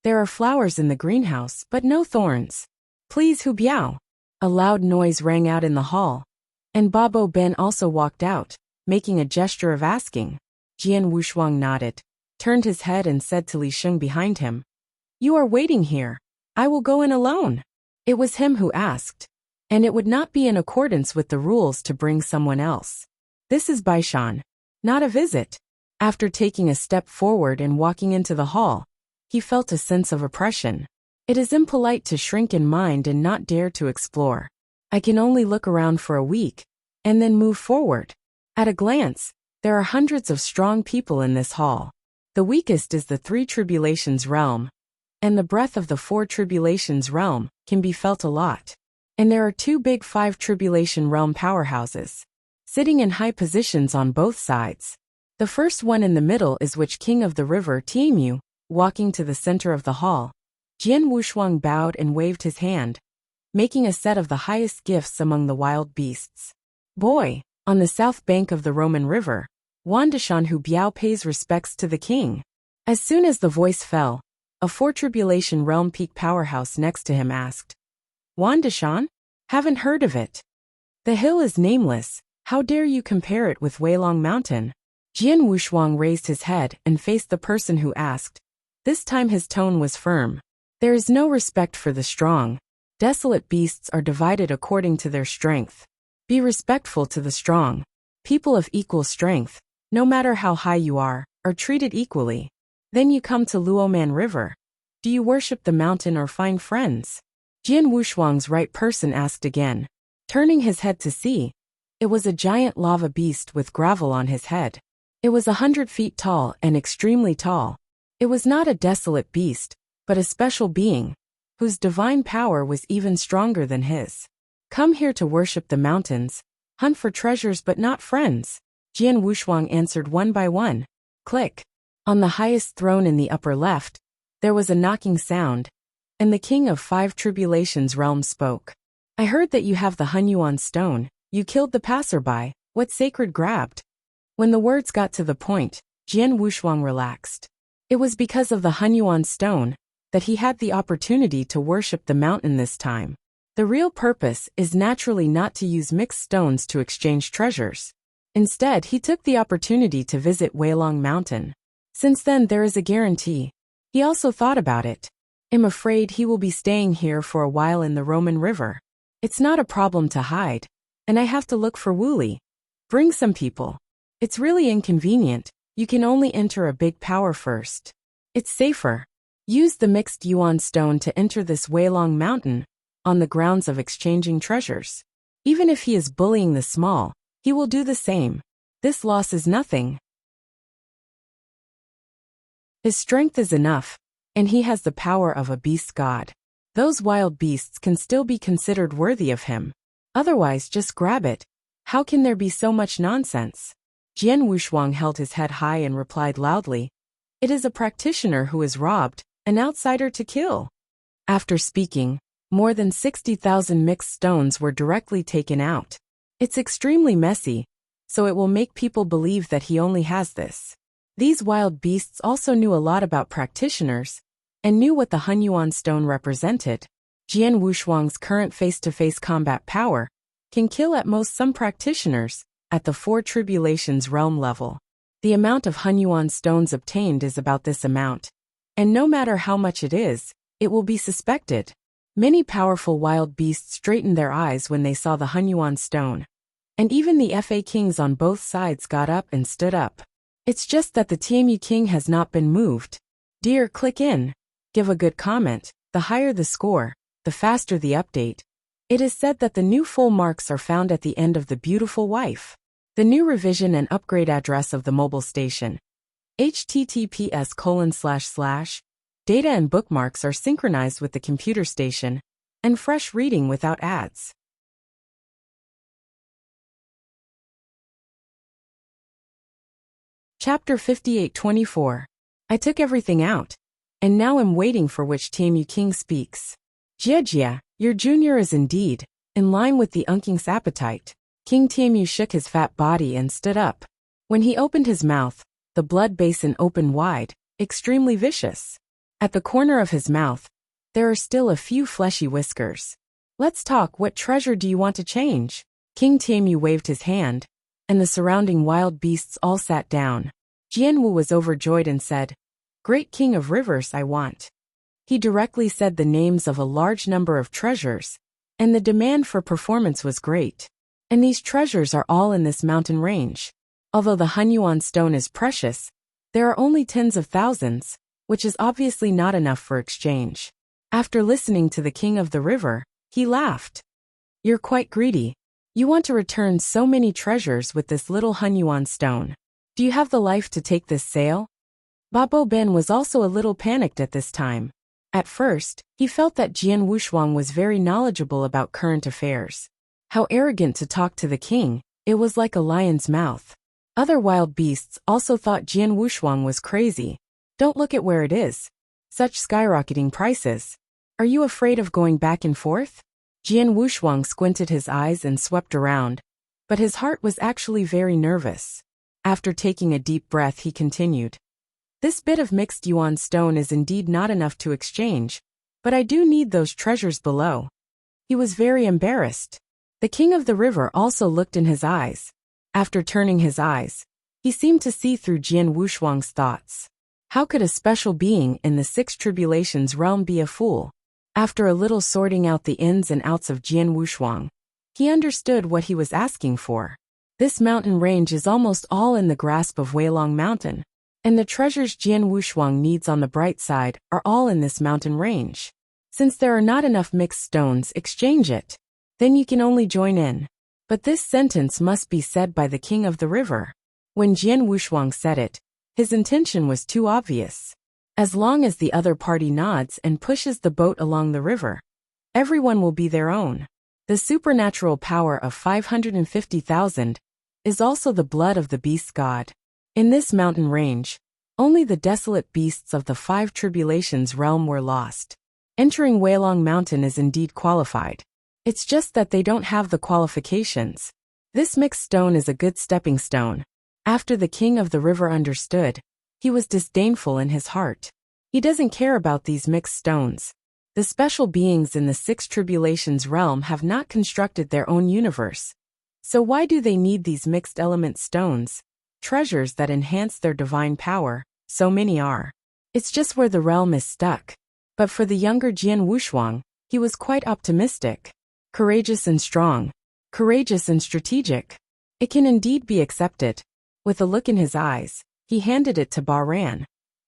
There are flowers in the greenhouse, but no thorns. Please Hu Biao. A loud noise rang out in the hall, and Babo Ben also walked out, making a gesture of asking. Jian Wushuang nodded, turned his head and said to Li Sheng behind him, "You are waiting here. I will go in alone." It was him who asked, and it would not be in accordance with the rules to bring someone else. This is Baishan, not a visit. After taking a step forward and walking into the hall, he felt a sense of oppression. It is impolite to shrink in mind and not dare to explore. I can only look around for a week, and then move forward. At a glance, there are hundreds of strong people in this hall. The weakest is the three tribulations realm, and the breath of the four tribulations realm can be felt a lot. And there are two big five tribulation realm powerhouses, sitting in high positions on both sides. The first one in the middle is which king of the river Tianmu, walking to the center of the hall. Jian Wushuang bowed and waved his hand, making a set of the highest gifts among the wild beasts. Boy, on the south bank of the Roman River, Wandishan Hu Biao pays respects to the king. As soon as the voice fell, a four tribulation realm peak powerhouse next to him asked, "Wandishan? Haven't heard of it. The hill is nameless, how dare you compare it with Weilong Mountain?" Jian Wushuang raised his head and faced the person who asked. This time his tone was firm. There is no respect for the strong. Desolate beasts are divided according to their strength. Be respectful to the strong. People of equal strength, no matter how high you are treated equally. Then you come to Luoman River. Do you worship the mountain or find friends? Jian Wushuang's right person asked again. Turning his head to see, it was a giant lava beast with gravel on his head. It was 100 feet tall and extremely tall. It was not a desolate beast, but a special being, whose divine power was even stronger than his. Come here to worship the mountains, hunt for treasures but not friends. Jian Wushuang answered one by one. Click. On the highest throne in the upper left, there was a knocking sound, and the king of five tribulations realm spoke. I heard that you have the Hunyuan stone. You killed the passerby. What sacred grabbed? When the words got to the point, Jian Wushuang relaxed. It was because of the Hunyuan stone that he had the opportunity to worship the mountain this time. The real purpose is naturally not to use mixed stones to exchange treasures. Instead, he took the opportunity to visit Weilong Mountain. Since then there is a guarantee. He also thought about it. I'm afraid he will be staying here for a while in the Roman River. It's not a problem to hide, and I have to look for Wuli. Bring some people. It's really inconvenient. You can only enter a big power first. It's safer. Use the mixed yuan stone to enter this Weilong Mountain on the grounds of exchanging treasures. Even if he is bullying the small, he will do the same. This loss is nothing. His strength is enough, and he has the power of a beast god. Those wild beasts can still be considered worthy of him. Otherwise, just grab it. How can there be so much nonsense? Jian Wushuang held his head high and replied loudly, "It is a practitioner who is robbed, an outsider to kill." After speaking, more than 60,000 mixed stones were directly taken out. It's extremely messy, so it will make people believe that he only has this. These wild beasts also knew a lot about practitioners, and knew what the Hunyuan stone represented. Jian Wushuang's current face-to-face combat power can kill at most some practitioners at the Four Tribulations realm level. The amount of Hunyuan stones obtained is about this amount, and no matter how much it is, it will be suspected. Many powerful wild beasts straightened their eyes when they saw the Hunyuan stone, and even the Fa kings on both sides got up and stood up. It's just that the TMU king has not been moved. Dear, click in. Give a good comment. The higher the score, the faster the update. It is said that the new full marks are found at the end of The Beautiful Wife. The new revision and upgrade address of the mobile station. https:// Data and bookmarks are synchronized with the computer station, and fresh reading without ads. Chapter 58-24. I took everything out, and now am waiting for which TMU king speaks. Jia, your junior is indeed in line with the unking's appetite. King TMU shook his fat body and stood up. When he opened his mouth, the blood basin opened wide, extremely vicious. At the corner of his mouth, there are still a few fleshy whiskers. Let's talk. What treasure do you want to change? King TMU waved his hand, and the surrounding wild beasts all sat down. Jianwu was overjoyed and said, "Great King of Rivers, I want." He directly said the names of a large number of treasures, and the demand for performance was great. And these treasures are all in this mountain range. Although the Hunyuan stone is precious, there are only tens of thousands, which is obviously not enough for exchange. After listening to the King of the River, he laughed. "You're quite greedy. You want to return so many treasures with this little Hunyuan stone. Do you have the life to take this sale?" Babo Ben was also a little panicked at this time. At first, he felt that Jian Wushuang was very knowledgeable about current affairs. How arrogant to talk to the king, it was like a lion's mouth. Other wild beasts also thought Jian Wushuang was crazy. Don't look at where it is. Such skyrocketing prices. Are you afraid of going back and forth? Jian Wushuang squinted his eyes and swept around, but his heart was actually very nervous. After taking a deep breath, he continued. This bit of mixed yuan stone is indeed not enough to exchange, but I do need those treasures below. He was very embarrassed. The King of the River also looked in his eyes. After turning his eyes, he seemed to see through Jian Wushuang's thoughts. How could a special being in the Six Tribulations realm be a fool? After a little sorting out the ins and outs of Jian Wushuang, he understood what he was asking for. This mountain range is almost all in the grasp of Weilong Mountain, and the treasures Jian Wushuang needs on the bright side are all in this mountain range. Since there are not enough mixed stones, exchange it. Then you can only join in. But this sentence must be said by the King of the River. When Jian Wushuang said it, his intention was too obvious. As long as the other party nods and pushes the boat along the river, everyone will be their own. The supernatural power of 550,000 is also the blood of the beast god. In this mountain range, only the desolate beasts of the Five Tribulations realm were lost. Entering Weilong Mountain is indeed qualified. It's just that they don't have the qualifications. This mixed stone is a good stepping stone. After the King of the River understood, He was disdainful in his heart. He doesn't care about these mixed stones. The special beings in the Six Tribulations realm have not constructed their own universe. So why do they need these mixed element stones? Treasures that enhance their divine power, so many are. It's just where the realm is stuck. But for the younger Jian Wushuang, he was quite optimistic. Courageous and strong. Courageous and strategic. It can indeed be accepted. With a look in his eyes, he handed it to Ba Ran,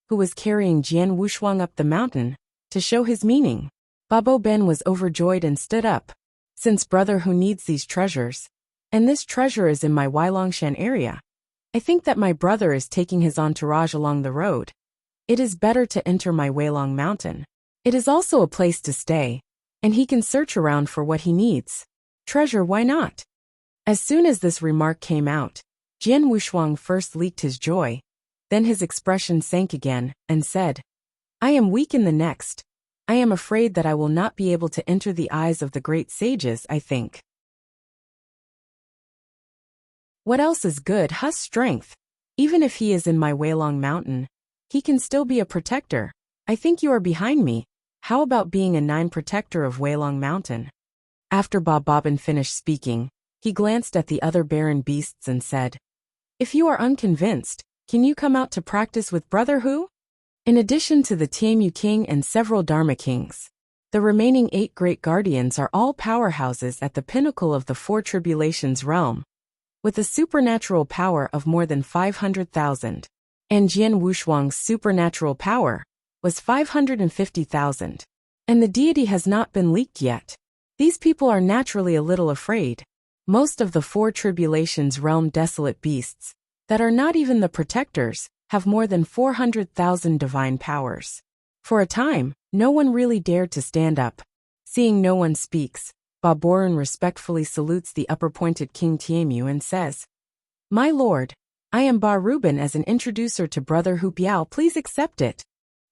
who was carrying Jian Wushuang up the mountain, to show his meaning. Ba Bo Ben was overjoyed and stood up. Since brother who needs these treasures, and this treasure is in my Weilongshan area, I think that my brother is taking his entourage along the road. It is better to enter my Weilong Mountain. It is also a place to stay, and he can search around for what he needs. Treasure, why not? As soon as this remark came out, Jian Wushuang first leaked his joy, then his expression sank again, and said, I am weak in the next. I am afraid that I will not be able to enter the eyes of the great sages, I think. What else is good? Hu's strength. Even if he is in my Weilong Mountain, he can still be a protector. I think you are behind me. How about being a 9 protector of Weilong Mountain? After Ba Bobbin finished speaking, he glanced at the other barren beasts and said, If you are unconvinced, can you come out to practice with Brother Hu? In addition to the Tianmu King and several Dharma Kings, the remaining 8 great guardians are all powerhouses at the pinnacle of the 4 Tribulations realm, with a supernatural power of more than 500,000. And Jian Wushuang's supernatural power was 550,000. And the deity has not been leaked yet. These people are naturally a little afraid. Most of the 4 Tribulations realm desolate beasts, that are not even the protectors, have more than 400,000 divine powers. For a time, no one really dared to stand up. Seeing no one speaks, Ba Boran respectfully salutes the upper-pointed King Tianmu and says, My lord, I am Ba Ruben as an introducer to Brother Hu Biao, please accept it.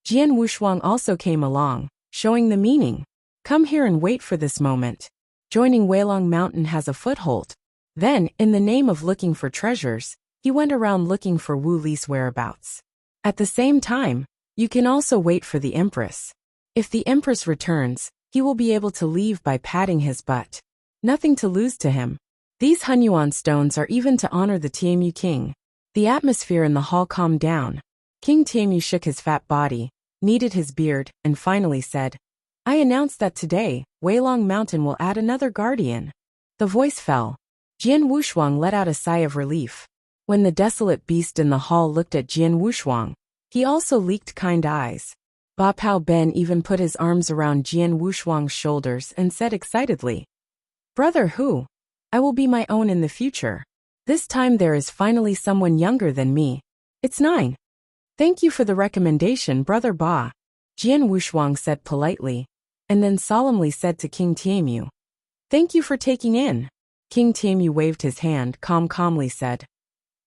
Jian Wushuang also came along, showing the meaning. Come here and wait for this moment. Joining Weilong Mountain has a foothold. Then, in the name of looking for treasures, he went around looking for Wu Li's whereabouts. At the same time, you can also wait for the Empress. If the Empress returns, he will be able to leave by patting his butt. Nothing to lose to him. These Hunyuan stones are even to honor the Tianmu King. The atmosphere in the hall calmed down. King Tianmu shook his fat body, kneaded his beard, and finally said, I announce that today, Weilong Mountain will add another guardian. The voice fell. Jian Wushuang let out a sigh of relief. When the desolate beast in the hall looked at Jian Wushuang, he also leaked kind eyes. Ba Pao Ben even put his arms around Jian Wushuang's shoulders and said excitedly, Brother Hu, I will be my own in the future. This time there is finally someone younger than me. It's 9. Thank you for the recommendation, Brother Ba. Jian Wushuang said politely, and then solemnly said to King Tianmu, Thank you for taking in. King Tianmu waved his hand, calmly said,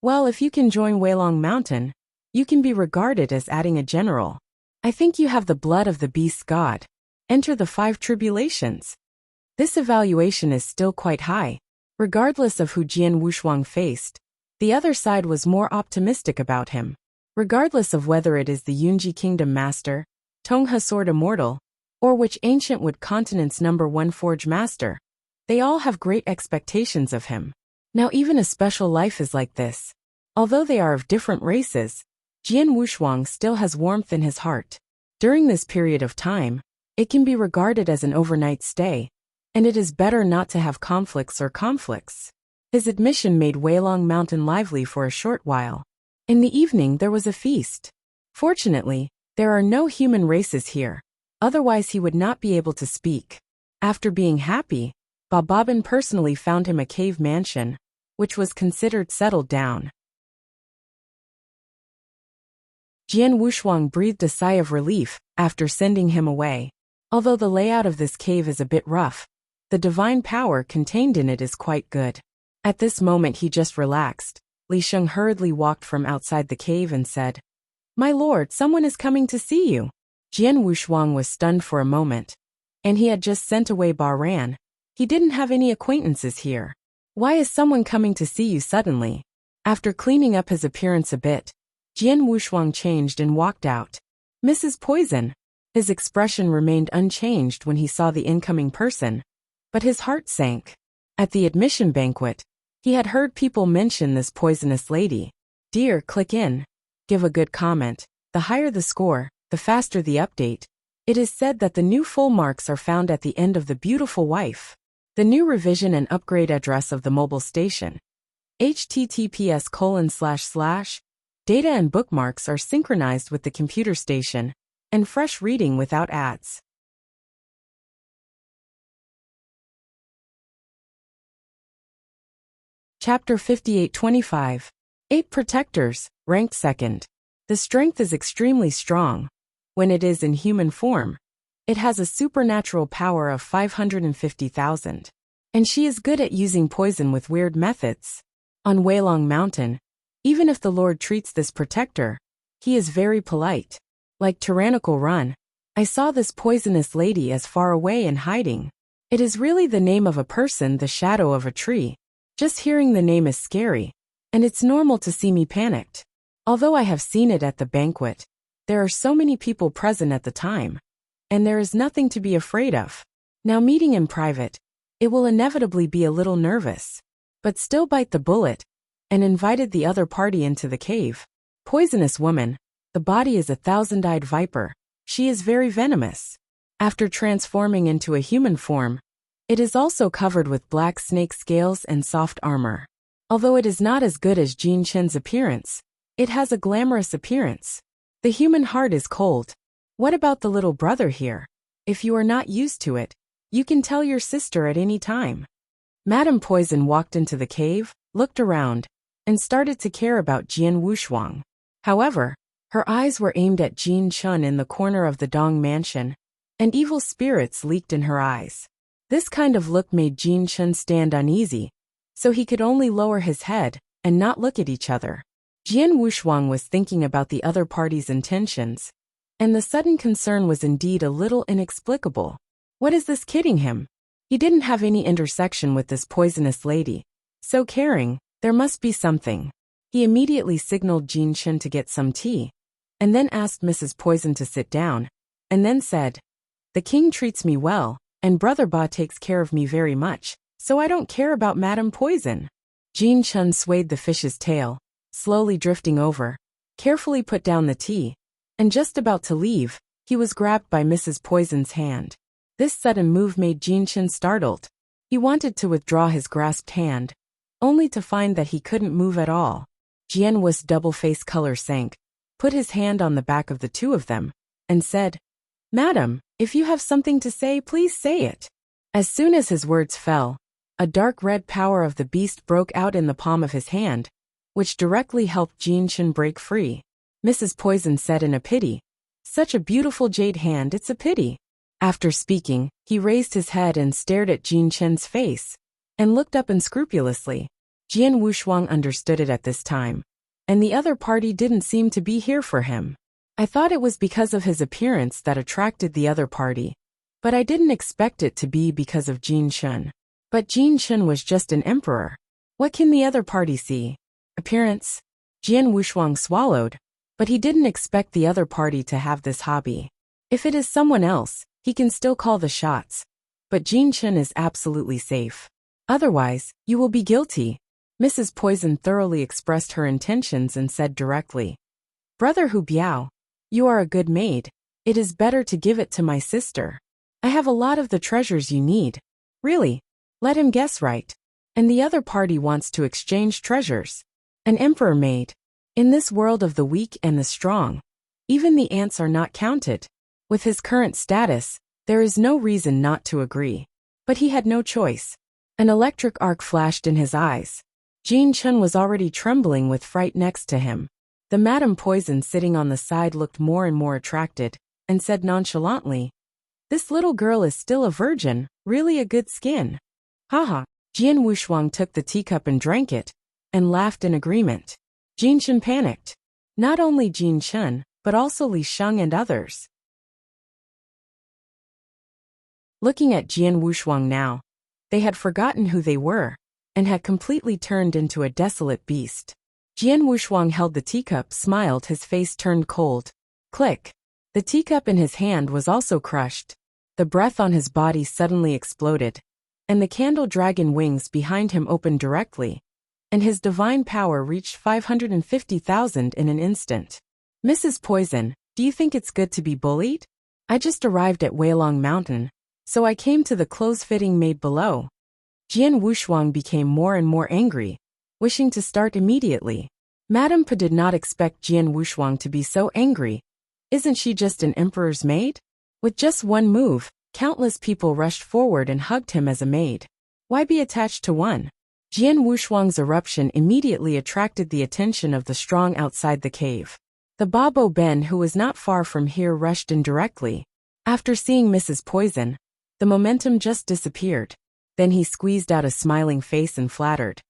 Well, if you can join Weilong Mountain, you can be regarded as adding a general. I think you have the blood of the beast god. Enter the 5 tribulations. This evaluation is still quite high. Regardless of who Jian Wushuang faced, the other side was more optimistic about him. Regardless of whether it is the Yunji Kingdom Master, Tongha Sword Immortal, or which ancient Wood Continent's #1 Forge Master, they all have great expectations of him. Now even a special life is like this. Although they are of different races, Jian Wushuang still has warmth in his heart. During this period of time, it can be regarded as an overnight stay, and it is better not to have conflicts. His admission made Weilong Mountain lively for a short while. In the evening there was a feast. Fortunately, there are no human races here, otherwise he would not be able to speak. After being happy, Ba Bobbin personally found him a cave mansion, which was considered settled down. Jian Wushuang breathed a sigh of relief after sending him away. Although the layout of this cave is a bit rough, the divine power contained in it is quite good. At this moment he just relaxed. Li Sheng hurriedly walked from outside the cave and said, My lord, someone is coming to see you. Jian Wushuang was stunned for a moment. And he had just sent away Ba Ran. He didn't have any acquaintances here. Why is someone coming to see you suddenly? After cleaning up his appearance a bit, Jian Wushuang changed and walked out. Mrs. Poison. His expression remained unchanged when he saw the incoming person, but his heart sank. At the admission banquet, he had heard people mention this poisonous lady. Dear, click in. Give a good comment. The higher the score, the faster the update. It is said that the new full marks are found at the end of The Beautiful Wife. The new revision and upgrade address of the mobile station. https:// Data and bookmarks are synchronized with the computer station, and fresh reading without ads. Chapter 5825. 8 Protectors, ranked 2nd. The strength is extremely strong. When it is in human form, it has a supernatural power of 550,000. And she is good at using poison with weird methods. On Weilong Mountain, even if the Lord treats this protector, he is very polite. Like Tyrannical Run, I saw this poisonous lady as far away and hiding. It is really the name of a person, the shadow of a tree. Just hearing the name is scary, and it's normal to see me panicked. Although I have seen it at the banquet, there are so many people present at the time, and there is nothing to be afraid of. Now meeting in private, it will inevitably be a little nervous, but still bite the bullet, and invited the other party into the cave. Poisonous woman, the body is a thousand-eyed viper. She is very venomous. After transforming into a human form, it is also covered with black snake scales and soft armor. Although it is not as good as Jin Chen's appearance, it has a glamorous appearance. The human heart is cold. What about the little brother here? If you are not used to it, you can tell your sister at any time. Madame Poison walked into the cave, looked around, and started to care about Jian Wushuang. However, her eyes were aimed at Jin Chun in the corner of the Dong mansion, and evil spirits leaked in her eyes. This kind of look made Jin Chun stand uneasy, so he could only lower his head and not look at each other. Jian Wushuang was thinking about the other party's intentions, and the sudden concern was indeed a little inexplicable. What is this kidding him? He didn't have any intersection with this poisonous lady. So caring, there must be something. He immediately signaled Jin Chen to get some tea, and then asked Mrs. Poison to sit down, and then said, "The king treats me well, and Brother Ba takes care of me very much, so I don't care about Madame Poison." Jin Chen swayed the fish's tail, slowly drifting over, carefully put down the tea, and just about to leave, he was grabbed by Mrs. Poison's hand. This sudden move made Jin Chen startled. He wanted to withdraw his grasped hand, only to find that he couldn't move at all. Jian Wu's double-face color sank, put his hand on the back of the two of them, and said, "Madam, if you have something to say, please say it." As soon as his words fell, a dark red power of the beast broke out in the palm of his hand, which directly helped Jin Chen break free. Mrs. Poison said in a pity, "Such a beautiful jade hand, it's a pity." After speaking, he raised his head and stared at Jin Chen's face, and looked up unscrupulously. Jian Wushuang understood it at this time, and the other party didn't seem to be here for him. I thought it was because of his appearance that attracted the other party, but I didn't expect it to be because of Jin Chen. But Jin Chen was just an emperor. What can the other party see? Appearance? Jian Wushuang swallowed, but he didn't expect the other party to have this hobby. If it is someone else, he can still call the shots. But Jin Chen is absolutely safe. Otherwise, you will be guilty. Mrs. Poison thoroughly expressed her intentions and said directly, "Brother Hu Biao, you are a good maid. It is better to give it to my sister. I have a lot of the treasures you need. Really, let him guess right. And the other party wants to exchange treasures. An emperor maid. In this world of the weak and the strong, even the ants are not counted. With his current status, there is no reason not to agree." But he had no choice. An electric arc flashed in his eyes. Jin Chen was already trembling with fright next to him. The Madame Poison sitting on the side looked more and more attracted, and said nonchalantly, "This little girl is still a virgin, really a good skin." Haha. Jian Wushuang took the teacup and drank it, and laughed in agreement. Jin Chen panicked. Not only Jin Chen, but also Li Sheng and others. Looking at Jian Wushuang now, they had forgotten who they were, and had completely turned into a desolate beast. Jian Wushuang held the teacup, smiled, his face turned cold. Click. The teacup in his hand was also crushed. The breath on his body suddenly exploded, and the candle dragon wings behind him opened directly, and his divine power reached 550,000 in an instant. Mrs. Poison, do you think it's good to be bullied? I just arrived at Weilong Mountain, so I came to the clothes-fitting maid below. Jian Wushuang became more and more angry, wishing to start immediately. Madame Pa did not expect Jian Wushuang to be so angry. Isn't she just an emperor's maid? With just one move, countless people rushed forward and hugged him as a maid. Why be attached to one? Jian Wushuang's eruption immediately attracted the attention of the strong outside the cave. The Babo Ben, who was not far from here, rushed in directly. After seeing Mrs. Poison, the momentum just disappeared. Then he squeezed out a smiling face and flattered.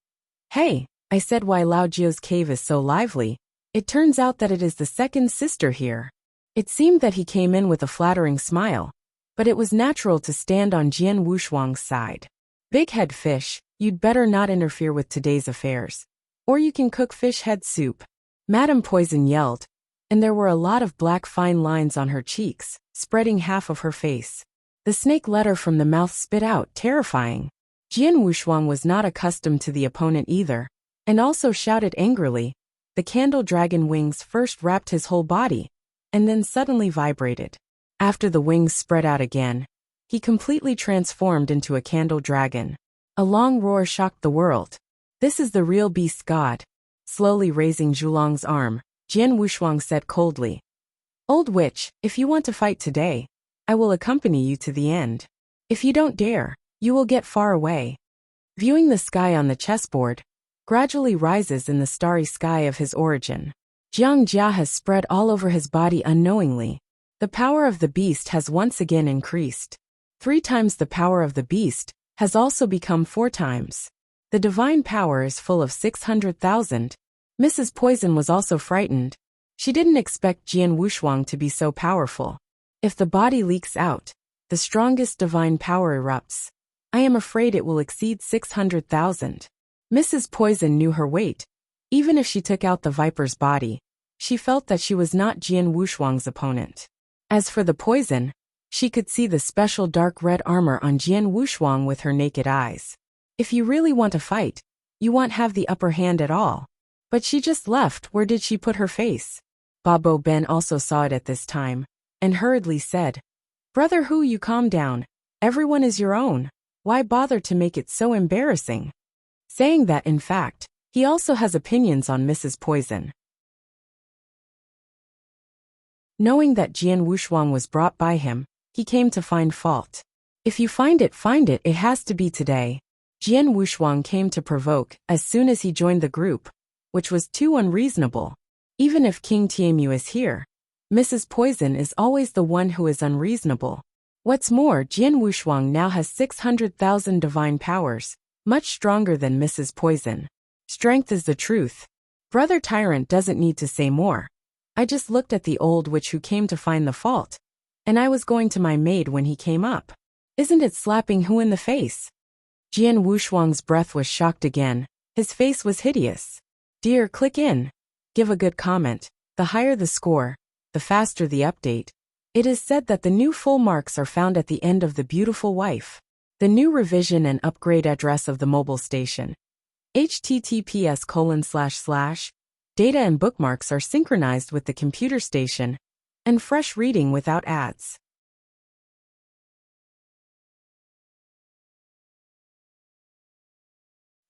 Hey, I said why Lao Jio's cave is so lively. It turns out that it is the second sister here. It seemed that he came in with a flattering smile, but it was natural to stand on Jian Wushuang's side. Big head fish, you'd better not interfere with today's affairs. Or you can cook fish head soup. Madame Poison yelled, and there were a lot of black fine lines on her cheeks, spreading half of her face. The snake letter from the mouth spit out, terrifying. Jian Wushuang was not accustomed to the opponent either, and also shouted angrily. The candle dragon wings first wrapped his whole body, and then suddenly vibrated. After the wings spread out again, he completely transformed into a candle dragon. A long roar shocked the world. This is the real beast god. Slowly raising Zhulong's arm, Jian Wushuang said coldly. Old witch, if you want to fight today, I will accompany you to the end. If you don't dare, you will get far away. Viewing the sky on the chessboard, gradually rises in the starry sky of his origin. Jiang Jia has spread all over his body unknowingly. The power of the beast has once again increased. 3 times the power of the beast has also become 4 times. The divine power is full of 600,000. Mrs. Poison was also frightened. She didn't expect Jian Wushuang to be so powerful. If the body leaks out, the strongest divine power erupts. I am afraid it will exceed 600,000. Mrs. Poison knew her weight. Even if she took out the viper's body, she felt that she was not Jian Wushuang's opponent. As for the poison, she could see the special dark red armor on Jian Wushuang with her naked eyes. If you really want to fight, you won't have the upper hand at all. But she just left. Where did she put her face? Babo Ben also saw it at this time, and hurriedly said, Brother Hu, you calm down. Everyone is your own. Why bother to make it so embarrassing? Saying that, in fact, he also has opinions on Mrs. Poison. Knowing that Jian Wushuang was brought by him, he came to find fault. If you find it, it has to be today. Jian Wushuang came to provoke as soon as he joined the group, which was too unreasonable. Even if King Tianmu is here, Mrs. Poison is always the one who is unreasonable. What's more, Jian Wushuang now has 600,000 divine powers, much stronger than Mrs. Poison. Strength is the truth. Brother Tyrant doesn't need to say more. I just looked at the old witch who came to find the fault, and I was going to my maid when he came up. Isn't it slapping Hu in the face? Jian Wushuang's breath was shocked again. His face was hideous. Dear, click in. Give a good comment. The higher the score, the faster the update. It is said that the new full marks are found at the end of The Beautiful Wife. The new revision and upgrade address of the mobile station. https:// Data and bookmarks are synchronized with the computer station, and fresh reading without ads.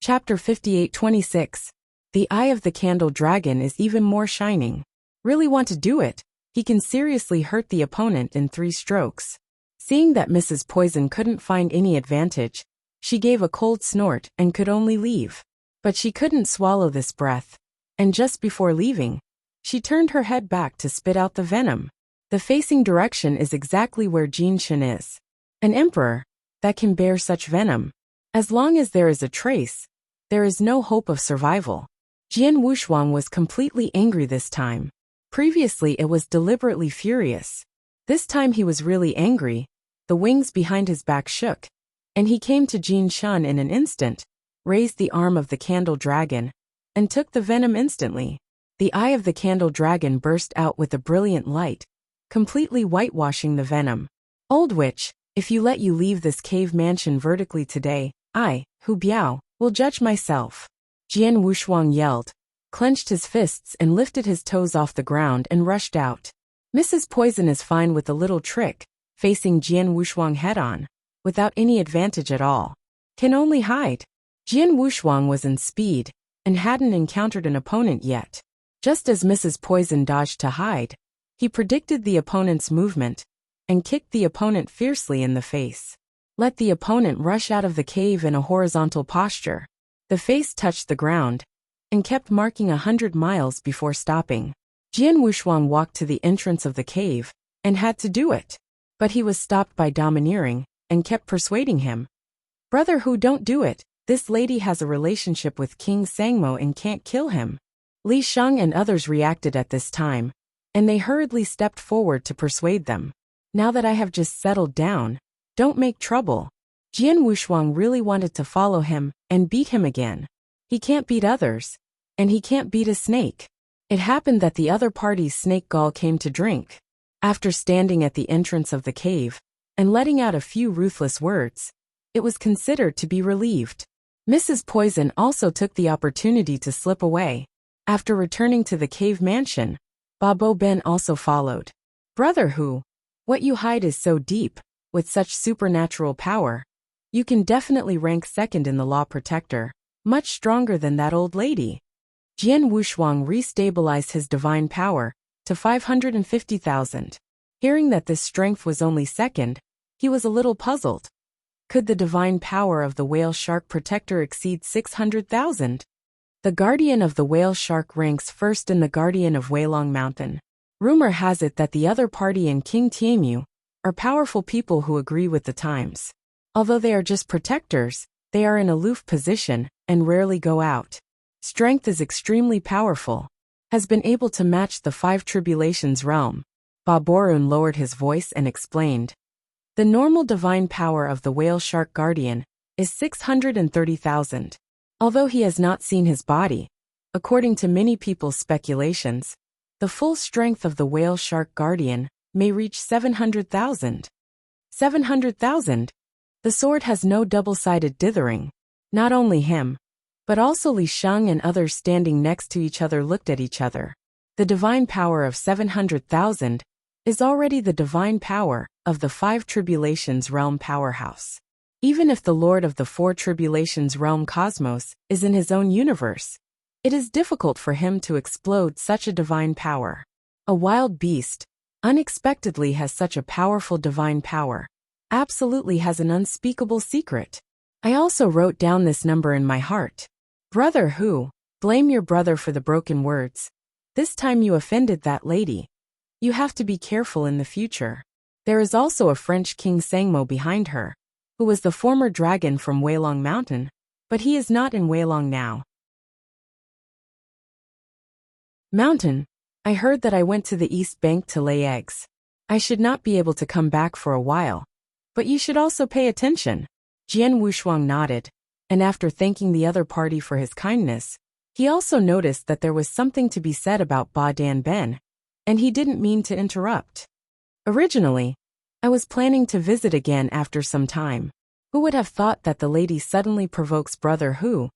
Chapter 58:26. The eye of the candle dragon is even more shining. Really want to do it? He can seriously hurt the opponent in 3 strokes. Seeing that Mrs. Poison couldn't find any advantage, she gave a cold snort and could only leave. But she couldn't swallow this breath, and just before leaving, she turned her head back to spit out the venom. The facing direction is exactly where Jin Shen is. An emperor that can bear such venom. As long as there is a trace, there is no hope of survival. Jian Wushuang was completely angry this time. Previously it was deliberately furious. This time he was really angry. The wings behind his back shook, and he came to Jin Shen in an instant, raised the arm of the candle dragon, and took the venom instantly. The eye of the candle dragon burst out with a brilliant light, completely whitewashing the venom. Old witch, if you let you leave this cave mansion vertically today, I, Hu Biao, will judge myself. Jian Wushuang yelled, clenched his fists and lifted his toes off the ground and rushed out. Mrs. Poison is fine with a little trick, facing Jian Wushuang head-on, without any advantage at all. Can only hide. Jian Wushuang was in speed, and hadn't encountered an opponent yet. Just as Mrs. Poison dodged to hide, he predicted the opponent's movement, and kicked the opponent fiercely in the face. Let the opponent rush out of the cave in a horizontal posture. The face touched the ground, and kept marking 100 miles before stopping. Jian Wushuang walked to the entrance of the cave, and had to do it. But he was stopped by domineering, and kept persuading him. Brother Hu, don't do it, this lady has a relationship with King Sangmo and can't kill him. Li Sheng and others reacted at this time, and they hurriedly stepped forward to persuade them. Now that I have just settled down, don't make trouble. Jian Wushuang really wanted to follow him, and beat him again. He can't beat others, and he can't beat a snake. It happened that the other party's snake gall came to drink. After standing at the entrance of the cave, and letting out a few ruthless words, it was considered to be relieved. Mrs. Poison also took the opportunity to slip away. After returning to the cave mansion, Babo Ben also followed. Brother Hu, what you hide is so deep, with such supernatural power. You can definitely rank second in the law protector, much stronger than that old lady. Jian Wushuang restabilized his divine power to 550,000. Hearing that this strength was only second, he was a little puzzled. Could the divine power of the whale shark protector exceed 600,000? The guardian of the whale shark ranks first in the guardian of Weilong Mountain. Rumor has it that the other party and King Tianmu are powerful people who agree with the times. Although they are just protectors, they are in aloof position and rarely go out. Strength is extremely powerful, has been able to match the 5 tribulations realm. Baborun lowered his voice and explained. The normal divine power of the whale shark guardian is 630,000. Although he has not seen his body, according to many people's speculations, the full strength of the whale shark guardian may reach 700,000. 700,000? The sword has no double-sided dithering. Not only him, but also Li Sheng and others standing next to each other looked at each other. The divine power of 700,000 is already the divine power of the 5 tribulations realm powerhouse. Even if the Lord of the 4 tribulations realm cosmos is in his own universe, it is difficult for him to explode such a divine power. A wild beast, unexpectedly has such a powerful divine power, absolutely has an unspeakable secret. I also wrote down this number in my heart. Brother Hu, blame your brother for the broken words. This time you offended that lady. You have to be careful in the future. There is also a French King Sangmo behind her, who was the former dragon from Weilong Mountain, but he is not in Weilong now. Mountain, I heard that I went to the east bank to lay eggs. I should not be able to come back for a while, but you should also pay attention. Jian Wushuang nodded, and after thanking the other party for his kindness, he also noticed that there was something to be said about Ba Dan Ben, and he didn't mean to interrupt. Originally, I was planning to visit again after some time. Who would have thought that the lady suddenly provokes Brother Hu?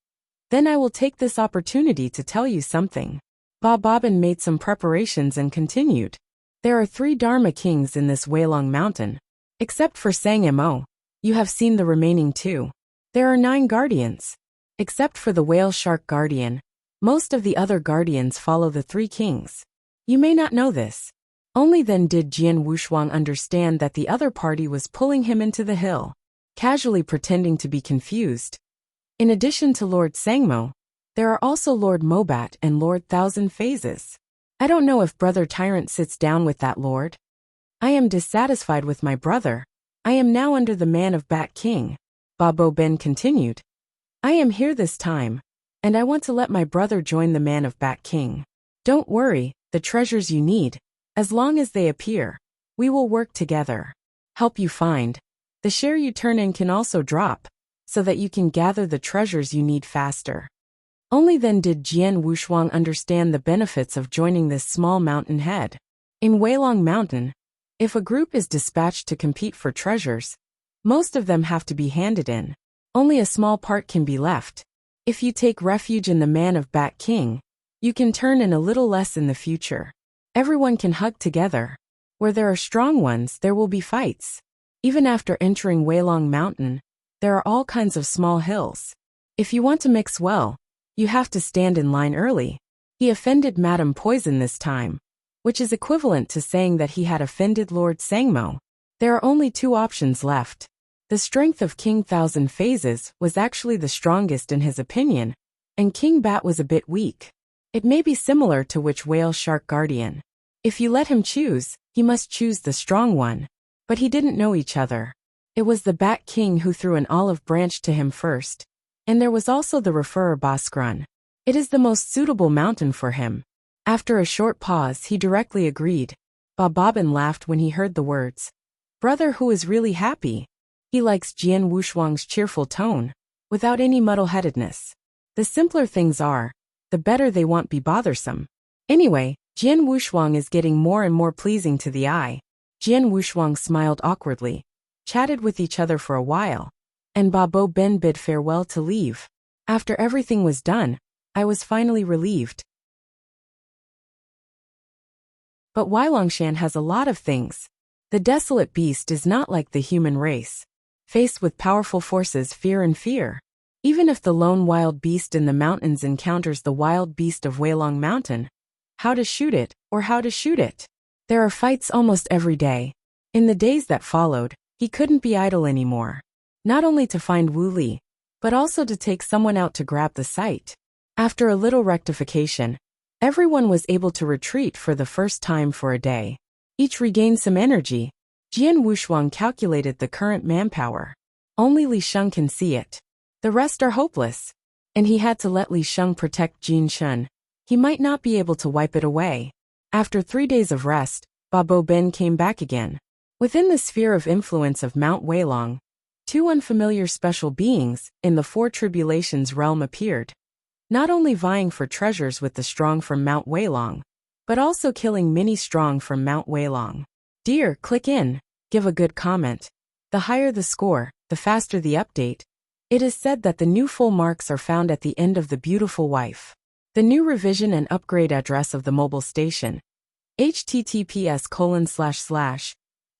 Then I will take this opportunity to tell you something. Ba Bobbin made some preparations and continued. There are 3 Dharma kings in this Weilong Mountain. Except for Sang Mo, you have seen the remaining 2. There are 9 guardians. Except for the whale shark guardian, most of the other guardians follow the 3 kings. You may not know this. Only then did Jian Wushuang understand that the other party was pulling him into the hill, casually pretending to be confused. In addition to Lord Sangmo, there are also Lord Mobat and Lord Thousand Phases. I don't know if Brother Tyrant sits down with that lord. I am dissatisfied with my brother. I am now under the man of Bat King. Babo Ben continued. I am here this time, and I want to let my brother join the man of Bat King. Don't worry, the treasures you need, as long as they appear, we will work together. Help you find. The share you turn in can also drop, so that you can gather the treasures you need faster. Only then did Jian Wushuang understand the benefits of joining this small mountain head. In Weilong Mountain, if a group is dispatched to compete for treasures, most of them have to be handed in. Only a small part can be left. If you take refuge in the Man of Bat King, you can turn in a little less in the future. Everyone can hug together. Where there are strong ones, there will be fights. Even after entering Weilong Mountain, there are all kinds of small hills. If you want to mix well, you have to stand in line early. He offended Madame Poison this time, which is equivalent to saying that he had offended Lord Sangmo. There are only two options left. The strength of King Thousand Phases was actually the strongest in his opinion, and King Bat was a bit weak. It may be similar to which whale shark guardian. If you let him choose, he must choose the strong one. But he didn't know each other. It was the Bat King who threw an olive branch to him first, and there was also the referrer Bhaskran. It is the most suitable mountain for him. After a short pause, he directly agreed. Bobbin laughed when he heard the words. Brother who is really happy. He likes Jian Wushuang's cheerful tone, without any muddle-headedness. The simpler things are, the better they won't be bothersome. Anyway, Jian Wushuang is getting more and more pleasing to the eye. Jian Wushuang smiled awkwardly, chatted with each other for a while, and Bobbin bid farewell to leave. After everything was done, I was finally relieved. But Weilongshan has a lot of things. The desolate beast is not like the human race, faced with powerful forces and fear. Even if the lone wild beast in the mountains encounters the wild beast of Weilong Mountain, how to shoot it, or how to shoot it? There are fights almost every day. In the days that followed, he couldn't be idle anymore. Not only to find Wu Li, but also to take someone out to grab the site. After a little rectification, everyone was able to retreat for the first time for a day. Each regained some energy. Jian Wushuang calculated the current manpower. Only Li Sheng can see it. The rest are hopeless. And he had to let Li Sheng protect Jin Shun. He might not be able to wipe it away. After 3 days of rest, Bobbin came back again. Within the sphere of influence of Mount Weilong, two unfamiliar special beings in the Four Tribulations realm appeared. Not only vying for treasures with the strong from Mount Weilong, but also killing many strong from Mount Weilong. Dear, click in, give a good comment. The higher the score, the faster the update. It is said that the new full marks are found at the end of The Beautiful Wife. The new revision and upgrade address of the mobile station. https://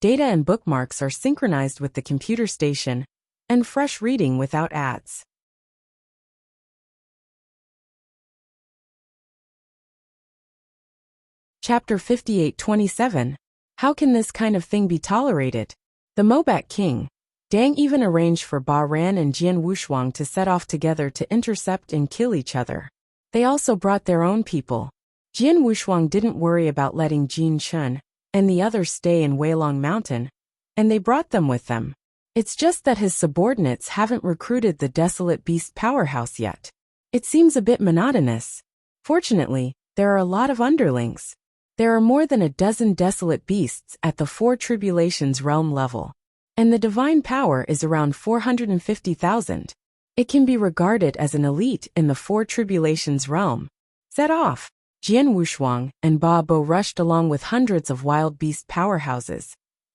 Data and bookmarks are synchronized with the computer station, and fresh reading without ads. Chapter 58:27. How can this kind of thing be tolerated? The Mobat King, Dang, even arranged for Ba Ran and Jian Wushuang to set off together to intercept and kill each other. They also brought their own people. Jian Wushuang didn't worry about letting Jin Shun and the others stay in Weilong Mountain, and they brought them with them. It's just that his subordinates haven't recruited the desolate beast powerhouse yet. It seems a bit monotonous. Fortunately, there are a lot of underlings. There are more than a dozen desolate beasts at the Four Tribulations realm level, and the divine power is around 450,000. It can be regarded as an elite in the Four Tribulations realm. Set off! Jian Wushuang and Ba Bo rushed along with hundreds of wild beast powerhouses,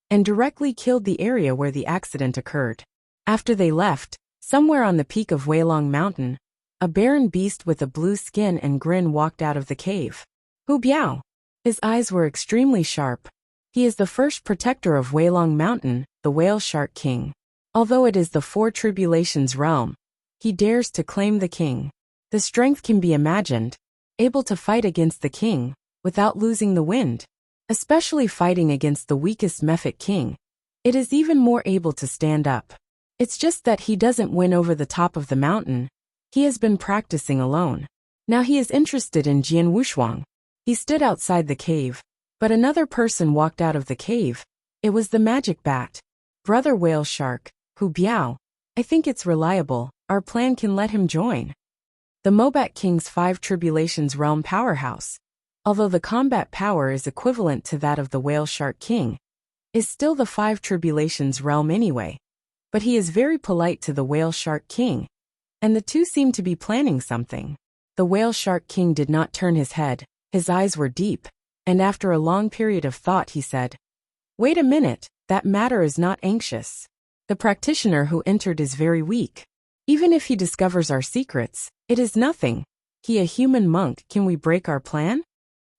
and directly killed the area where the accident occurred. After they left, somewhere on the peak of Weilong Mountain, a barren beast with a blue skin and grin walked out of the cave. Hu Biao! His eyes were extremely sharp. He is the first protector of Weilong Mountain, the Whale Shark King. Although it is the Four Tribulations realm, he dares to claim the king. The strength can be imagined, able to fight against the king, without losing the wind. Especially fighting against the weakest Mephit king. It is even more able to stand up. It's just that he doesn't win over the top of the mountain. He has been practicing alone. Now he is interested in Jian Wushuang. He stood outside the cave, but another person walked out of the cave. It was the magic bat. Brother Whale Shark, Hu Biao. I think it's reliable. Our plan can let him join. The Mobat King's Five Tribulations realm powerhouse, although the combat power is equivalent to that of the Whale Shark King, is still the Five Tribulations realm anyway. But he is very polite to the Whale Shark King, and the two seem to be planning something. The whale shark king did not turn his head, his eyes were deep, and after a long period of thought he said, "Wait a minute, that matter is not anxious. The practitioner who entered is very weak. Even if he discovers our secrets, it is nothing. He a human monk, can we break our plan?"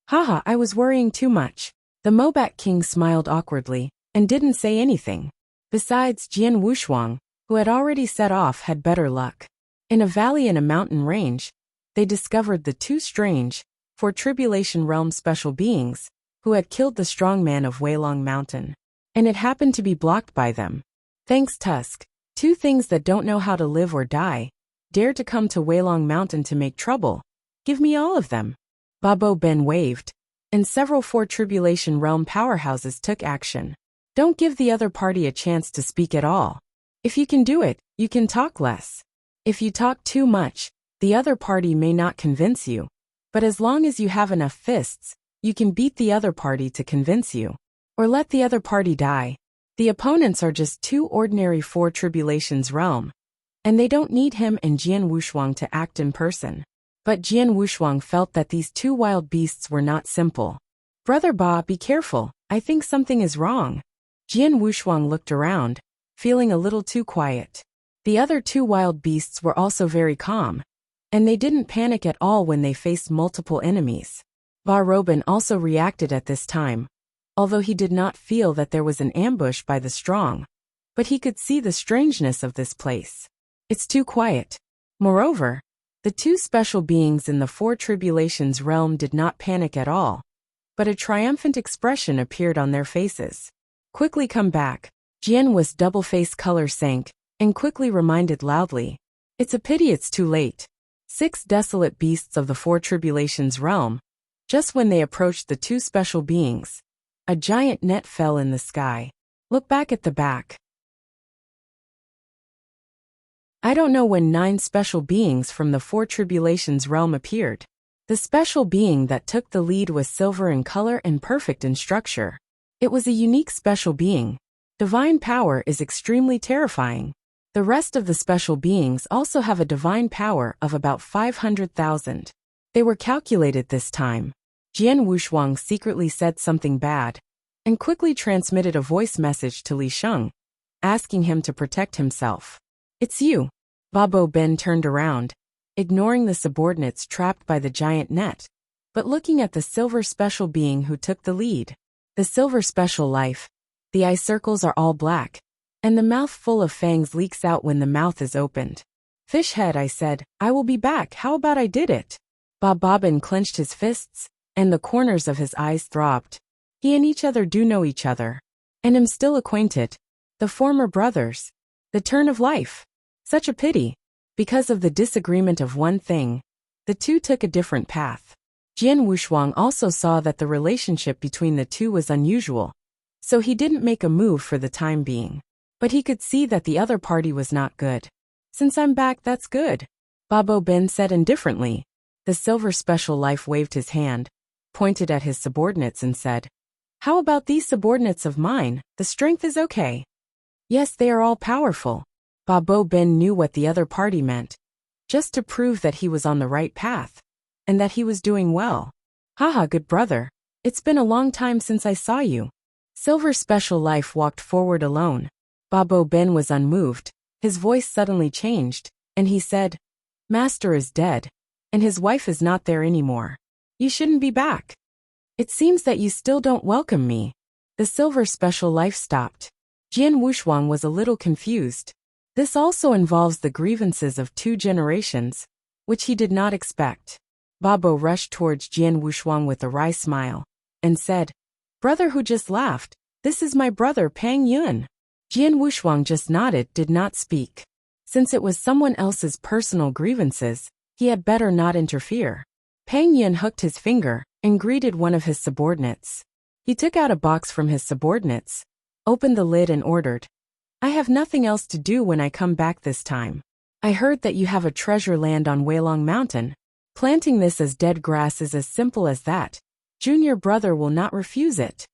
Haha, I was worrying too much. The Mobak king smiled awkwardly, and didn't say anything. Besides, Jian Wushuang, who had already set off, had better luck. In a valley in a mountain range, they discovered the two strange, for Tribulation Realm special beings, who had killed the strong man of Weilong Mountain. And it happened to be blocked by them. Thanks Tusk, two things that don't know how to live or die, dare to come to Weilong Mountain to make trouble. Give me all of them. Babo Ben waved, and several Four Tribulation Realm powerhouses took action. Don't give the other party a chance to speak at all. If you can do it, you can talk less. If you talk too much, the other party may not convince you. But as long as you have enough fists, you can beat the other party to convince you. Or let the other party die. The opponents are just two ordinary Four Tribulations Realm. And they don't need him and Jian Wushuang to act in person. But Jian Wushuang felt that these two wild beasts were not simple. Brother Ba, be careful, I think something is wrong. Jian Wushuang looked around, feeling a little too quiet. The other two wild beasts were also very calm, and they didn't panic at all when they faced multiple enemies. Ba Robin also reacted at this time, although he did not feel that there was an ambush by the strong, but he could see the strangeness of this place. It's too quiet. Moreover, the two special beings in the Four Tribulations realm did not panic at all, but a triumphant expression appeared on their faces. Quickly come back. Jian was double-face color sank, and quickly reminded loudly. It's a pity it's too late. 6 desolate beasts of the Four Tribulations realm. Just when they approached the two special beings, a giant net fell in the sky. Look back at the back. I don't know when 9 special beings from the Four Tribulations realm appeared. The special being that took the lead was silver in color and perfect in structure. It was a unique special being. Divine power is extremely terrifying. The rest of the special beings also have a divine power of about 500,000. They were calculated this time. Jian Wushuang secretly said something bad, and quickly transmitted a voice message to Li Sheng, asking him to protect himself. It's you. Babo Ben turned around, ignoring the subordinates trapped by the giant net, but looking at the silver special being who took the lead. The silver special life. The eye circles are all black, and the mouth full of fangs leaks out when the mouth is opened. Fish head, I said, I will be back, how about I did it? Bobbin clenched his fists, and the corners of his eyes throbbed. He and each other do know each other, and am still acquainted. The former brothers. The turn of life. Such a pity. Because of the disagreement of one thing, the two took a different path. Jian Wushuang also saw that the relationship between the two was unusual, so he didn't make a move for the time being. But he could see that the other party was not good. Since I'm back, that's good. Babo Ben said indifferently. The silver special life waved his hand, pointed at his subordinates and said, How about these subordinates of mine? The strength is okay. Yes, they are all powerful. Babo Ben knew what the other party meant, just to prove that he was on the right path, and that he was doing well. Haha, good brother. It's been a long time since I saw you. Silver Special Life walked forward alone. Babo Ben was unmoved. His voice suddenly changed, and he said, Master is dead, and his wife is not there anymore. You shouldn't be back. It seems that you still don't welcome me. The Silver Special Life stopped. Jian Wushuang was a little confused. This also involves the grievances of 2 generations, which he did not expect. Babo rushed towards Jian Wushuang with a wry smile, and said, Brother who just laughed, this is my brother Pang Yun. Jian Wushuang just nodded, did not speak. Since it was someone else's personal grievances, he had better not interfere. Pang Yun hooked his finger, and greeted one of his subordinates. He took out a box from his subordinates, opened the lid and ordered, I have nothing else to do when I come back this time. I heard that you have a treasure land on Weilong Mountain. Planting this as dead grass is as simple as that. Junior brother will not refuse it.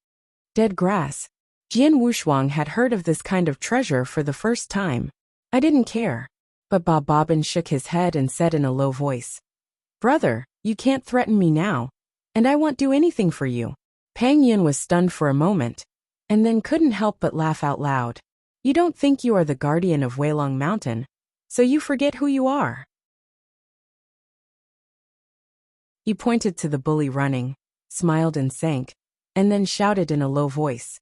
Dead grass. Jian Wushuang had heard of this kind of treasure for the first time. I didn't care. But Bobbin shook his head and said in a low voice, Brother, you can't threaten me now. And I won't do anything for you. Pang Yun was stunned for a moment, and then couldn't help but laugh out loud. You don't think you are the guardian of Weilong Mountain, so you forget who you are. He pointed to the bully running, smiled and sank, and then shouted in a low voice.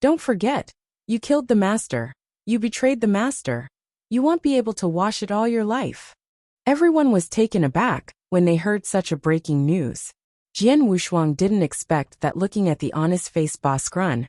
Don't forget, you killed the master. You betrayed the master. You won't be able to wash it all your life. Everyone was taken aback when they heard such a breaking news. Jian Wushuang didn't expect that looking at the honest-faced boss Grun,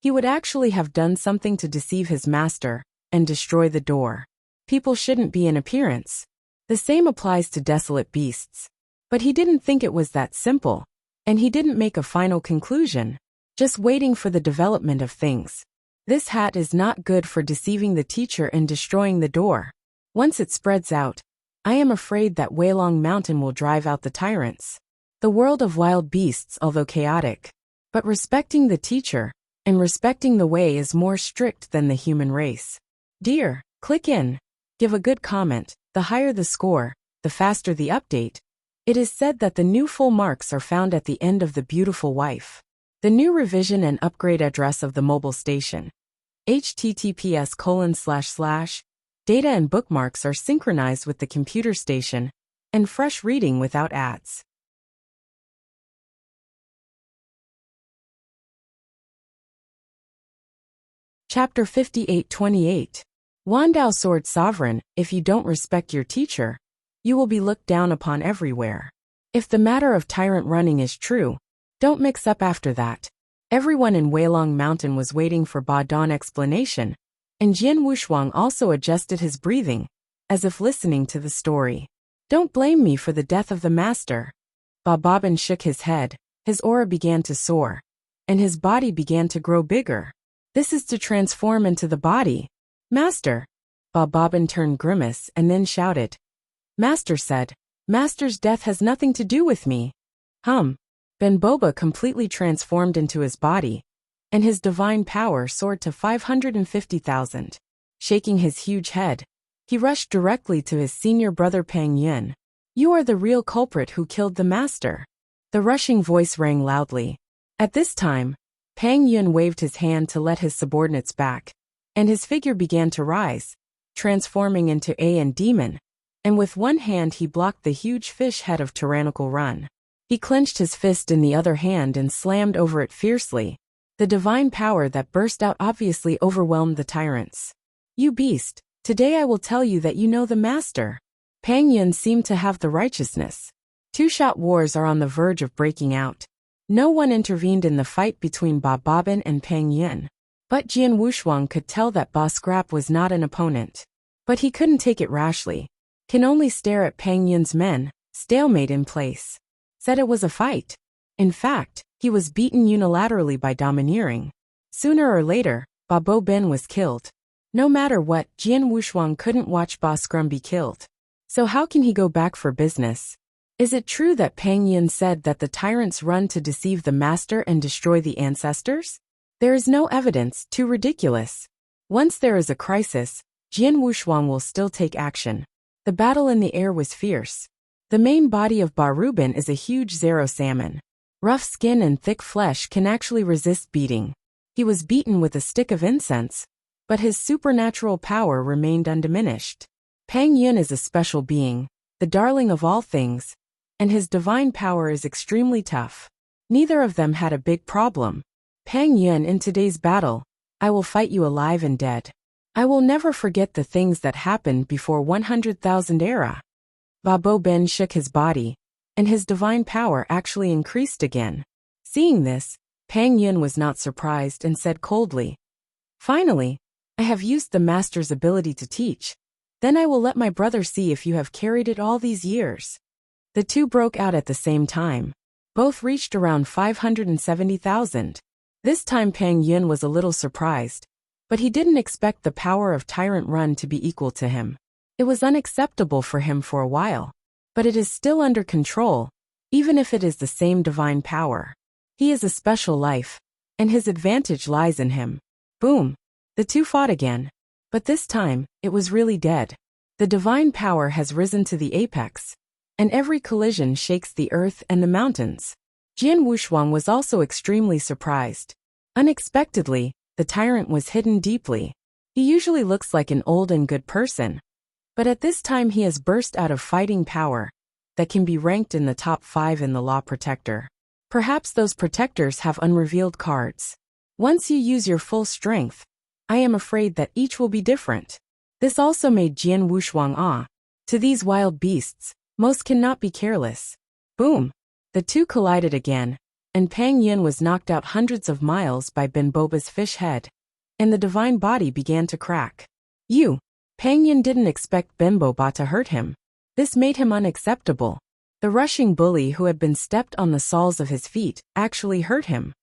he would actually have done something to deceive his master and destroy the door. People shouldn't be in appearance. The same applies to desolate beasts. But he didn't think it was that simple, and he didn't make a final conclusion, just waiting for the development of things. This hat is not good for deceiving the teacher and destroying the door. Once it spreads out, I am afraid that Weilong Mountain will drive out the tyrants. The world of wild beasts, although chaotic, but respecting the teacher and respecting the way is more strict than the human race. Dear, click in. Give a good comment. The higher the score, the faster the update. It is said that the new full marks are found at the end of The Beautiful Wife. The new revision and upgrade address of the mobile station. https:// Data and bookmarks are synchronized with the computer station, and fresh reading without ads. Chapter 58:28. Wandao Sword Sovereign, if you don't respect your teacher, you will be looked down upon everywhere. If the matter of tyrant running is true, don't mix up after that. Everyone in Weilong Mountain was waiting for Ba Don's explanation, and Jian Wushuang also adjusted his breathing, as if listening to the story. Don't blame me for the death of the master. Ba Bobbin shook his head, his aura began to soar, and his body began to grow bigger. This is to transform into the body. Master! Ba Bobbin turned grimace and then shouted. Master said, Master's death has nothing to do with me. Ben Boba completely transformed into his body, and his divine power soared to 550,000. Shaking his huge head, he rushed directly to his senior brother Pang Yun. You are the real culprit who killed the master. The rushing voice rang loudly. At this time, Pang Yun waved his hand to let his subordinates back, and his figure began to rise, transforming into a demon, and with one hand he blocked the huge fish head of tyrannical run. He clenched his fist in the other hand and slammed over it fiercely. The divine power that burst out obviously overwhelmed the tyrants. You beast, today I will tell you that you know the master. Pang Yun seemed to have the righteousness. Two-shot wars are on the verge of breaking out. No one intervened in the fight between Ba Bobbin and Pang Yun. But Jian Wushuang could tell that Ba Scrap was not an opponent. But he couldn't take it rashly. Can only stare at Pang Yun's men, stalemate in place. Said it was a fight. In fact, he was beaten unilaterally by domineering. Sooner or later, Ba Bobbin was killed. No matter what, Jian Wushuang couldn't watch Ba Scrum be killed. So how can he go back for business? Is it true that Pang Yun said that the tyrants run to deceive the master and destroy the ancestors? There is no evidence, too ridiculous. Once there is a crisis, Jian Wushuang will still take action. The battle in the air was fierce. The main body of Ba Rubin is a huge Zero salmon. Rough skin and thick flesh can actually resist beating. He was beaten with a stick of incense, but his supernatural power remained undiminished. Pang Yun is a special being, the darling of all things, and his divine power is extremely tough. Neither of them had a big problem. Pang Yun, in today's battle, I will fight you alive and dead. I will never forget the things that happened before 100,000 era. Ba Bobbin shook his body, and his divine power actually increased again. Seeing this, Pang Yun was not surprised and said coldly, Finally, I have used the master's ability to teach. Then I will let my brother see if you have carried it all these years. The two broke out at the same time. Both reached around 570,000. This time Pang Yun was a little surprised, but he didn't expect the power of Tyrant Run to be equal to him. It was unacceptable for him for a while, but it is still under control, even if it is the same divine power. He is a special life, and his advantage lies in him. Boom! The two fought again, but this time, it was really dead. The divine power has risen to the apex, and every collision shakes the earth and the mountains. Jian Wushuang was also extremely surprised. Unexpectedly, the tyrant was hidden deeply. He usually looks like an old and good person, but at this time he has burst out of fighting power that can be ranked in the top 5 in the Law Protector. Perhaps those protectors have unrevealed cards. Once you use your full strength, I am afraid that each will be different. This also made Jian Wushuang awe. To these wild beasts, most cannot be careless. Boom! The two collided again, and Pang Yun was knocked out hundreds of miles by Ben Boba's fish head, and the divine body began to crack. Pang Yun didn't expect Ben Boba to hurt him. This made him unacceptable. The rushing bully who had been stepped on the soles of his feet actually hurt him.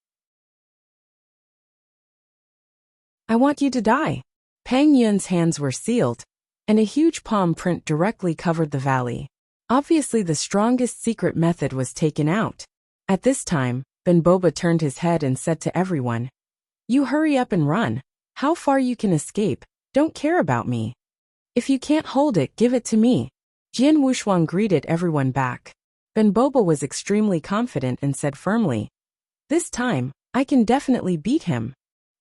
I want you to die. Pang Yun's hands were sealed, and a huge palm print directly covered the valley. Obviously the strongest secret method was taken out. At this time, Ben Boba turned his head and said to everyone, "You hurry up and run. How far you can escape, don't care about me. If you can't hold it, give it to me." Jian Wushuang greeted everyone back. Ben Boba was extremely confident and said firmly, "This time, I can definitely beat him."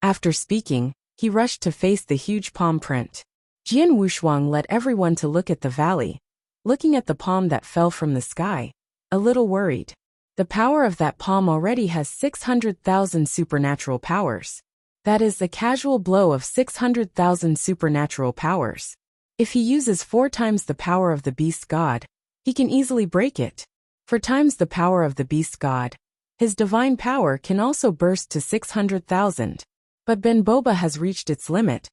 After speaking, he rushed to face the huge palm print. Jian Wushuang led everyone to look at the valley, looking at the palm that fell from the sky, a little worried. The power of that palm already has 600,000 supernatural powers. That is a casual blow of 600,000 supernatural powers. If he uses 4 times the power of the beast god, he can easily break it. 4 times the power of the beast god, his divine power can also burst to 600,000. But Ben Boba has reached its limit,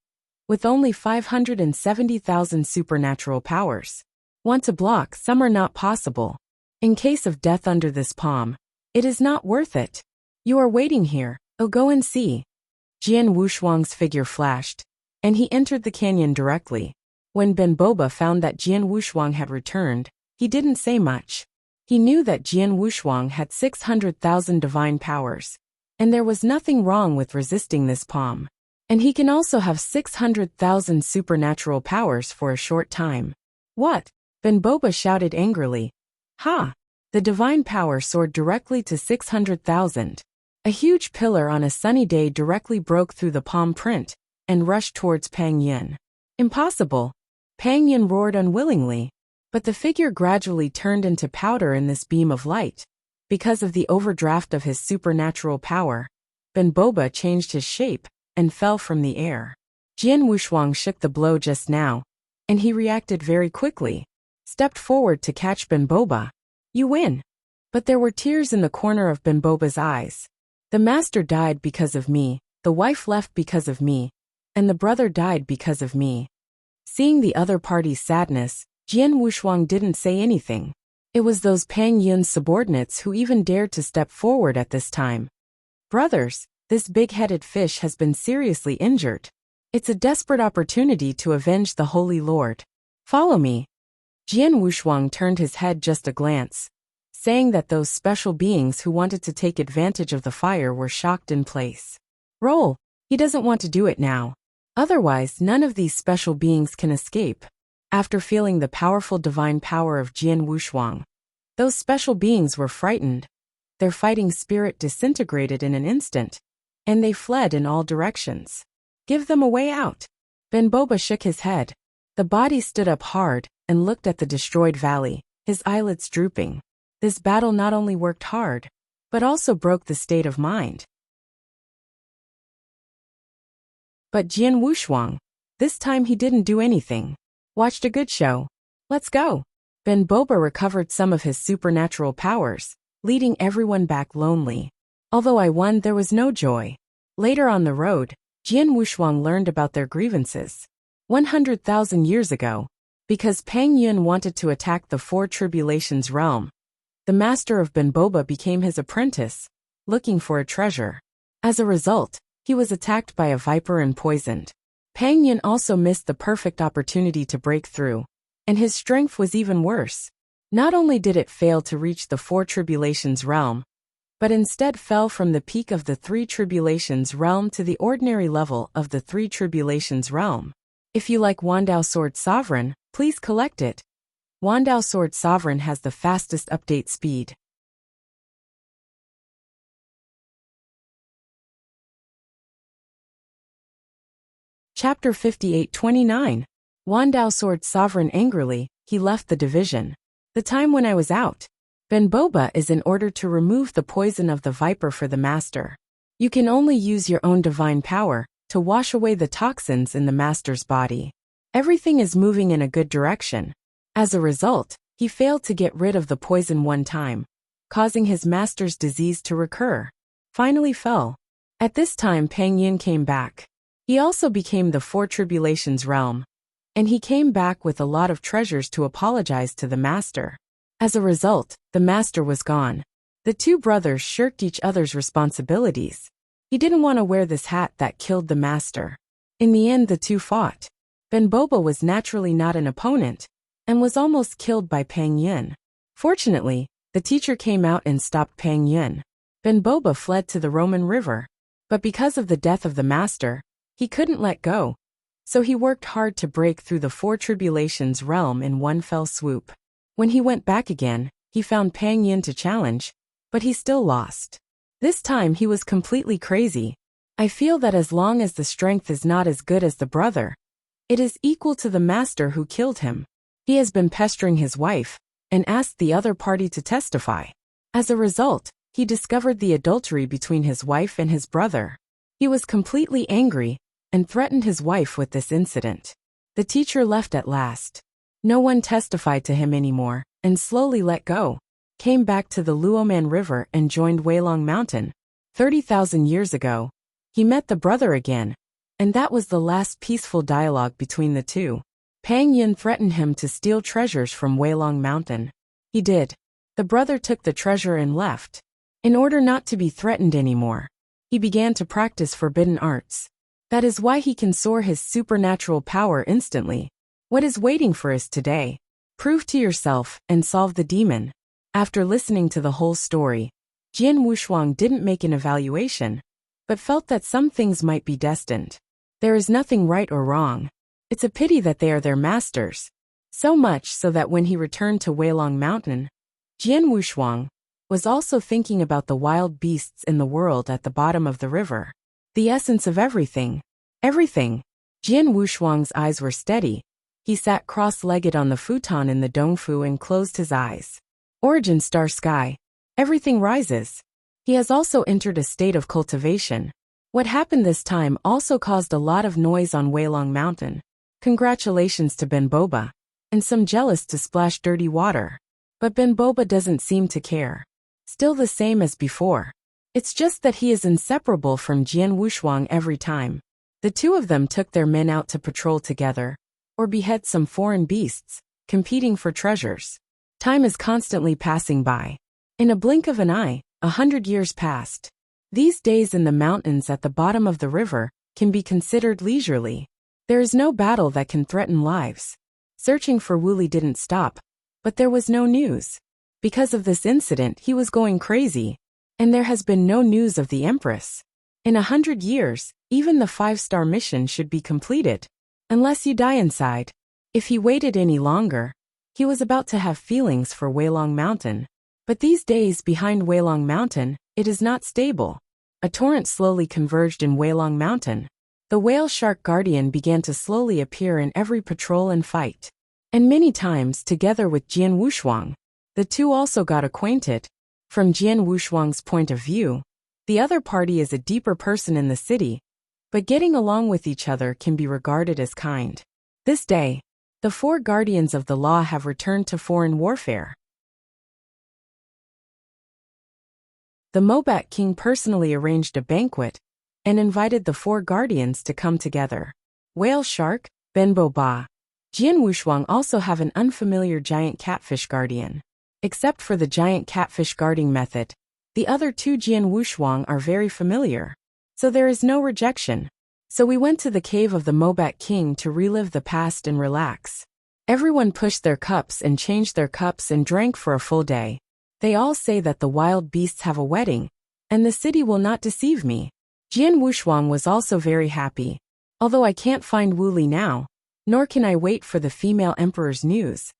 with only 570,000 supernatural powers. Want to block some are not possible. In case of death under this palm, it is not worth it. You are waiting here, oh go and see. Jian Wushuang's figure flashed, and he entered the canyon directly. When Ben Boba found that Jian Wushuang had returned, he didn't say much. He knew that Jian Wushuang had 600,000 divine powers, and there was nothing wrong with resisting this palm. And he can also have 600,000 supernatural powers for a short time. What? Ben Boba shouted angrily. Ha! The divine power soared directly to 600,000. A huge pillar on a sunny day directly broke through the palm print and rushed towards Pang Yun. Impossible! Pang Yun roared unwillingly, but the figure gradually turned into powder in this beam of light. Because of the overdraft of his supernatural power, Ben Boba changed his shape and fell from the air. Jian Wushuang shook the blow just now, and he reacted very quickly, stepped forward to catch Ben Boba. You win! But there were tears in the corner of Ben Boba's eyes. The master died because of me, the wife left because of me, and the brother died because of me. Seeing the other party's sadness, Jian Wushuang didn't say anything. It was those Pang Yun's subordinates who even dared to step forward at this time. Brothers, this big-headed fish has been seriously injured. It's a desperate opportunity to avenge the Holy Lord. Follow me. Jian Wushuang turned his head just a glance, saying that those special beings who wanted to take advantage of the fire were shocked in place. Roll! He doesn't want to do it now. Otherwise, none of these special beings can escape. After feeling the powerful divine power of Jian Wushuang, those special beings were frightened. Their fighting spirit disintegrated in an instant, and they fled in all directions. Give them a way out. Ben Boba shook his head. The body stood up hard and looked at the destroyed valley, his eyelids drooping. This battle not only worked hard, but also broke the state of mind. But Jian Wushuang, this time he didn't do anything. Watched a good show. Let's go. Ben Boba recovered some of his supernatural powers, leading everyone back lonely. Although I won, there was no joy. Later on the road, Jian Wushuang learned about their grievances. 100,000 years ago, because Pang Yun wanted to attack the 4 Tribulations realm, the master of Ben Boba became his apprentice, looking for a treasure. As a result, he was attacked by a viper and poisoned. Pang Yun also missed the perfect opportunity to break through, and his strength was even worse. Not only did it fail to reach the 4 Tribulations realm, but instead fell from the peak of the 3 Tribulations realm to the ordinary level of the 3 Tribulations realm. If you like Wandao Sword Sovereign, please collect it. Wandao Sword Sovereign has the fastest update speed. Chapter 58-29. Wandao Sword Sovereign angrily, he left the division. The time when I was out. Ben Boba is in order to remove the poison of the viper for the master. You can only use your own divine power to wash away the toxins in the master's body. Everything is moving in a good direction. As a result, he failed to get rid of the poison one time, causing his master's disease to recur. Finally fell. At this time Pang Yin came back. He also became the Four Tribulations realm. And he came back with a lot of treasures to apologize to the master. As a result, the master was gone. The two brothers shirked each other's responsibilities. He didn't want to wear this hat that killed the master. In the end the two fought. Ben Boba was naturally not an opponent, and was almost killed by Pang Yin. Fortunately, the teacher came out and stopped Pang Yin. Ben Boba fled to the Roman River. But because of the death of the master, he couldn't let go. So he worked hard to break through the Four Tribulations realm in one fell swoop. When he went back again, he found Pang Yin to challenge, but he still lost. This time he was completely crazy. I feel that as long as the strength is not as good as the brother, it is equal to the master who killed him. He has been pestering his wife, and asked the other party to testify. As a result, he discovered the adultery between his wife and his brother. He was completely angry, and threatened his wife with this incident. The teacher left at last. No one testified to him anymore, and slowly let go. Came back to the Luoman River and joined Weilong Mountain. 30,000 years ago, he met the brother again, and that was the last peaceful dialogue between the two. Pang Yin threatened him to steal treasures from Weilong Mountain. He did. The brother took the treasure and left. In order not to be threatened anymore, he began to practice forbidden arts. That is why he can soar his supernatural power instantly. What is waiting for us today? Prove to yourself and solve the demon. After listening to the whole story, Jian Wushuang didn't make an evaluation, but felt that some things might be destined. There is nothing right or wrong. It's a pity that they are their masters. So much so that when he returned to Weilong Mountain, Jian Wushuang was also thinking about the wild beasts in the world at the bottom of the river. The essence of everything. Everything. Jian Wushuang's eyes were steady. He sat cross-legged on the futon in the Dongfu and closed his eyes. Origin star sky. Everything rises. He has also entered a state of cultivation. What happened this time also caused a lot of noise on Weilong Mountain. Congratulations to Ben Boba. And some jealous to splash dirty water. But Ben Boba doesn't seem to care. Still the same as before. It's just that he is inseparable from Jian Wushuang every time. The two of them took their men out to patrol together, or behead some foreign beasts, competing for treasures. Time is constantly passing by. In a blink of an eye, 100 years passed. These days in the mountains at the bottom of the river can be considered leisurely. There is no battle that can threaten lives. Searching for Wuli didn't stop, but there was no news. Because of this incident he was going crazy. And there has been no news of the Empress. In 100 years, even the 5-star mission should be completed. Unless you die inside. If he waited any longer, he was about to have feelings for Weilong Mountain. But these days behind Weilong Mountain, it is not stable. A torrent slowly converged in Weilong Mountain. The whale shark guardian began to slowly appear in every patrol and fight. And many times together with Jian Wushuang. The two also got acquainted. From Jian Wushuang's point of view, the other party is a deeper person in the city, but getting along with each other can be regarded as kind. This day, the 4 guardians of the law have returned to foreign warfare. The Mobat king personally arranged a banquet and invited the 4 guardians to come together. Whale shark, Ben Boba. Jian Wushuang also have an unfamiliar giant catfish guardian. Except for the giant catfish guarding method, the other 2 Jian Wushuang are very familiar. So there is no rejection. So we went to the cave of the Mobat king to relive the past and relax. Everyone pushed their cups and changed their cups and drank for a full day. They all say that the wild beasts have a wedding, and the city will not deceive me. Jian Wushuang was also very happy. Although I can't find Wuli now, nor can I wait for the female emperor's news.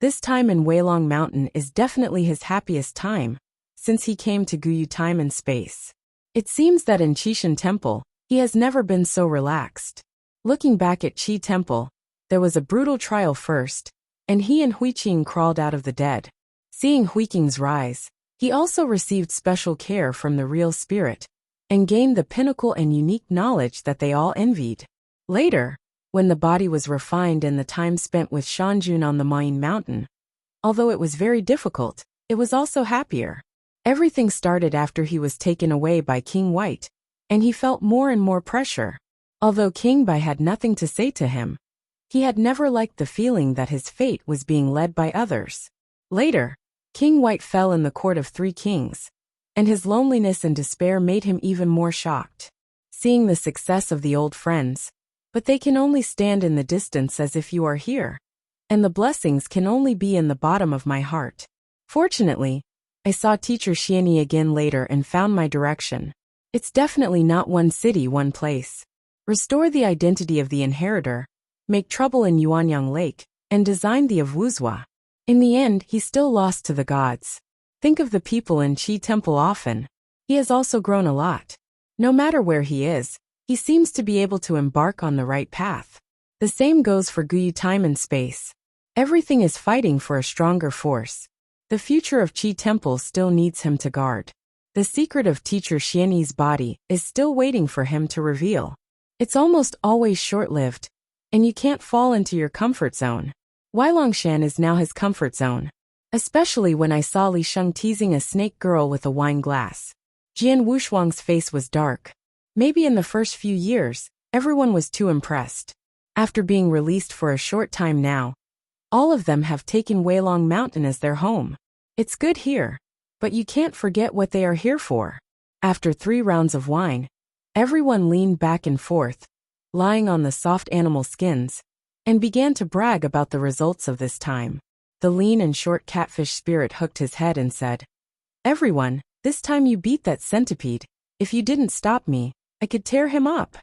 This time in Weilong Mountain is definitely his happiest time, since he came to Guyu time and space. It seems that in Qishan Temple, he has never been so relaxed. Looking back at Qi Temple, there was a brutal trial first, and he and Huiqing crawled out of the dead. Seeing Huiqing's rise, he also received special care from the real spirit, and gained the pinnacle and unique knowledge that they all envied. Later, when the body was refined and the time spent with Shanjun on the Main Mountain, although it was very difficult, it was also happier. Everything started after he was taken away by King White, and he felt more and more pressure. Although King Bai had nothing to say to him, he had never liked the feeling that his fate was being led by others. Later, King White fell in the court of 3 kings, and his loneliness and despair made him even more shocked. Seeing the success of the old friends, but they can only stand in the distance as if you are here, and the blessings can only be in the bottom of my heart. Fortunately, I saw Teacher Xianyi again later and found my direction. It's definitely not one city, one place. Restore the identity of the inheritor, make trouble in Yuanyang Lake, and design the of Wuzhua. In the end, he still lost to the gods. Think of the people in Qi Temple often. He has also grown a lot. No matter where he is, he seems to be able to embark on the right path. The same goes for Guyu time and space. Everything is fighting for a stronger force. The future of Qi Temple still needs him to guard. The secret of Teacher Xianyi's body is still waiting for him to reveal. It's almost always short-lived, and you can't fall into your comfort zone. Weilongshan is now his comfort zone. Especially when I saw Li Sheng teasing a snake girl with a wine glass. Jian Wushuang's face was dark. Maybe in the first few years, everyone was too impressed. After being released for a short time now, all of them have taken Weilong Mountain as their home. It's good here, but you can't forget what they are here for. After 3 rounds of wine, everyone leaned back and forth, lying on the soft animal skins, and began to brag about the results of this time. The lean and short catfish spirit hooked his head and said, "Everyone, this time you beat that centipede. If you didn't stop me, I could tear him up.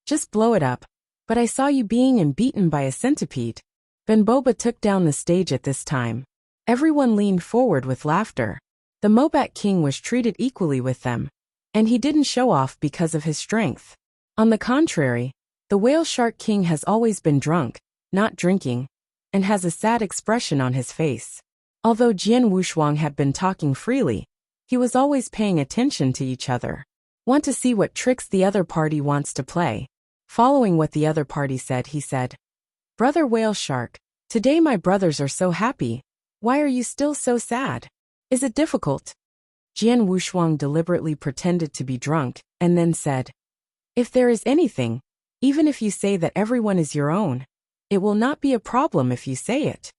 Just blow it up, but I saw you being and beaten by a centipede." Ben Boba took down the stage at this time. Everyone leaned forward with laughter. The Mobat King was treated equally with them, and he didn't show off because of his strength. On the contrary, the Whale Shark King has always been drunk, not drinking, and has a sad expression on his face. Although Jian Wushuang had been talking freely, he was always paying attention to each other. Want to see what tricks the other party wants to play? Following what the other party said, he said, "Brother Whale Shark, today my brothers are so happy. Why are you still so sad? Is it difficult?" Jian Wushuang deliberately pretended to be drunk, and then said, "If there is anything, even if you say that everyone is your own, it will not be a problem if you say it.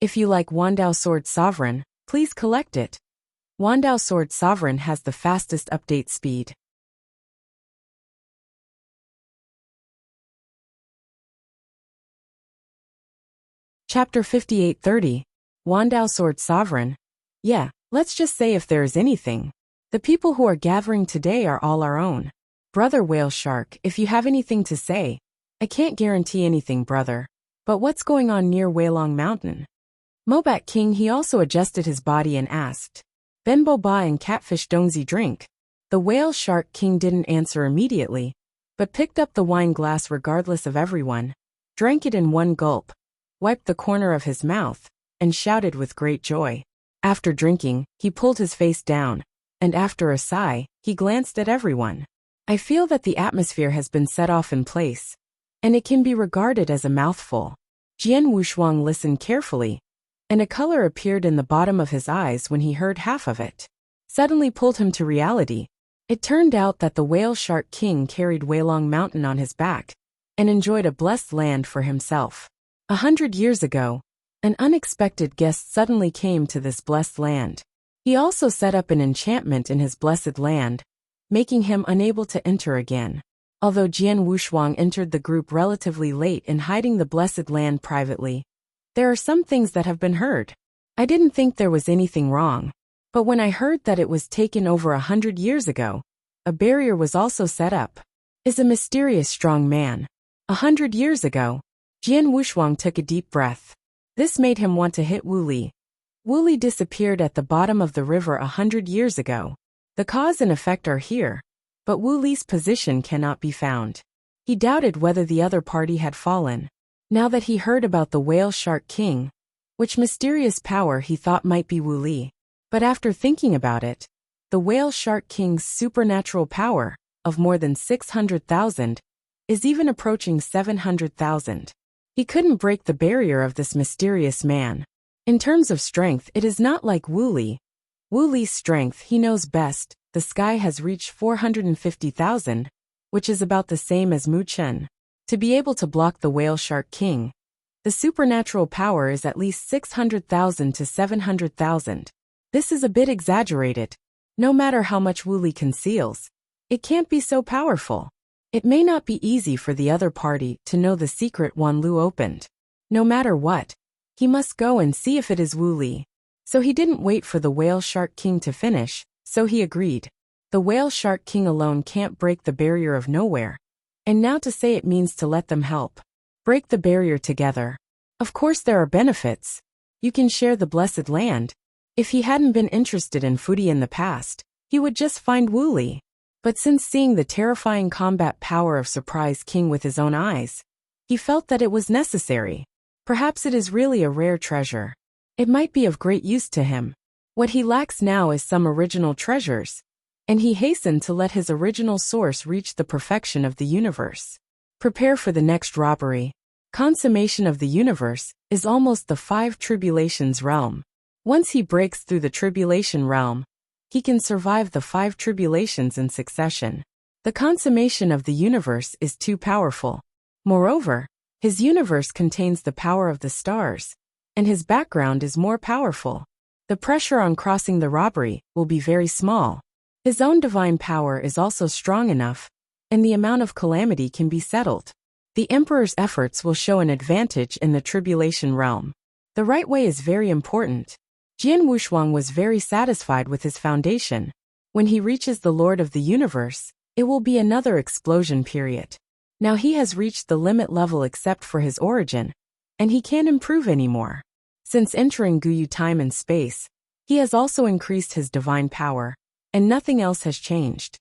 If you like Wandao Sword Sovereign, please collect it. Wandao Sword Sovereign has the fastest update speed." Chapter 5830. Wandao Sword Sovereign. Yeah, let's just say if there is anything. The people who are gathering today are all our own. Brother Whale Shark, if you have anything to say. I can't guarantee anything, brother. But what's going on near Weilong Mountain? Mobat King, he also adjusted his body and asked, "Benbo Ba and Catfish Dongzi drink?" The Whale Shark King didn't answer immediately, but picked up the wine glass regardless of everyone, drank it in one gulp, wiped the corner of his mouth, and shouted with great joy. After drinking, he pulled his face down, and after a sigh, he glanced at everyone. "I feel that the atmosphere has been set off in place, and it can be regarded as a mouthful." Jian Wushuang listened carefully, and a color appeared in the bottom of his eyes when he heard half of it. Suddenly pulled him to reality. It turned out that the Whale Shark King carried Weilong Mountain on his back, and enjoyed a blessed land for himself. 100 years ago, an unexpected guest suddenly came to this blessed land. He also set up an enchantment in his blessed land, making him unable to enter again. Although Jian Wushuang entered the group relatively late in hiding the blessed land privately, there are some things that have been heard. I didn't think there was anything wrong, but when I heard that it was taken over 100 years ago, a barrier was also set up. Is a mysterious strong man. 100 years ago, Jian Wushuang took a deep breath. This made him want to hit Wu Li. Wu Li disappeared at the bottom of the river 100 years ago. The cause and effect are here, but Wu Li's position cannot be found. He doubted whether the other party had fallen. Now that he heard about the Whale Shark King, which mysterious power he thought might be Wu Li. But after thinking about it, the Whale Shark King's supernatural power, of more than 600,000, is even approaching 700,000. He couldn't break the barrier of this mysterious man. In terms of strength, it is not like Wu Li. Wu Li's strength he knows best. The sky has reached 450,000, which is about the same as Mu Chen. To be able to block the Whale Shark King, the supernatural power is at least 600,000 to 700,000. This is a bit exaggerated. No matter how much Wu Li conceals, it can't be so powerful. It may not be easy for the other party to know the secret Wan Lu opened. No matter what, he must go and see if it is Wu Li. So he didn't wait for the Whale Shark King to finish, so he agreed. The Whale Shark King alone can't break the barrier of nowhere. And now to say it means to let them help. Break the barrier together. Of course there are benefits. You can share the blessed land. If he hadn't been interested in Fudi in the past, he would just find Wu Li. But since seeing the terrifying combat power of Surprise King with his own eyes, he felt that it was necessary. Perhaps it is really a rare treasure. It might be of great use to him. What he lacks now is some original treasures, and he hastened to let his original source reach the perfection of the universe. Prepare for the next robbery. Consummation of the universe is almost the 5 tribulations realm. Once he breaks through the tribulation realm, he can survive the 5 tribulations in succession. The consummation of the universe is too powerful. Moreover, his universe contains the power of the stars, and his background is more powerful. The pressure on crossing the robbery will be very small. His own divine power is also strong enough, and the amount of calamity can be settled. The emperor's efforts will show an advantage in the tribulation realm. The right way is very important. Jian Wushuang was very satisfied with his foundation. When he reaches the Lord of the Universe, it will be another explosion period. Now he has reached the limit level except for his origin, and he can't improve anymore. Since entering Guyu time and space, he has also increased his divine power, and nothing else has changed.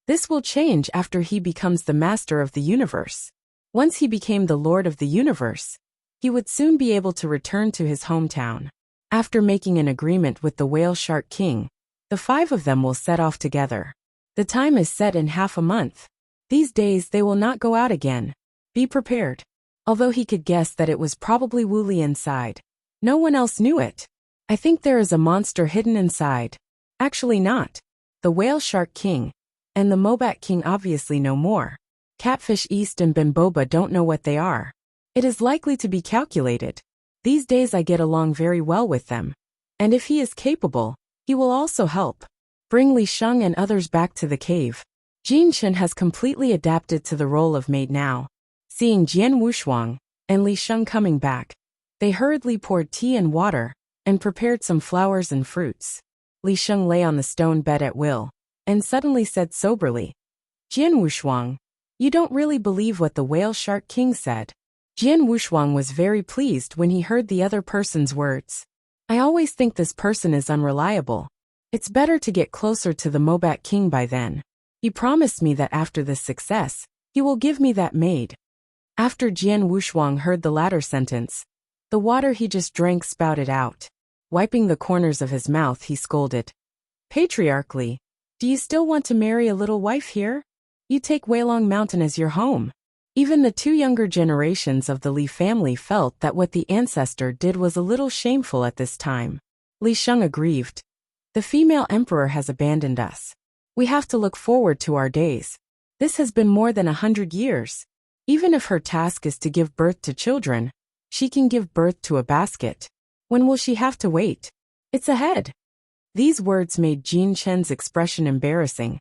This will change after he becomes the master of the universe. Once he became the Lord of the Universe, he would soon be able to return to his hometown. After making an agreement with the Whale Shark King, the 5 of them will set off together. The time is set in half a month. These days they will not go out again. Be prepared. Although he could guess that it was probably Wu Li inside, no one else knew it. I think there is a monster hidden inside. Actually not. The Whale Shark King and the Mobat King obviously know more. Catfish East and Bimboba don't know what they are. It is likely to be calculated. These days I get along very well with them. And if he is capable, he will also help. Bring Li Sheng and others back to the cave. Jin Chen has completely adapted to the role of maid now. Seeing Jian Wushuang and Li Sheng coming back, they hurriedly poured tea and water, and prepared some flowers and fruits. Li Sheng lay on the stone bed at will, and suddenly said soberly, Jian Wushuang, you don't really believe what the Whale Shark King said. Jian Wushuang was very pleased when he heard the other person's words. I always think this person is unreliable. It's better to get closer to the Mobat King by then. He promised me that after this success, he will give me that maid. After Jian Wushuang heard the latter sentence, the water he just drank spouted out. Wiping the corners of his mouth, he scolded. Patriarchally, do you still want to marry a little wife here? You take Weilong Mountain as your home. Even the 2 younger generations of the Li family felt that what the ancestor did was a little shameful at this time. Li Sheng aggrieved. The female emperor has abandoned us. We have to look forward to our days. This has been more than 100 years. Even if her task is to give birth to children, she can give birth to a basket. When will she have to wait? It's ahead. These words made Jin Chen's expression embarrassing,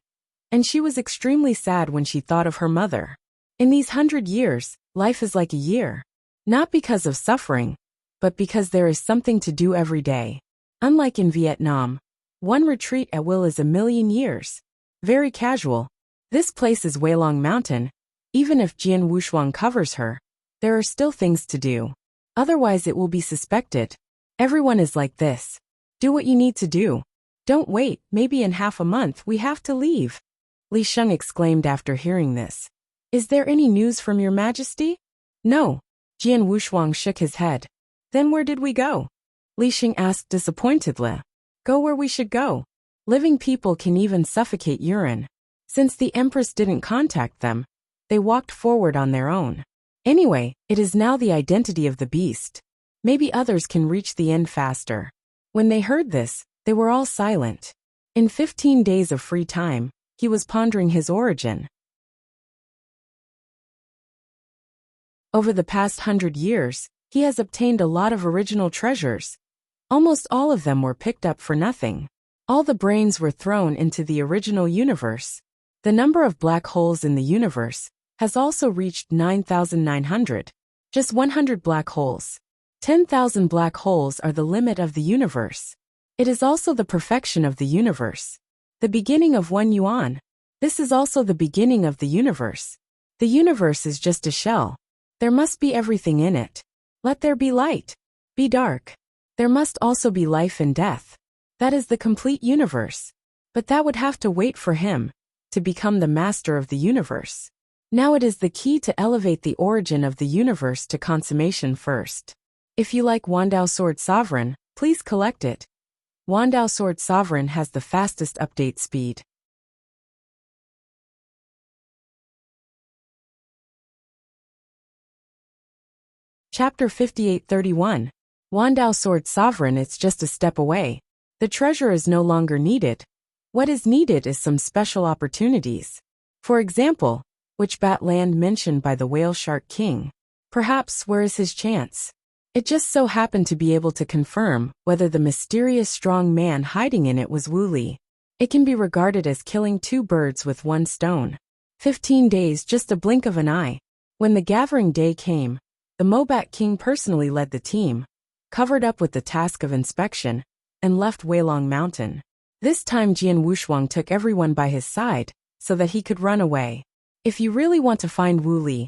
and she was extremely sad when she thought of her mother. In these 100 years, life is like a year. Not because of suffering, but because there is something to do every day. Unlike in Vietnam, one retreat at will is a million years. Very casual. This place is Weilong Mountain. Even if Jian Wushuang covers her, there are still things to do. Otherwise it will be suspected. Everyone is like this. Do what you need to do. Don't wait, maybe in half a month we have to leave. Li Sheng exclaimed after hearing this. Is there any news from your majesty? No. Jian Wushuang shook his head. Then where did we go? Li Sheng asked disappointedly. Go where we should go. Living people can even suffocate urine. Since the empress didn't contact them, they walked forward on their own. Anyway, it is now the identity of the beast. Maybe others can reach the end faster. When they heard this, they were all silent. In 15 days of free time, he was pondering his origin. Over the past 100 years, he has obtained a lot of original treasures. Almost all of them were picked up for nothing. All the brains were thrown into the original universe. The number of black holes in the universe has also reached 9,900. Just 100 black holes. 10,000 black holes are the limit of the universe. It is also the perfection of the universe. The beginning of 1 yuan. This is also the beginning of the universe. The universe is just a shell. There must be everything in it. Let there be light. Be dark. There must also be life and death. That is the complete universe. But that would have to wait for him to become the master of the universe. Now it is the key to elevate the origin of the universe to consummation first. If you like Wandao Sword Sovereign, please collect it. Wandao Sword Sovereign has the fastest update speed. Chapter 5831. Wandao Sword Sovereign. It's just a step away. The treasure is no longer needed. What is needed is some special opportunities. For example, which bat land mentioned by the Whale Shark King? Perhaps where is his chance? It just so happened to be able to confirm whether the mysterious strong man hiding in it was Wu Li. It can be regarded as killing 2 birds with 1 stone. 15 days, just a blink of an eye. When the gathering day came, the Mobat King personally led the team, covered up with the task of inspection, and left Weilong Mountain. This time Jian Wushuang took everyone by his side, so that he could run away. If you really want to find Wu Li,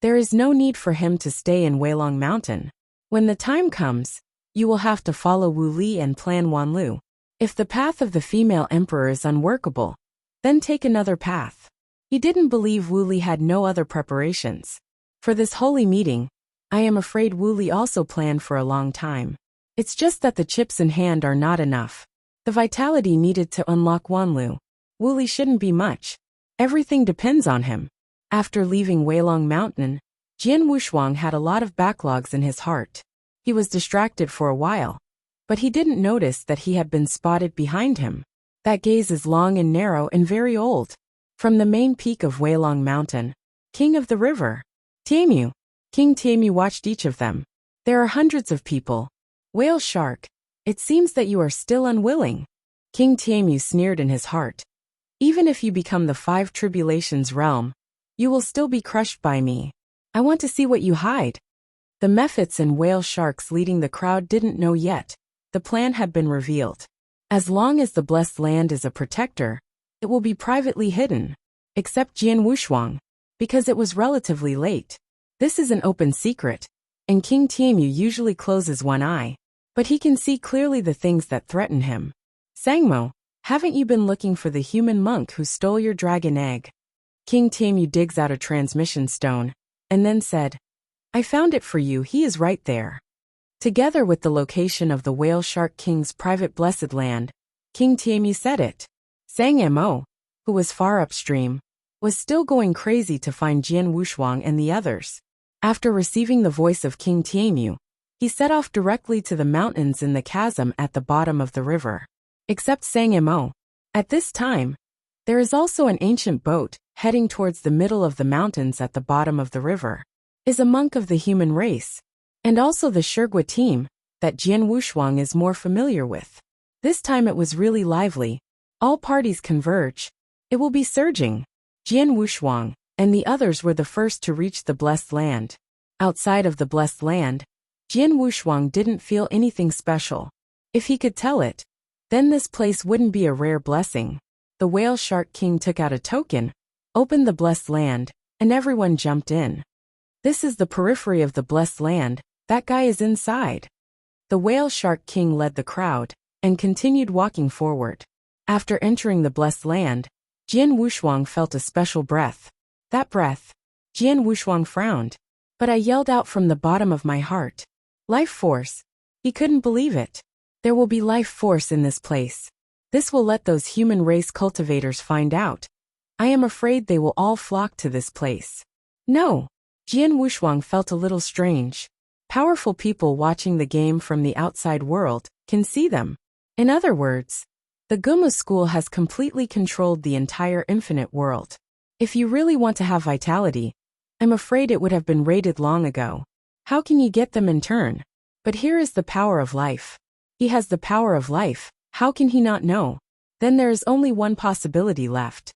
there is no need for him to stay in Weilong Mountain. When the time comes, you will have to follow Wu Li and plan Wanlu. If the path of the female emperor is unworkable, then take another path. He didn't believe Wu Li had no other preparations. For this holy meeting, I am afraid Wu Li also planned for a long time. It's just that the chips in hand are not enough. The vitality needed to unlock Wanlu. Wu Li shouldn't be much. Everything depends on him. After leaving Weilong Mountain, Jian Wushuang had a lot of backlogs in his heart. He was distracted for a while, but he didn't notice that he had been spotted behind him. That gaze is long and narrow and very old. From the main peak of Weilong Mountain, King of the River, Tianmu, King Tianmu watched each of them. There are hundreds of people. Whale Shark, it seems that you are still unwilling. King Tianmu sneered in his heart. Even if you become the 5 tribulations realm, you will still be crushed by me. I want to see what you hide. The Mephits and Whale Sharks leading the crowd didn't know yet. The plan had been revealed. As long as the blessed land is a protector, it will be privately hidden. Except Jian Wushuang, because it was relatively late. This is an open secret, and King Tianmu usually closes one eye, but he can see clearly the things that threaten him. Sangmo, haven't you been looking for the human monk who stole your dragon egg? King Tianmu digs out a transmission stone, and then said, I found it for you, he is right there. Together with the location of the Whale Shark King's private blessed land, King Tianmu said it. Sang Mo, who was far upstream, was still going crazy to find Jian Wushuang and the others. After receiving the voice of King Tianmu, he set off directly to the mountains in the chasm at the bottom of the river. Except Sang Mo. At this time, there is also an ancient boat heading towards the middle of the mountains at the bottom of the river. Is a monk of the human race, and also the Shurgua team that Jian Wushuang is more familiar with. This time it was really lively. All parties converge. It will be surging. Jian Wushuang and the others were the first to reach the blessed land. Outside of the blessed land, Jian Wushuang didn't feel anything special. If he could tell it, then this place wouldn't be a rare blessing. The Whale Shark King took out a token, opened the blessed land, and everyone jumped in. This is the periphery of the blessed land, that guy is inside. The whale shark king led the crowd, and continued walking forward. After entering the blessed land, Jian Wushuang felt a special breath. That breath. Jian Wushuang frowned. But I yelled out from the bottom of my heart. Life force. He couldn't believe it. There will be life force in this place. This will let those human race cultivators find out. I am afraid they will all flock to this place. No. Jian Wushuang felt a little strange. Powerful people watching the game from the outside world can see them. In other words, the Gumu school has completely controlled the entire infinite world. If you really want to have vitality, I'm afraid it would have been raided long ago. How can you get them in turn? But here is the power of life. He has the power of life, how can he not know? Then there is only one possibility left.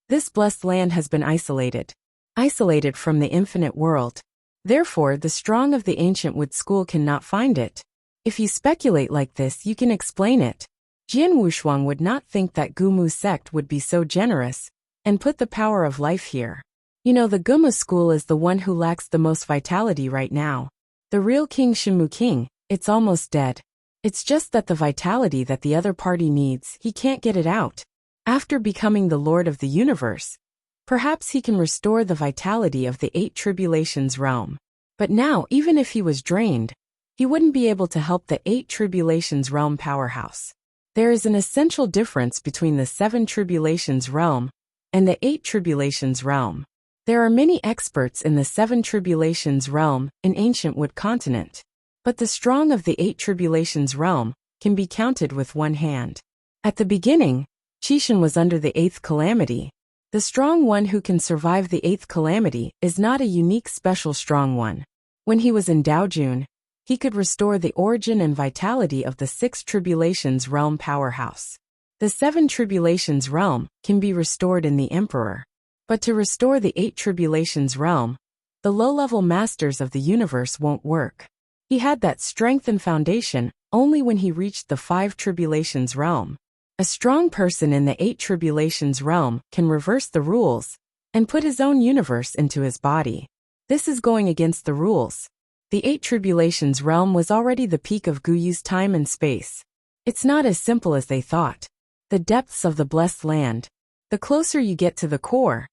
This blessed land has been isolated from the infinite world. Therefore, the strong of the ancient wood school cannot find it. If you speculate like this, you can explain it. Jian Wushuang would not think that Gumu sect would be so generous and put the power of life here. You know, the Gumu school is the one who lacks the most vitality right now. The real King Shenmu King, it's almost dead. It's just that the vitality that the other party needs, he can't get it out. After becoming the Lord of the universe, perhaps he can restore the vitality of the 8 tribulations realm. But now, even if he was drained, he wouldn't be able to help the 8 tribulations realm powerhouse. There is an essential difference between the 7 tribulations realm and the 8 tribulations realm. There are many experts in the 7 tribulations realm in ancient wood continent. But the strong of the 8 tribulations realm can be counted with one hand. At the beginning, Qishan was under the 8th calamity. The strong one who can survive the 8th calamity is not a unique special strong one. When he was in Daojun, he could restore the origin and vitality of the 6 tribulations realm powerhouse. The 7 tribulations realm can be restored in the Emperor. But to restore the 8 tribulations realm, the low-level masters of the universe won't work. He had that strength and foundation only when he reached the 5 tribulations realm. A strong person in the 8 tribulations realm can reverse the rules and put his own universe into his body. This is going against the rules. The 8 tribulations realm was already the peak of Guyu's time and space. It's not as simple as they thought. The depths of the blessed land. The closer you get to the core,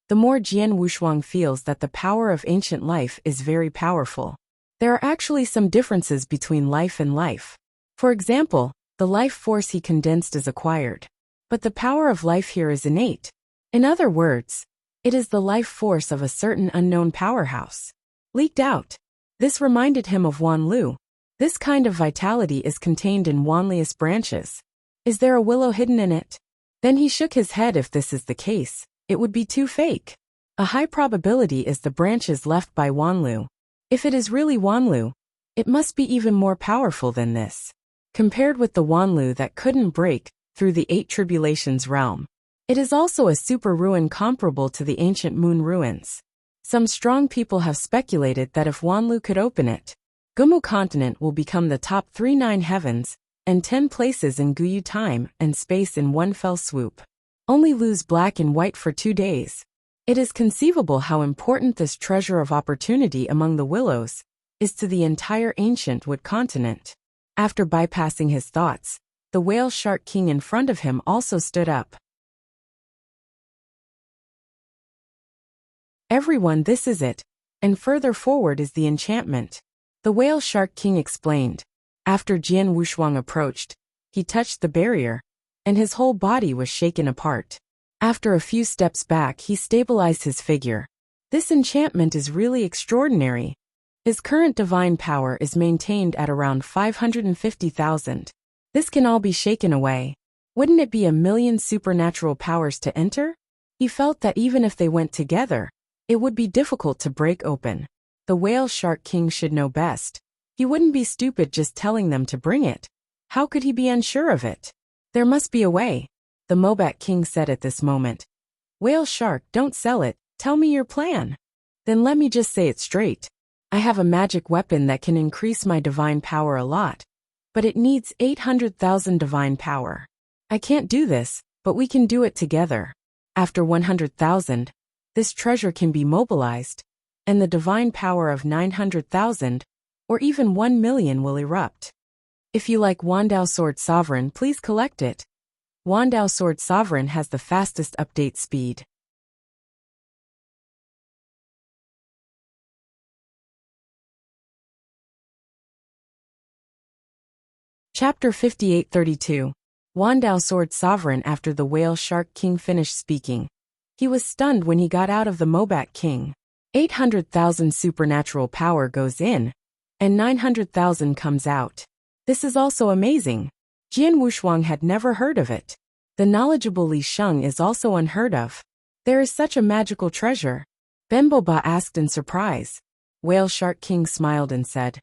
the more Jian Wushuang feels that the power of ancient life is very powerful. There are actually some differences between life and life. For example, the life force he condensed is acquired. But the power of life here is innate. In other words, it is the life force of a certain unknown powerhouse. Leaked out. This reminded him of Wanlu. This kind of vitality is contained in Wanli's branches. Is there a willow hidden in it? Then he shook his head. If this is the case, it would be too fake. A high probability is the branches left by Wanlu. If it is really Wanlu, it must be even more powerful than this. Compared with the Wanlu that couldn't break through the 8 tribulations realm. It is also a super ruin comparable to the ancient moon ruins. Some strong people have speculated that if Wanlu could open it, Gumu continent will become the top 9 heavens and 10 places in Guyu time and space in one fell swoop. Only lose black and white for 2 days. It is conceivable how important this treasure of opportunity among the willows is to the entire ancient wood continent. After bypassing his thoughts, the whale shark king in front of him also stood up. Everyone, this is it, and further forward is the enchantment. The whale shark king explained. After Jian Wushuang approached, he touched the barrier, and his whole body was shaken apart. After a few steps back, he stabilized his figure. This enchantment is really extraordinary. His current divine power is maintained at around 550,000. This can all be shaken away. Wouldn't it be 1,000,000 supernatural powers to enter? He felt that even if they went together, it would be difficult to break open. The whale shark king should know best. He wouldn't be stupid just telling them to bring it. How could he be unsure of it? There must be a way, the Mobat king said at this moment. Whale shark, don't sell it, tell me your plan. Then let me just say it straight. I have a magic weapon that can increase my divine power a lot, but it needs 800,000 divine power. I can't do this, but we can do it together. After 100,000, this treasure can be mobilized, and the divine power of 900,000, or even 1 million will erupt. If you like Wandao Sword Sovereign, please collect it. Wandao Sword Sovereign has the fastest update speed. Chapter 5832. Wandao Sword Sovereign. After the Whale Shark King finished speaking, he was stunned when he got out of the Mobak King. 800,000 supernatural power goes in, and 900,000 comes out. This is also amazing. Jian Wushuang had never heard of it. The knowledgeable Li Sheng is also unheard of. There is such a magical treasure. Benboba asked in surprise. Whale Shark King smiled and said,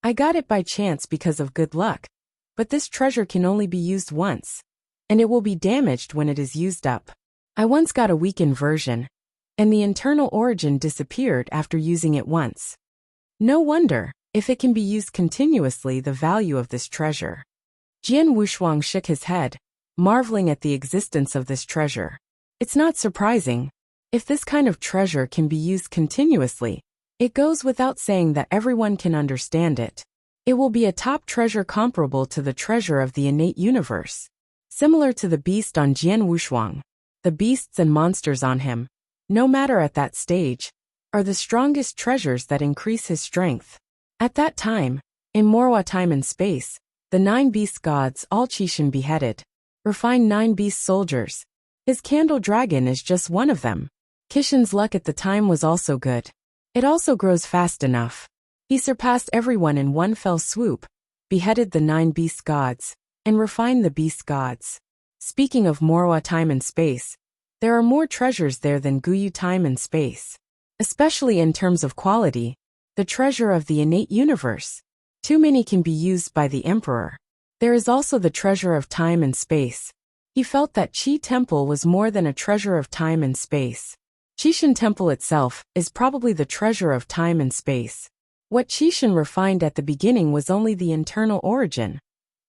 I got it by chance because of good luck. But this treasure can only be used once, and it will be damaged when it is used up. I once got a weakened version, and the internal origin disappeared after using it once. No wonder, if it can be used continuously, the value of this treasure. Jian Wushuang shook his head, marveling at the existence of this treasure. It's not surprising. If this kind of treasure can be used continuously, it goes without saying that everyone can understand it. It will be a top treasure comparable to the treasure of the innate universe. Similar to the beast on Jian Wushuang, the beasts and monsters on him, no matter at that stage, are the strongest treasures that increase his strength. At that time, in Morwa time and space, the 9 beast gods all Qishan beheaded, refined 9 beast soldiers. His candle dragon is just one of them. Qishan's luck at the time was also good. It also grows fast enough. He surpassed everyone in one fell swoop, beheaded the 9 beast gods, and refined the beast gods. Speaking of Morwa time and space, there are more treasures there than Guyu time and space. Especially in terms of quality, the treasure of the innate universe. Too many can be used by the emperor. There is also the treasure of time and space. He felt that Qi Temple was more than a treasure of time and space. Qishan Temple itself is probably the treasure of time and space. What Qishan refined at the beginning was only the internal origin,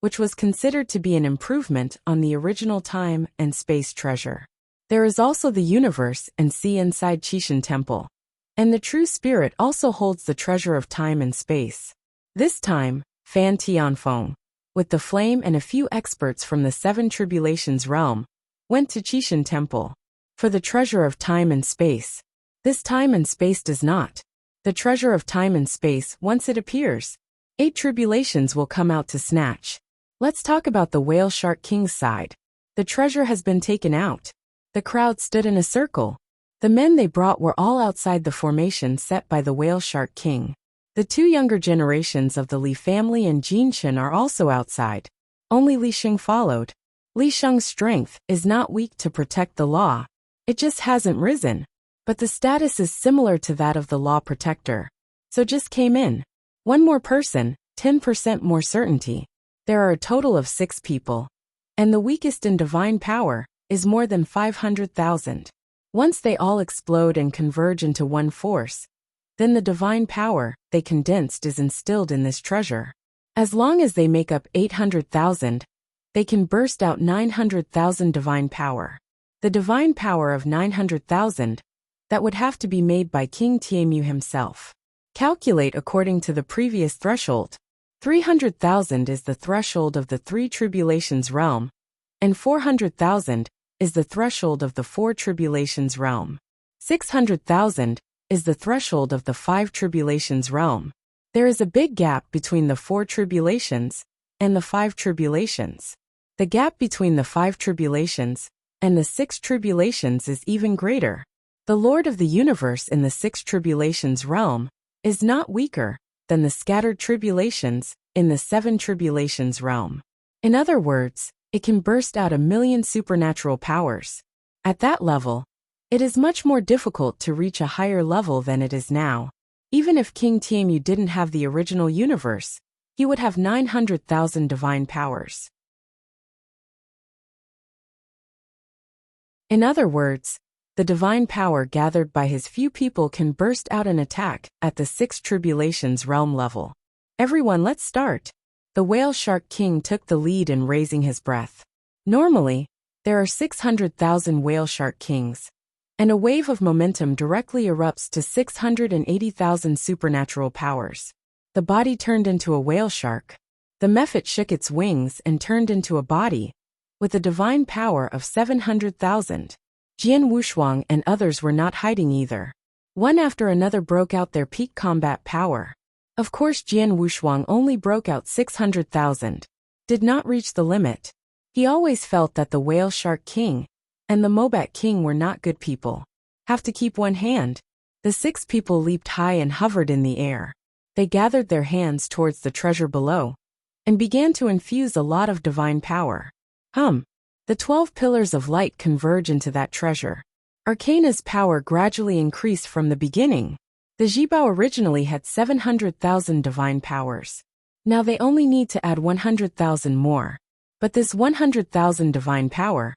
which was considered to be an improvement on the original time and space treasure. There is also the universe and sea inside Qishan Temple, and the true spirit also holds the treasure of time and space. This time, Fan Tianfeng, with the flame and a few experts from the 7 Tribulations realm, went to Qishan Temple for the treasure of time and space. This time and space does not. The treasure of time and space, once it appears, 8 tribulations will come out to snatch. Let's talk about the Whale Shark King's side. The treasure has been taken out. The crowd stood in a circle. The men they brought were all outside the formation set by the Whale Shark King. The 2 younger generations of the Li family and Jinshan are also outside. Only Li Sheng followed. Li Sheng's strength is not weak to protect the law. It just hasn't risen. But the status is similar to that of the law protector. So just came in. One more person, 10% more certainty. There are a total of 6 people. And the weakest in divine power is more than 500,000. Once they all explode and converge into one force, then the divine power they condensed is instilled in this treasure. As long as they make up 800,000, they can burst out 900,000 divine power. The divine power of 900,000, that would have to be made by King Tianmu himself. Calculate according to the previous threshold. 300,000 is the threshold of the 3 tribulations realm, and 400,000 is the threshold of the 4 tribulations realm. 600,000 is the threshold of the 5 tribulations realm. There is a big gap between the 4 tribulations and the 5 tribulations. The gap between the 5 tribulations and the 6 tribulations is even greater. The Lord of the Universe in the 6 tribulations realm is not weaker than the scattered tribulations in the 7 tribulations realm. In other words, it can burst out 1,000,000 supernatural powers. At that level, it is much more difficult to reach a higher level than it is now. Even if King Tianmu didn't have the original universe, he would have 900,000 divine powers. In other words, the divine power gathered by his few people can burst out an attack at the 6 tribulations realm level. Everyone, let's start. The Whale Shark King took the lead in raising his breath. Normally, There are 600,000 whale shark kings. And a wave of momentum directly erupts to 680,000 supernatural powers. The body turned into a whale shark. The mephit shook its wings and turned into a body, with a divine power of 700,000. Jian Wushuang and others were not hiding either. One after another broke out their peak combat power. Of course Jian Wushuang only broke out 600,000. Did not reach the limit. He always felt that the whale shark king and the Mobat king were not good people. Have to keep one hand. The 6 people leaped high and hovered in the air. They gathered their hands towards the treasure below and began to infuse a lot of divine power. The 12 pillars of light converge into that treasure. Arcana's power gradually increased from the beginning. The Jibao originally had 700,000 divine powers. Now they only need to add 100,000 more. But this 100,000 divine power,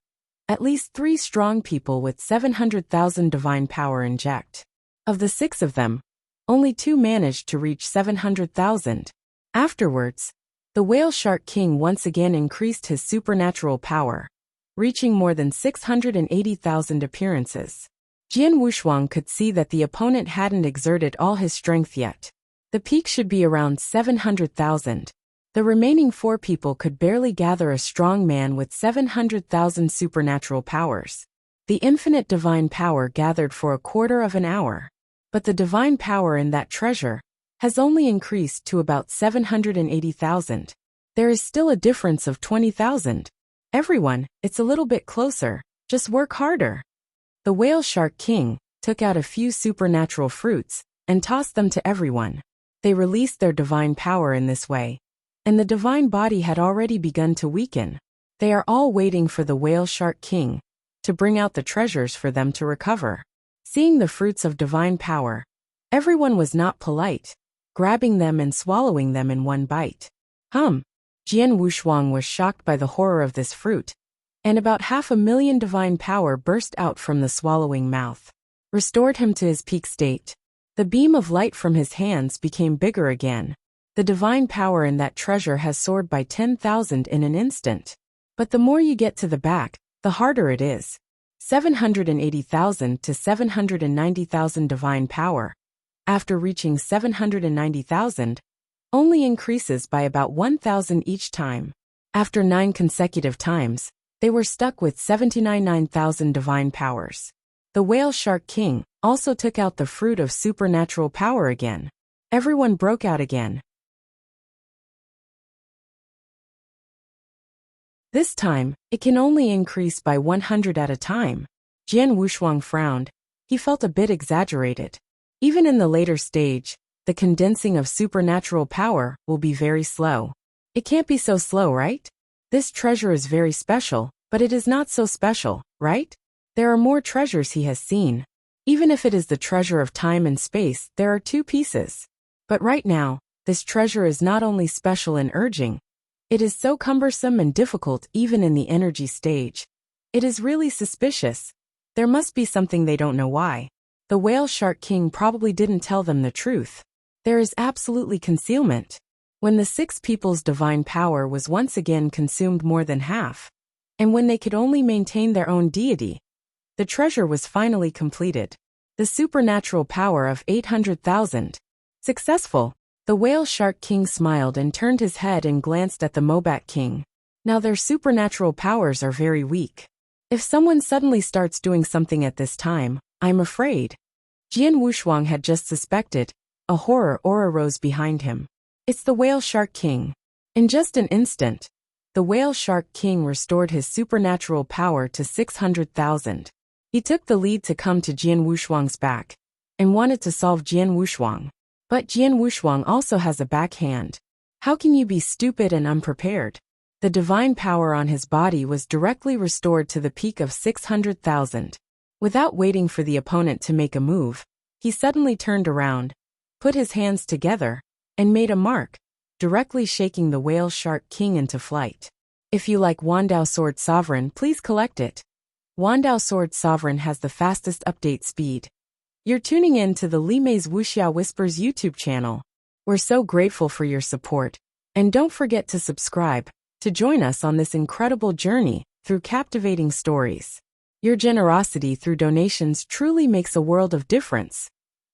at least 3 strong people with 700,000 divine power inject. Of the 6 of them, only 2 managed to reach 700,000. Afterwards, the whale shark king once again increased his supernatural power, reaching more than 680,000 appearances. Jian Wushuang could see that the opponent hadn't exerted all his strength yet. The peak should be around 700,000. The remaining 4 people could barely gather a strong man with 700,000 supernatural powers. The infinite divine power gathered for a quarter of an hour. But the divine power in that treasure has only increased to about 780,000. There is still a difference of 20,000. Everyone, it's a little bit closer, just work harder. The whale shark king took out a few supernatural fruits and tossed them to everyone. They released their divine power in this way. And the divine body had already begun to weaken. They are all waiting for the whale shark king to bring out the treasures for them to recover. Seeing the fruits of divine power, everyone was not polite, grabbing them and swallowing them in one bite. Jian Wushuang was shocked by the horror of this fruit, and about 500,000 divine power burst out from the swallowing mouth, restored him to his peak state. The beam of light from his hands became bigger again. The divine power in that treasure has soared by 10,000 in an instant. But the more you get to the back, the harder it is. 780,000 to 790,000 divine power, after reaching 790,000, only increases by about 1,000 each time. After 9 consecutive times, they were stuck with 79,000 divine powers. The whale shark king also took out the fruit of supernatural power again. Everyone broke out again. This time, it can only increase by 100 at a time. Jian Wushuang frowned. He felt a bit exaggerated. Even in the later stage, the condensing of supernatural power will be very slow. It can't be so slow, right? This treasure is very special, but it is not so special, right? There are more treasures he has seen. Even if it is the treasure of time and space, there are 2 pieces. But right now, this treasure is not only special and urging, it is so cumbersome and difficult even in the energy stage. It is really suspicious. There must be something they don't know why. The whale shark king probably didn't tell them the truth. There is absolutely concealment. When the 6 people's divine power was once again consumed more than half, and when they could only maintain their own deity, the treasure was finally completed. The supernatural power of 800,000. Successful. The whale shark king smiled and turned his head and glanced at the Mobat king. Now their supernatural powers are very weak. If someone suddenly starts doing something at this time, I'm afraid. Jian Wushuang had just suspected. A horror aura rose behind him. It's the whale shark king. In just an instant, the whale shark king restored his supernatural power to 600,000. He took the lead to come to Jian Wushuang's back, and wanted to solve Jian Wushuang. But Jian Wushuang also has a backhand. How can you be stupid and unprepared? The divine power on his body was directly restored to the peak of 600,000. Without waiting for the opponent to make a move, he suddenly turned around, put his hands together, and made a mark, directly shaking the whale shark king into flight. If you like Wandao Sword Sovereign, please collect it. Wandao Sword Sovereign has the fastest update speed. You're tuning in to the Limei's Wuxia Whispers YouTube channel. We're so grateful for your support. And don't forget to subscribe to join us on this incredible journey through captivating stories. Your generosity through donations truly makes a world of difference,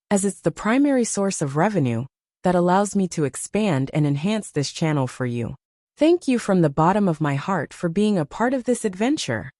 as it's the primary source of revenue that allows me to expand and enhance this channel for you. Thank you from the bottom of my heart for being a part of this adventure.